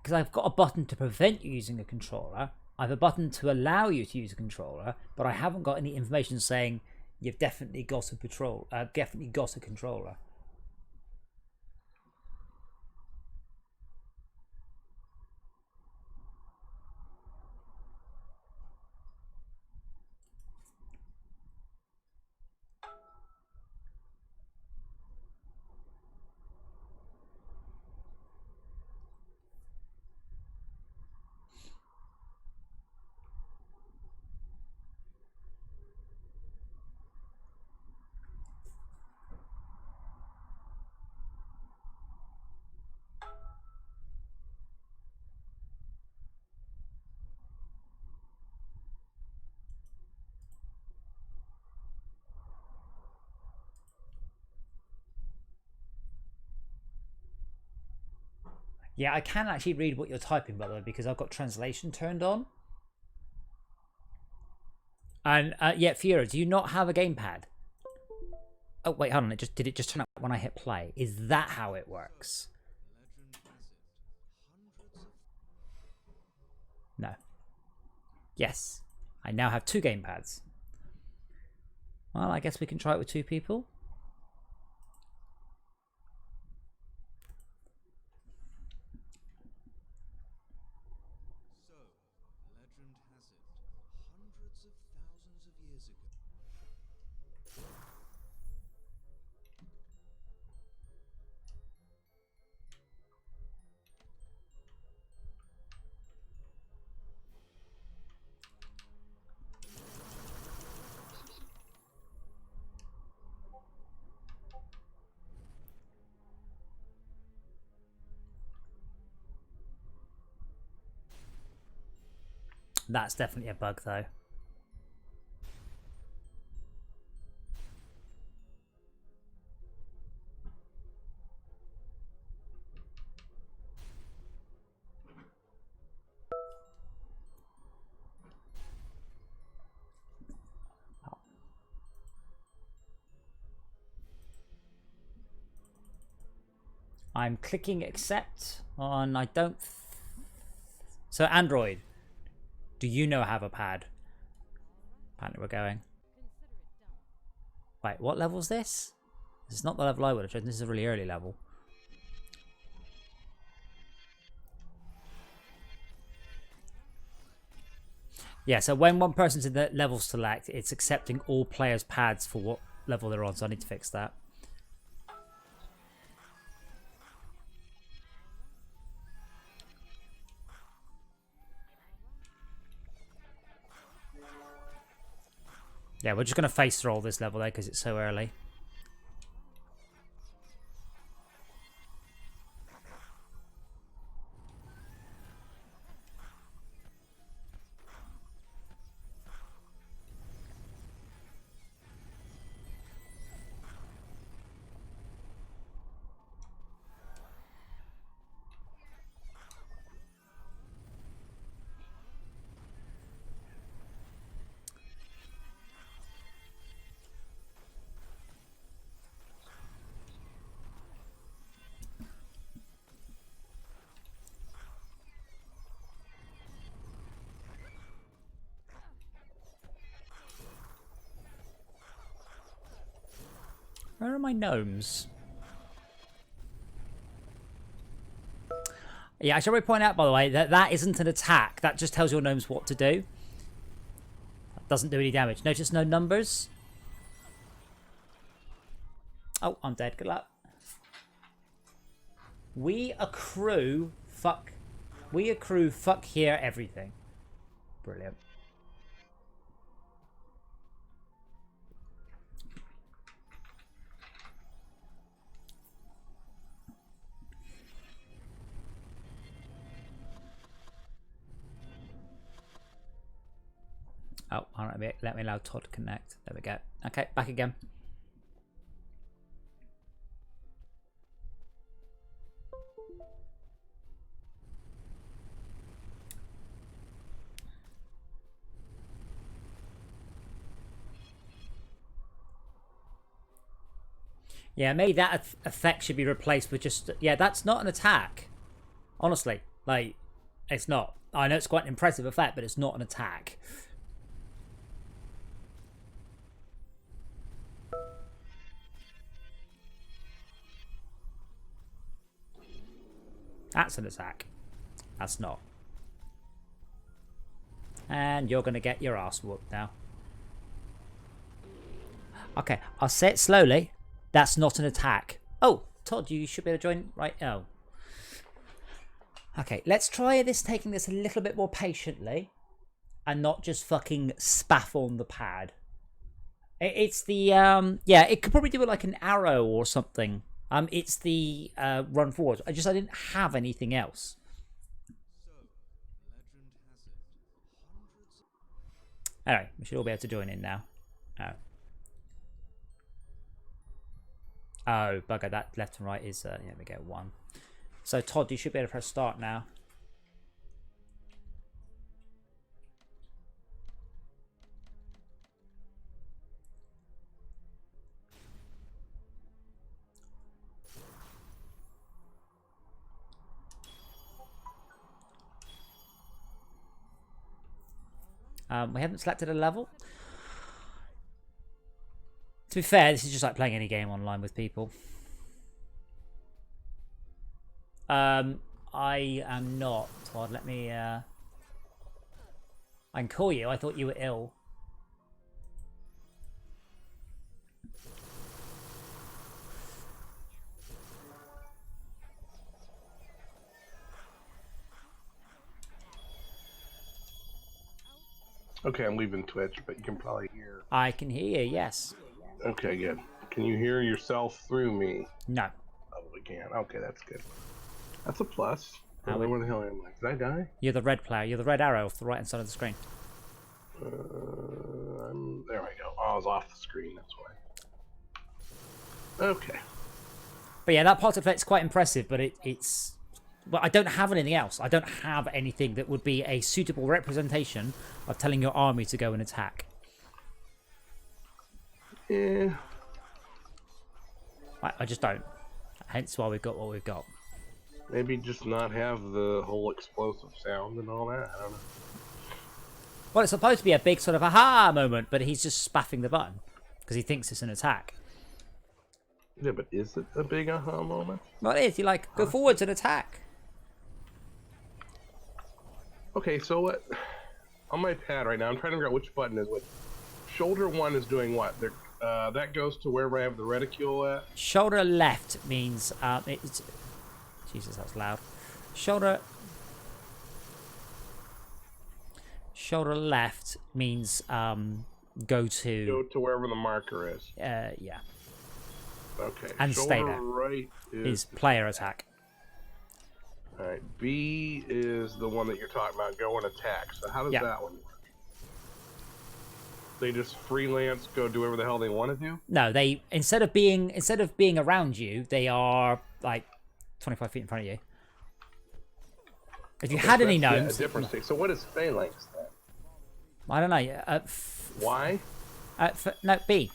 Speaker 1: Because I've got a button to prevent you using a controller. I have a button to allow you to use a controller, but I haven't got any information saying you've definitely got a controller. Yeah, I can actually read what you're typing, by the way, because I've got translation turned on. And yeah, Fiora, do you not have a gamepad? Oh wait, hold on. Did it just turn up when I hit play? Is that how it works? No. Yes. I now have 2 gamepads. Well, I guess we can try it with 2 people.
Speaker 3: So, legend has it, hundreds of thousands of years ago.
Speaker 1: That's definitely a bug, though. I'm clicking accept on I don't. So Android, do you know I have a pad? Apparently we're going. Wait, what level is this? This is not the level I would have chosen. This is a really early level. Yeah, so when one person's in the level select, it's accepting all players' pads for what level they're on, so I need to fix that. Yeah, we're just going to face through all this level there because it's so early. Where are my gnomes? Yeah, I should probably point out, by the way, that that isn't an attack. That just tells your gnomes what to do. That doesn't do any damage. Notice no numbers. Oh, I'm dead. Good luck. We accrue fuck here everything. Brilliant. Oh, all right, let me allow Todd to connect. There we go. Okay, back again. Yeah, maybe that effect should be replaced with just... Yeah, that's not an attack. Honestly, like, it's not. I know it's quite an impressive effect, but it's not an attack. That's an attack. That's not. And you're going to get your ass whooped now. Okay, I'll say it slowly. That's not an attack. Oh, Todd, you should be able to join right now. Okay, let's try this, taking this a little bit more patiently. And not just fucking spaff on the pad. It's the, yeah, it could probably do it like an arrow or something. It's the run forward. I didn't have anything else. Anyway, we should all be able to join in now. Oh. Oh, bugger, that left and right is, yeah, we go 1. So Todd, you should be able to press start now. We haven't selected a level. To be fair, this is just like playing any game online with people. I am not, Todd. Let me, I can call you. I thought you were ill.
Speaker 5: Okay, I'm leaving Twitch, but you can probably hear.
Speaker 1: I can hear you, yes.
Speaker 5: Okay, good. Can you hear yourself through me?
Speaker 1: No.
Speaker 5: Oh, we can. Okay, that's good. That's a plus.
Speaker 1: How
Speaker 5: Where the hell am I? Did I die?
Speaker 1: You're the red player. You're the red arrow off the right hand side of the screen.
Speaker 5: There we go. Oh, I was off the screen, that's why. Okay.
Speaker 1: But yeah, that part of it's quite impressive, but it's... Well, I don't have anything else. I don't have anything that would be a suitable representation of telling your army to go and attack.
Speaker 5: Yeah.
Speaker 1: I just don't. Hence why we've got what we've got.
Speaker 5: Maybe just not have the whole explosive sound and all that. I don't know.
Speaker 1: Well, it's supposed to be a big sort of aha moment, but he's just spaffing the button because he thinks it's an attack.
Speaker 5: Yeah, but is it a big aha moment?
Speaker 1: Well, it is. You like, go forwards and attack.
Speaker 5: Okay, so what? On my pad right now, I'm trying to figure out which button is which. Shoulder 1 is doing what? That goes to wherever I have the reticule at.
Speaker 1: Shoulder left means it's... Jesus, that's loud. Shoulder left means go to
Speaker 5: wherever the marker is.
Speaker 1: yeah.
Speaker 5: Okay.
Speaker 1: And
Speaker 5: shoulder
Speaker 1: stay there.
Speaker 5: Right
Speaker 1: Is player attack.
Speaker 5: All right. B is the one that you're talking about. Go and attack. So how does that one work? They just freelance, go do whatever the hell they want to do?
Speaker 1: No, they instead of being around you, they are like 25 feet in front of you. If you had any gnomes,
Speaker 5: a different thing. So what is phalanx then?
Speaker 1: I don't know.
Speaker 5: Y?
Speaker 1: No, B.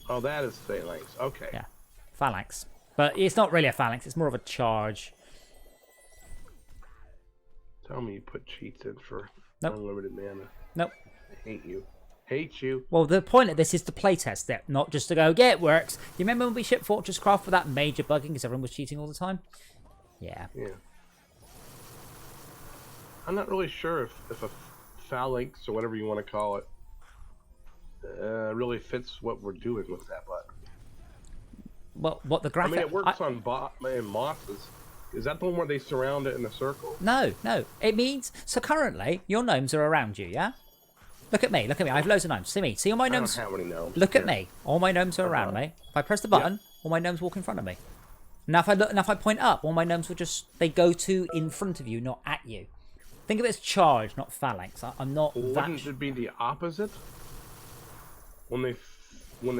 Speaker 5: Oh, that is phalanx. Okay.
Speaker 1: Yeah, phalanx. But it's not really a phalanx. It's more of a charge.
Speaker 5: Tell me you put cheats in for
Speaker 1: Nope.
Speaker 5: unlimited mana.
Speaker 1: Nope.
Speaker 5: I hate you. Hate you.
Speaker 1: Well, the point of this is to playtest it, not just to go, yeah, it works. You remember when we shipped FortressCraft with that major bugging because everyone was cheating all the time? Yeah.
Speaker 5: Yeah. I'm not really sure if a phalanx, or whatever you want to call it, really fits what we're doing with that button.
Speaker 1: Well, what the graphic...
Speaker 5: I mean, it works on mosses. Is that the one where they surround it in a circle?
Speaker 1: No. It means... So currently, your gnomes are around you, yeah? Look at me. I have loads of gnomes. See me. See all my gnomes?
Speaker 5: I don't have any gnomes.
Speaker 1: Look at me. All my gnomes are around me. If I press the button, all my gnomes walk in front of me. Now if I point up, all my gnomes will just... They go to in front of you, not at you. Think of it as charge, not phalanx. I'm not
Speaker 5: Wouldn't it be the opposite? When they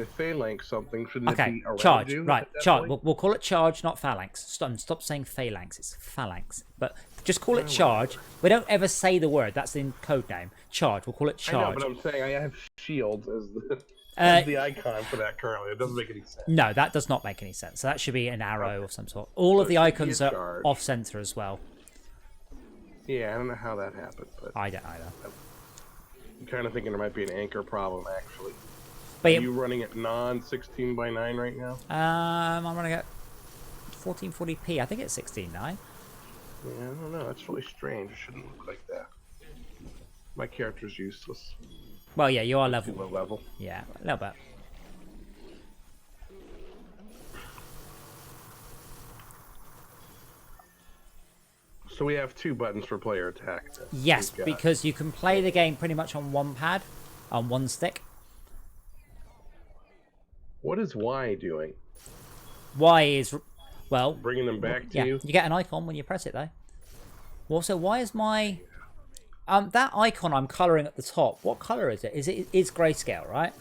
Speaker 5: phalanx something, shouldn't it be around
Speaker 1: charge.
Speaker 5: you?
Speaker 1: Right, charge. We'll call it charge, not phalanx. Stop saying phalanx. It's phalanx. But just call it charge. We don't ever say the word. That's the code name. Charge. We'll call it charge.
Speaker 5: I know, but I'm saying I have shields as the icon for that currently. It doesn't make any sense.
Speaker 1: No, that does not make any sense. So that should be an arrow of some sort. All of the icons are off center as well.
Speaker 5: Yeah, I don't know how that happened, but
Speaker 1: I don't either.
Speaker 5: I'm kind of thinking there might be an anchor problem actually.
Speaker 1: But
Speaker 5: Are you running at non-16:9 right now?
Speaker 1: I'm running at 1440p. I think it's 16.9.
Speaker 5: Yeah, I don't know. That's really strange. It shouldn't look like that. My character's useless.
Speaker 1: Well, yeah, you are
Speaker 5: Too
Speaker 1: level.
Speaker 5: low level.
Speaker 1: Yeah, a little bit.
Speaker 5: So we have 2 buttons for player attack. Then.
Speaker 1: Yes, because you can play the game pretty much on one pad, on one stick.
Speaker 5: What is Y doing?
Speaker 1: Y is, well...
Speaker 5: Bringing them back to
Speaker 1: yeah,
Speaker 5: you?
Speaker 1: You get an icon when you press it, though. Also, why is my... that icon I'm colouring at the top, what colour is it? It's grayscale, right?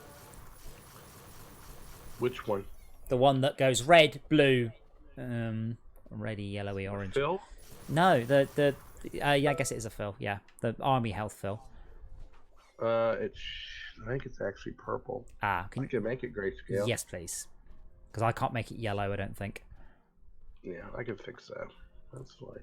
Speaker 5: Which one?
Speaker 1: The one that goes red, blue, Reddy, yellowy, orange.
Speaker 5: Phil?
Speaker 1: No, the yeah, I guess it is a fill. Yeah, the army health fill.
Speaker 5: I think it's actually purple.
Speaker 1: Ah,
Speaker 5: I
Speaker 1: can
Speaker 5: could make it grayscale.
Speaker 1: yes, please, because I can't make it yellow. I don't think.
Speaker 5: Yeah, I can fix that. That's fine.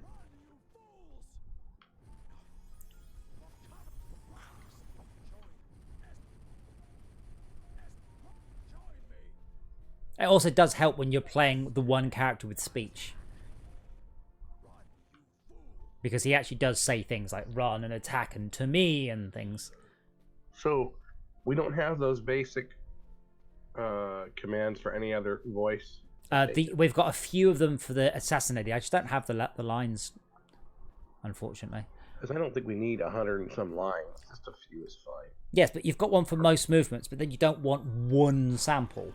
Speaker 1: It also does help when you're playing the one character with speech. Because he actually does say things like run and attack and to me and things.
Speaker 5: So, we don't have those basic commands for any other voice.
Speaker 1: We've got a few of them for the assassinating. I just don't have the lines, unfortunately.
Speaker 5: Because I don't think we need 100 and some lines. Just a few is fine.
Speaker 1: Yes, but you've got one for most movements, but then you don't want one sample.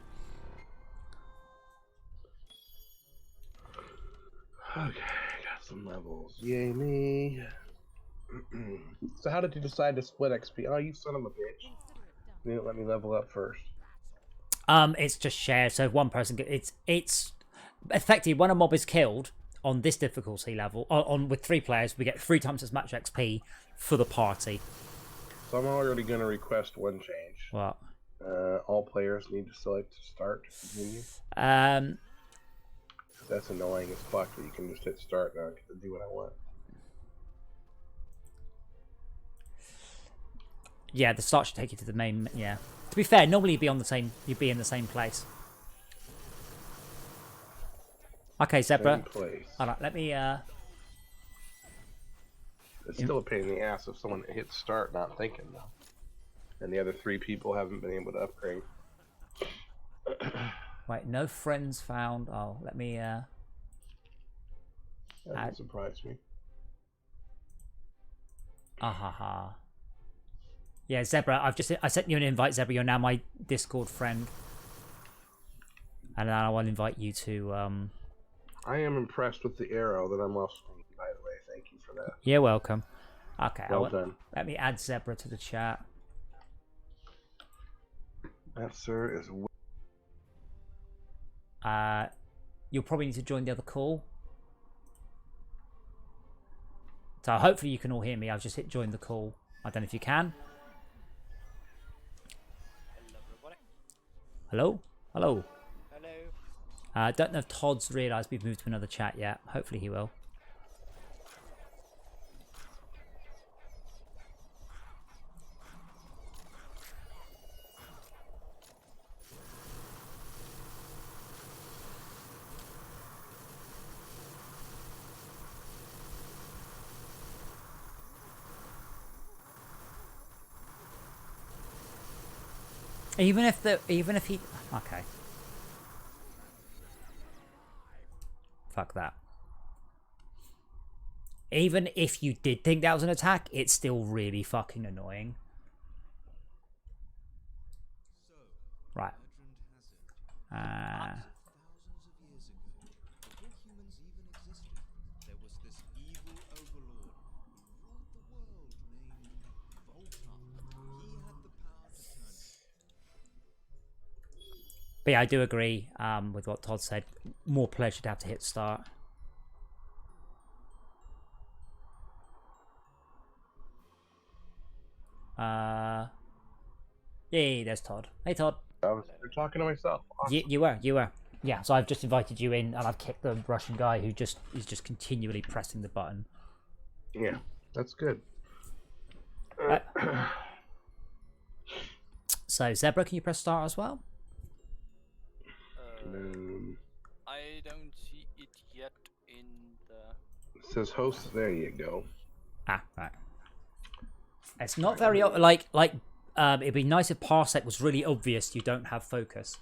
Speaker 5: Okay, got some levels. Yay me. So how did you decide to split XP? Oh, you son of a bitch. You didn't let me level up first.
Speaker 1: It's just shared, so if one person it's effectively when a mob is killed on this difficulty level, on with 3 players, we get 3 times as much XP for the party.
Speaker 5: So I'm already going to request one change.
Speaker 1: What?
Speaker 5: All players need to select start to continue. That's annoying as fuck, but you can just hit start now and get to do what I want.
Speaker 1: Yeah, the start should take you to the main. Yeah. To be fair, normally you'd be in the same place. Okay, Zebra.
Speaker 5: Same place.
Speaker 1: Alright, let me
Speaker 5: It's still a pain in the ass if someone hits start not thinking though. And the other 3 people haven't been able to upgrade.
Speaker 1: wait, no friends found. Oh, let me
Speaker 5: That doesn't surprise me.
Speaker 1: ha. Yeah, Zebra, I sent you an invite, Zebra. You're now my Discord friend. And then I will invite you to
Speaker 5: I am impressed with the arrow that I'm off screen, by the way. Thank you for that.
Speaker 1: You're welcome. Okay,
Speaker 5: Well done.
Speaker 1: let me add Zebra to the chat.
Speaker 5: That, sir, is...
Speaker 1: You'll probably need to join the other call. So hopefully you can all hear me. I've just hit join the call. I don't know if you can.
Speaker 2: Hello, everybody.
Speaker 1: Hello? Hello.
Speaker 2: Hello.
Speaker 1: I don't know if Todd's realised we've moved to another chat yet. Hopefully he will. Even if he... Okay. Fuck that. Even if you did think that was an attack, it's still really fucking annoying. Right.
Speaker 3: Thousands of years ago, before humans even existed, there was this evil overlord who ruled the world named Volta. He had the power to turn
Speaker 1: But yeah, I do agree with what Todd said. More players should have to hit start. Yay, there's Todd. Hey, Todd.
Speaker 5: I was talking to myself. Awesome.
Speaker 1: You were. Yeah, so I've just invited you in, and I've kicked the Russian guy who is just continually pressing the button.
Speaker 5: Yeah, that's good.
Speaker 1: So, Zebra, can you press start as well?
Speaker 2: I don't see it yet in the...
Speaker 5: It says host. There you go.
Speaker 1: Ah, right. It's not very it'd be nice if Parsec was really obvious you don't have focus.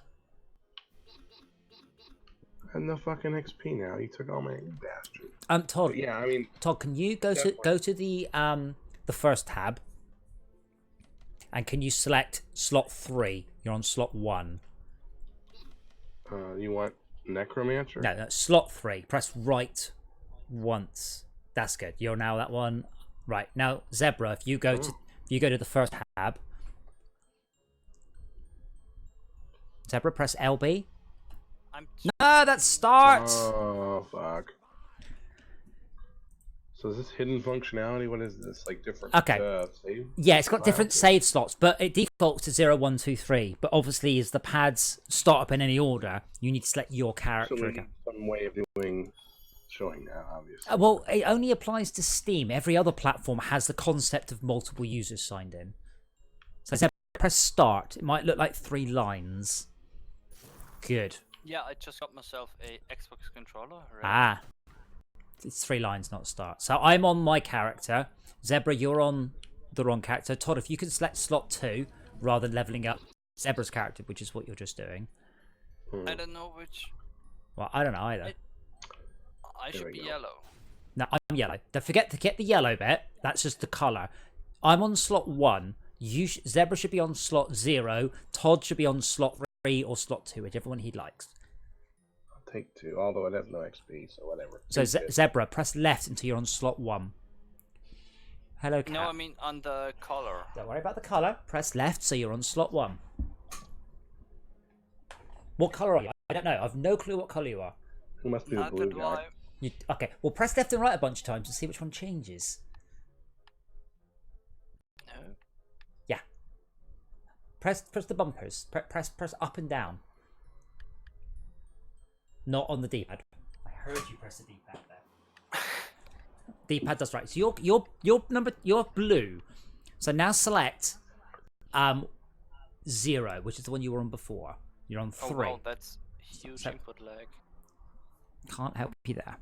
Speaker 5: I have no fucking XP now. You took all my bastard.
Speaker 1: Todd.
Speaker 5: But yeah, I mean,
Speaker 1: Todd, can you go to the first tab, and can you select slot 3? You're on slot 1.
Speaker 5: you want Necromancer?
Speaker 1: No, slot 3. Press right once. That's good. You're now that one. Right now, Zebra. If you go to the first tab, Zebra, press LB.
Speaker 2: I'm
Speaker 1: No, that's start.
Speaker 5: Oh fuck. So is this hidden functionality? What is this? Like different save?
Speaker 1: Yeah, it's got different
Speaker 5: files?
Speaker 1: save slots, but it defaults to 0, 1, 2, 3. But obviously, as the pads start up in any order, you need to select your
Speaker 5: So
Speaker 1: character
Speaker 5: we
Speaker 1: again.
Speaker 5: need some way of doing showing now, obviously.
Speaker 1: Well, it only applies to Steam. Every other platform has the concept of multiple users signed in. So I said press start. It might look like 3 lines. Good.
Speaker 2: Yeah, I just got myself a Xbox controller. Right?
Speaker 1: Ah. It's 3 lines, not start. So I'm on my character. Zebra, you're on the wrong character. Todd, if you can select slot 2 rather than leveling up Zebra's character, which is what you're just doing.
Speaker 2: I don't know which.
Speaker 1: Well, I don't know either.
Speaker 2: I
Speaker 5: There
Speaker 2: should
Speaker 5: we
Speaker 2: be
Speaker 5: go.
Speaker 2: yellow.
Speaker 1: No, I'm yellow. Don't forget to get the yellow bit. That's just the colour. I'm on slot 1. Zebra should be on slot 0. Todd should be on slot 3 or slot 2, whichever one he likes.
Speaker 5: I'll take 2, although it has no XP, so whatever.
Speaker 1: So
Speaker 5: Two's good.
Speaker 1: Zebra, press left until you're on slot 1. Hello, cat.
Speaker 2: No, I mean on the color.
Speaker 1: Don't worry about the colour. Press left so you're on slot 1. What colour are you? I don't know. I've no clue what colour you are.
Speaker 5: Who must be the
Speaker 2: Not
Speaker 5: blue
Speaker 2: that
Speaker 5: guy?
Speaker 2: why.
Speaker 1: Okay, well press left and right a bunch of times and see which one changes.
Speaker 2: No.
Speaker 1: Yeah. Press the bumpers. Press up and down. Not on the D-pad. I heard you press the D-pad there. D-pad does right. So you're blue. So now select 0, which is the one you were on before. You're on 3.
Speaker 2: Oh wow, that's huge
Speaker 1: So-
Speaker 2: input lag.
Speaker 1: Can't help you there.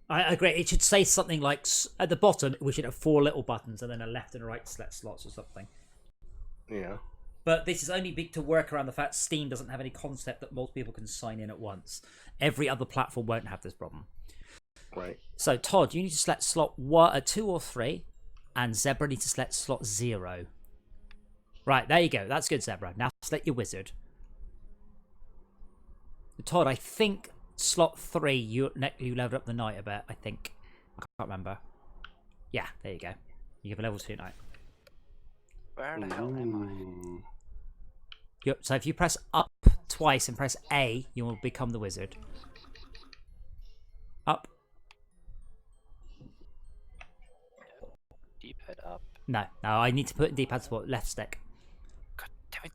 Speaker 1: I agree. It should say something like at the bottom we should have 4 little buttons and then a left and a right select slots or something.
Speaker 5: Yeah.
Speaker 1: But this is only big to work around the fact Steam doesn't have any concept that multiple people can sign in at once. Every other platform won't have this problem.
Speaker 5: Right.
Speaker 1: So Todd, you need to select slot 2 or 3, and Zebra needs to select slot 0. Right, there you go. That's good, Zebra. Now select your wizard. Todd, I think slot 3 you leveled up the knight a bit. I think. I can't remember. Yeah, there you go. You have a level 2 knight.
Speaker 2: Where the hell am
Speaker 5: Ooh.
Speaker 1: Yep. So if you press up twice and press A, you will become the wizard. Up.
Speaker 2: I? D-pad up.
Speaker 1: No, I need to put in D-pad support left stick.
Speaker 2: God damn it.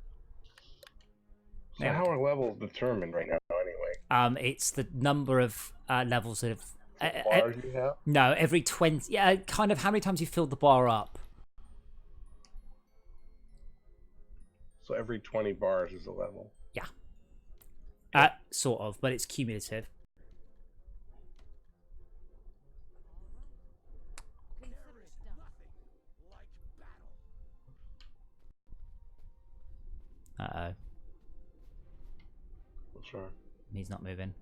Speaker 5: So
Speaker 1: There we
Speaker 5: how are levels determined right now, anyway?
Speaker 1: It's the number of levels that have.
Speaker 5: Bars you have?
Speaker 1: No, every 20. Yeah, kind of how many times you filled the bar up.
Speaker 5: So every 20 bars is a level.
Speaker 1: Sort of, but it's cumulative.
Speaker 4: Consider it done.
Speaker 1: Uh-oh.
Speaker 5: Sure.
Speaker 1: He's not moving.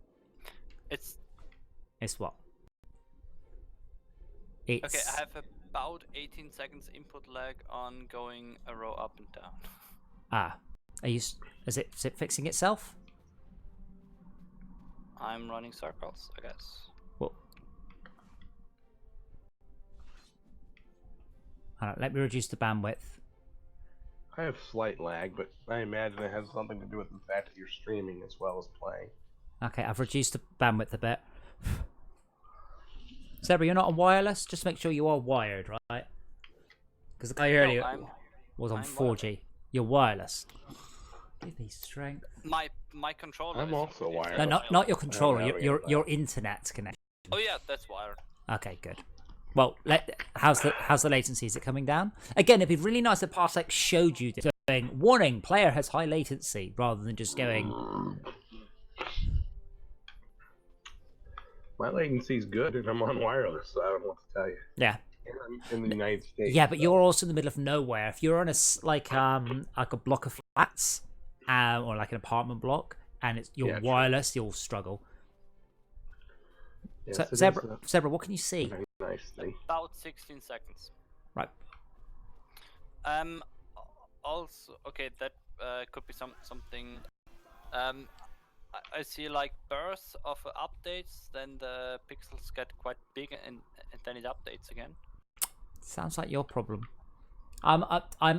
Speaker 2: It's
Speaker 1: It's what? It's...
Speaker 2: okay. I have about 18 seconds input lag on going a row up and down.
Speaker 1: Ah. Is it fixing itself?
Speaker 2: I'm running circles, I guess.
Speaker 1: Well, hold on, let me reduce the bandwidth.
Speaker 5: I have slight lag, but I imagine it has something to do with the fact that you're streaming as well as playing.
Speaker 1: Okay, I've reduced the bandwidth a bit. Zebra, you're not on wireless? Just make sure you are wired, right? Because the guy earlier was on
Speaker 2: I'm
Speaker 1: 4G. You're wireless. Give me strength.
Speaker 2: My controller.
Speaker 5: I'm
Speaker 2: is
Speaker 5: also wired.
Speaker 1: No, not your
Speaker 5: I
Speaker 1: controller.
Speaker 5: don't have
Speaker 1: Your internet connection.
Speaker 2: Oh yeah, that's wired.
Speaker 1: Okay, good. Well, how's the latency? Is it coming down? Again, it'd be really nice if Parsec showed you this, going, warning, player has high latency, rather than just going,
Speaker 5: My latency's good, and I'm on wireless, so I don't know what to tell you.
Speaker 1: yeah.
Speaker 5: In the United States.
Speaker 1: Yeah, but
Speaker 5: so-
Speaker 1: you're also in the middle of nowhere. If you're on like a block of flats, or like an apartment block, and you're
Speaker 5: Yeah, true.
Speaker 1: wireless, you'll struggle.
Speaker 5: Yes,
Speaker 1: So,
Speaker 5: it is
Speaker 1: Zebra, what can you see?
Speaker 5: a very nice thing.
Speaker 2: About 16 seconds.
Speaker 1: Right.
Speaker 2: Also, okay, that could be something. I see like bursts of updates, then the pixels get quite big, and then it updates again.
Speaker 1: Sounds like your problem. I'm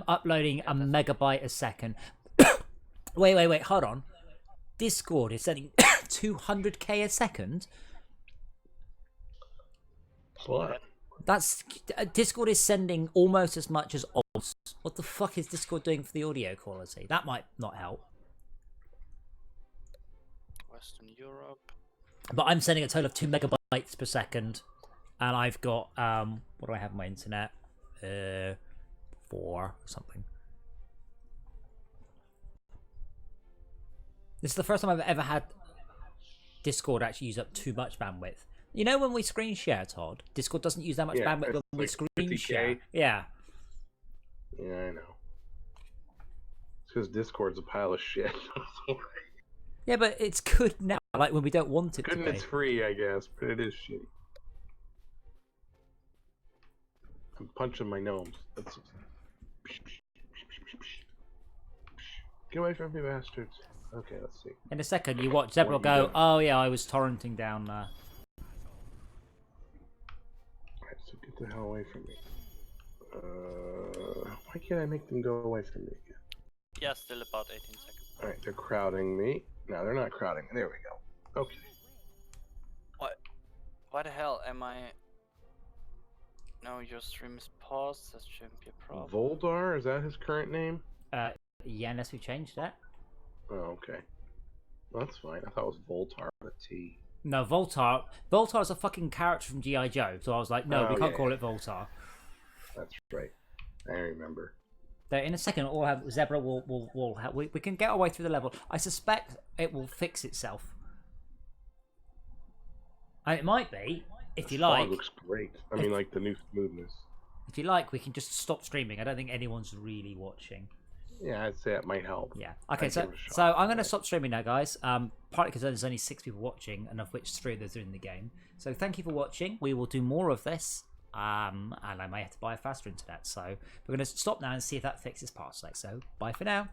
Speaker 1: uploading a megabyte a second. wait, hold on. Discord is sending 200k a second.
Speaker 5: What?
Speaker 1: That's Discord is sending almost as much as OBS. What the fuck is Discord doing for the audio quality? That might not help.
Speaker 2: Western Europe.
Speaker 1: But I'm sending a total of 2 megabytes per second, and I've got what do I have on my internet? 4 or something. This is the first time I've ever had Discord actually use up too much bandwidth. You know when we screen share, Todd, Discord doesn't use that much
Speaker 5: Yeah,
Speaker 1: bandwidth when
Speaker 5: it's
Speaker 1: we
Speaker 5: like
Speaker 1: screen
Speaker 5: 50K.
Speaker 1: share. Yeah.
Speaker 5: Yeah, I know. It's because Discord's a pile of shit.
Speaker 1: Yeah, but it's good now, like when we don't want it
Speaker 5: Good
Speaker 1: to
Speaker 5: and
Speaker 1: be.
Speaker 5: it's free, I guess, but it is shitty. I'm punching my gnomes. That's... Get away from me, bastards. Okay, let's see.
Speaker 1: In a second, you watch Zebra go, oh yeah, I was torrenting down there.
Speaker 5: Alright, so get the hell away from me. Why can't I make them go away from me again?
Speaker 2: Yeah, still about 18 seconds.
Speaker 5: Alright, they're crowding me. No, they're not crowding. There we go. Okay.
Speaker 2: Why the hell am I... No, your stream is paused. That shouldn't be a problem.
Speaker 5: Voldar, is that his current name?
Speaker 1: Yeah, unless we changed that.
Speaker 5: Oh, okay. Well, that's fine. I thought it was Voltar with a T.
Speaker 1: No, Voltar. Voltar's a fucking character from G.I. Joe, so I was like, no, we can't call it Voltar.
Speaker 5: That's right. I remember.
Speaker 1: So in a second, we'll have Zebra. We'll have, we can get our way through the level. I suspect it will fix itself. And it might be, if you like.
Speaker 5: Fog looks great. I mean, like the new smoothness.
Speaker 1: If you like, we can just stop streaming. I don't think anyone's really watching.
Speaker 5: Yeah, I'd say it might help.
Speaker 1: Yeah. Okay,
Speaker 5: I'd
Speaker 1: so
Speaker 5: give it a shot.
Speaker 1: so I'm going to stop streaming now, guys. Partly because there's only 6 people watching, and of which 3 of those are in the game. So thank you for watching. We will do more of this. And I may have to buy a faster internet. So we're going to stop now and see if that fixes Parsec. So bye for now.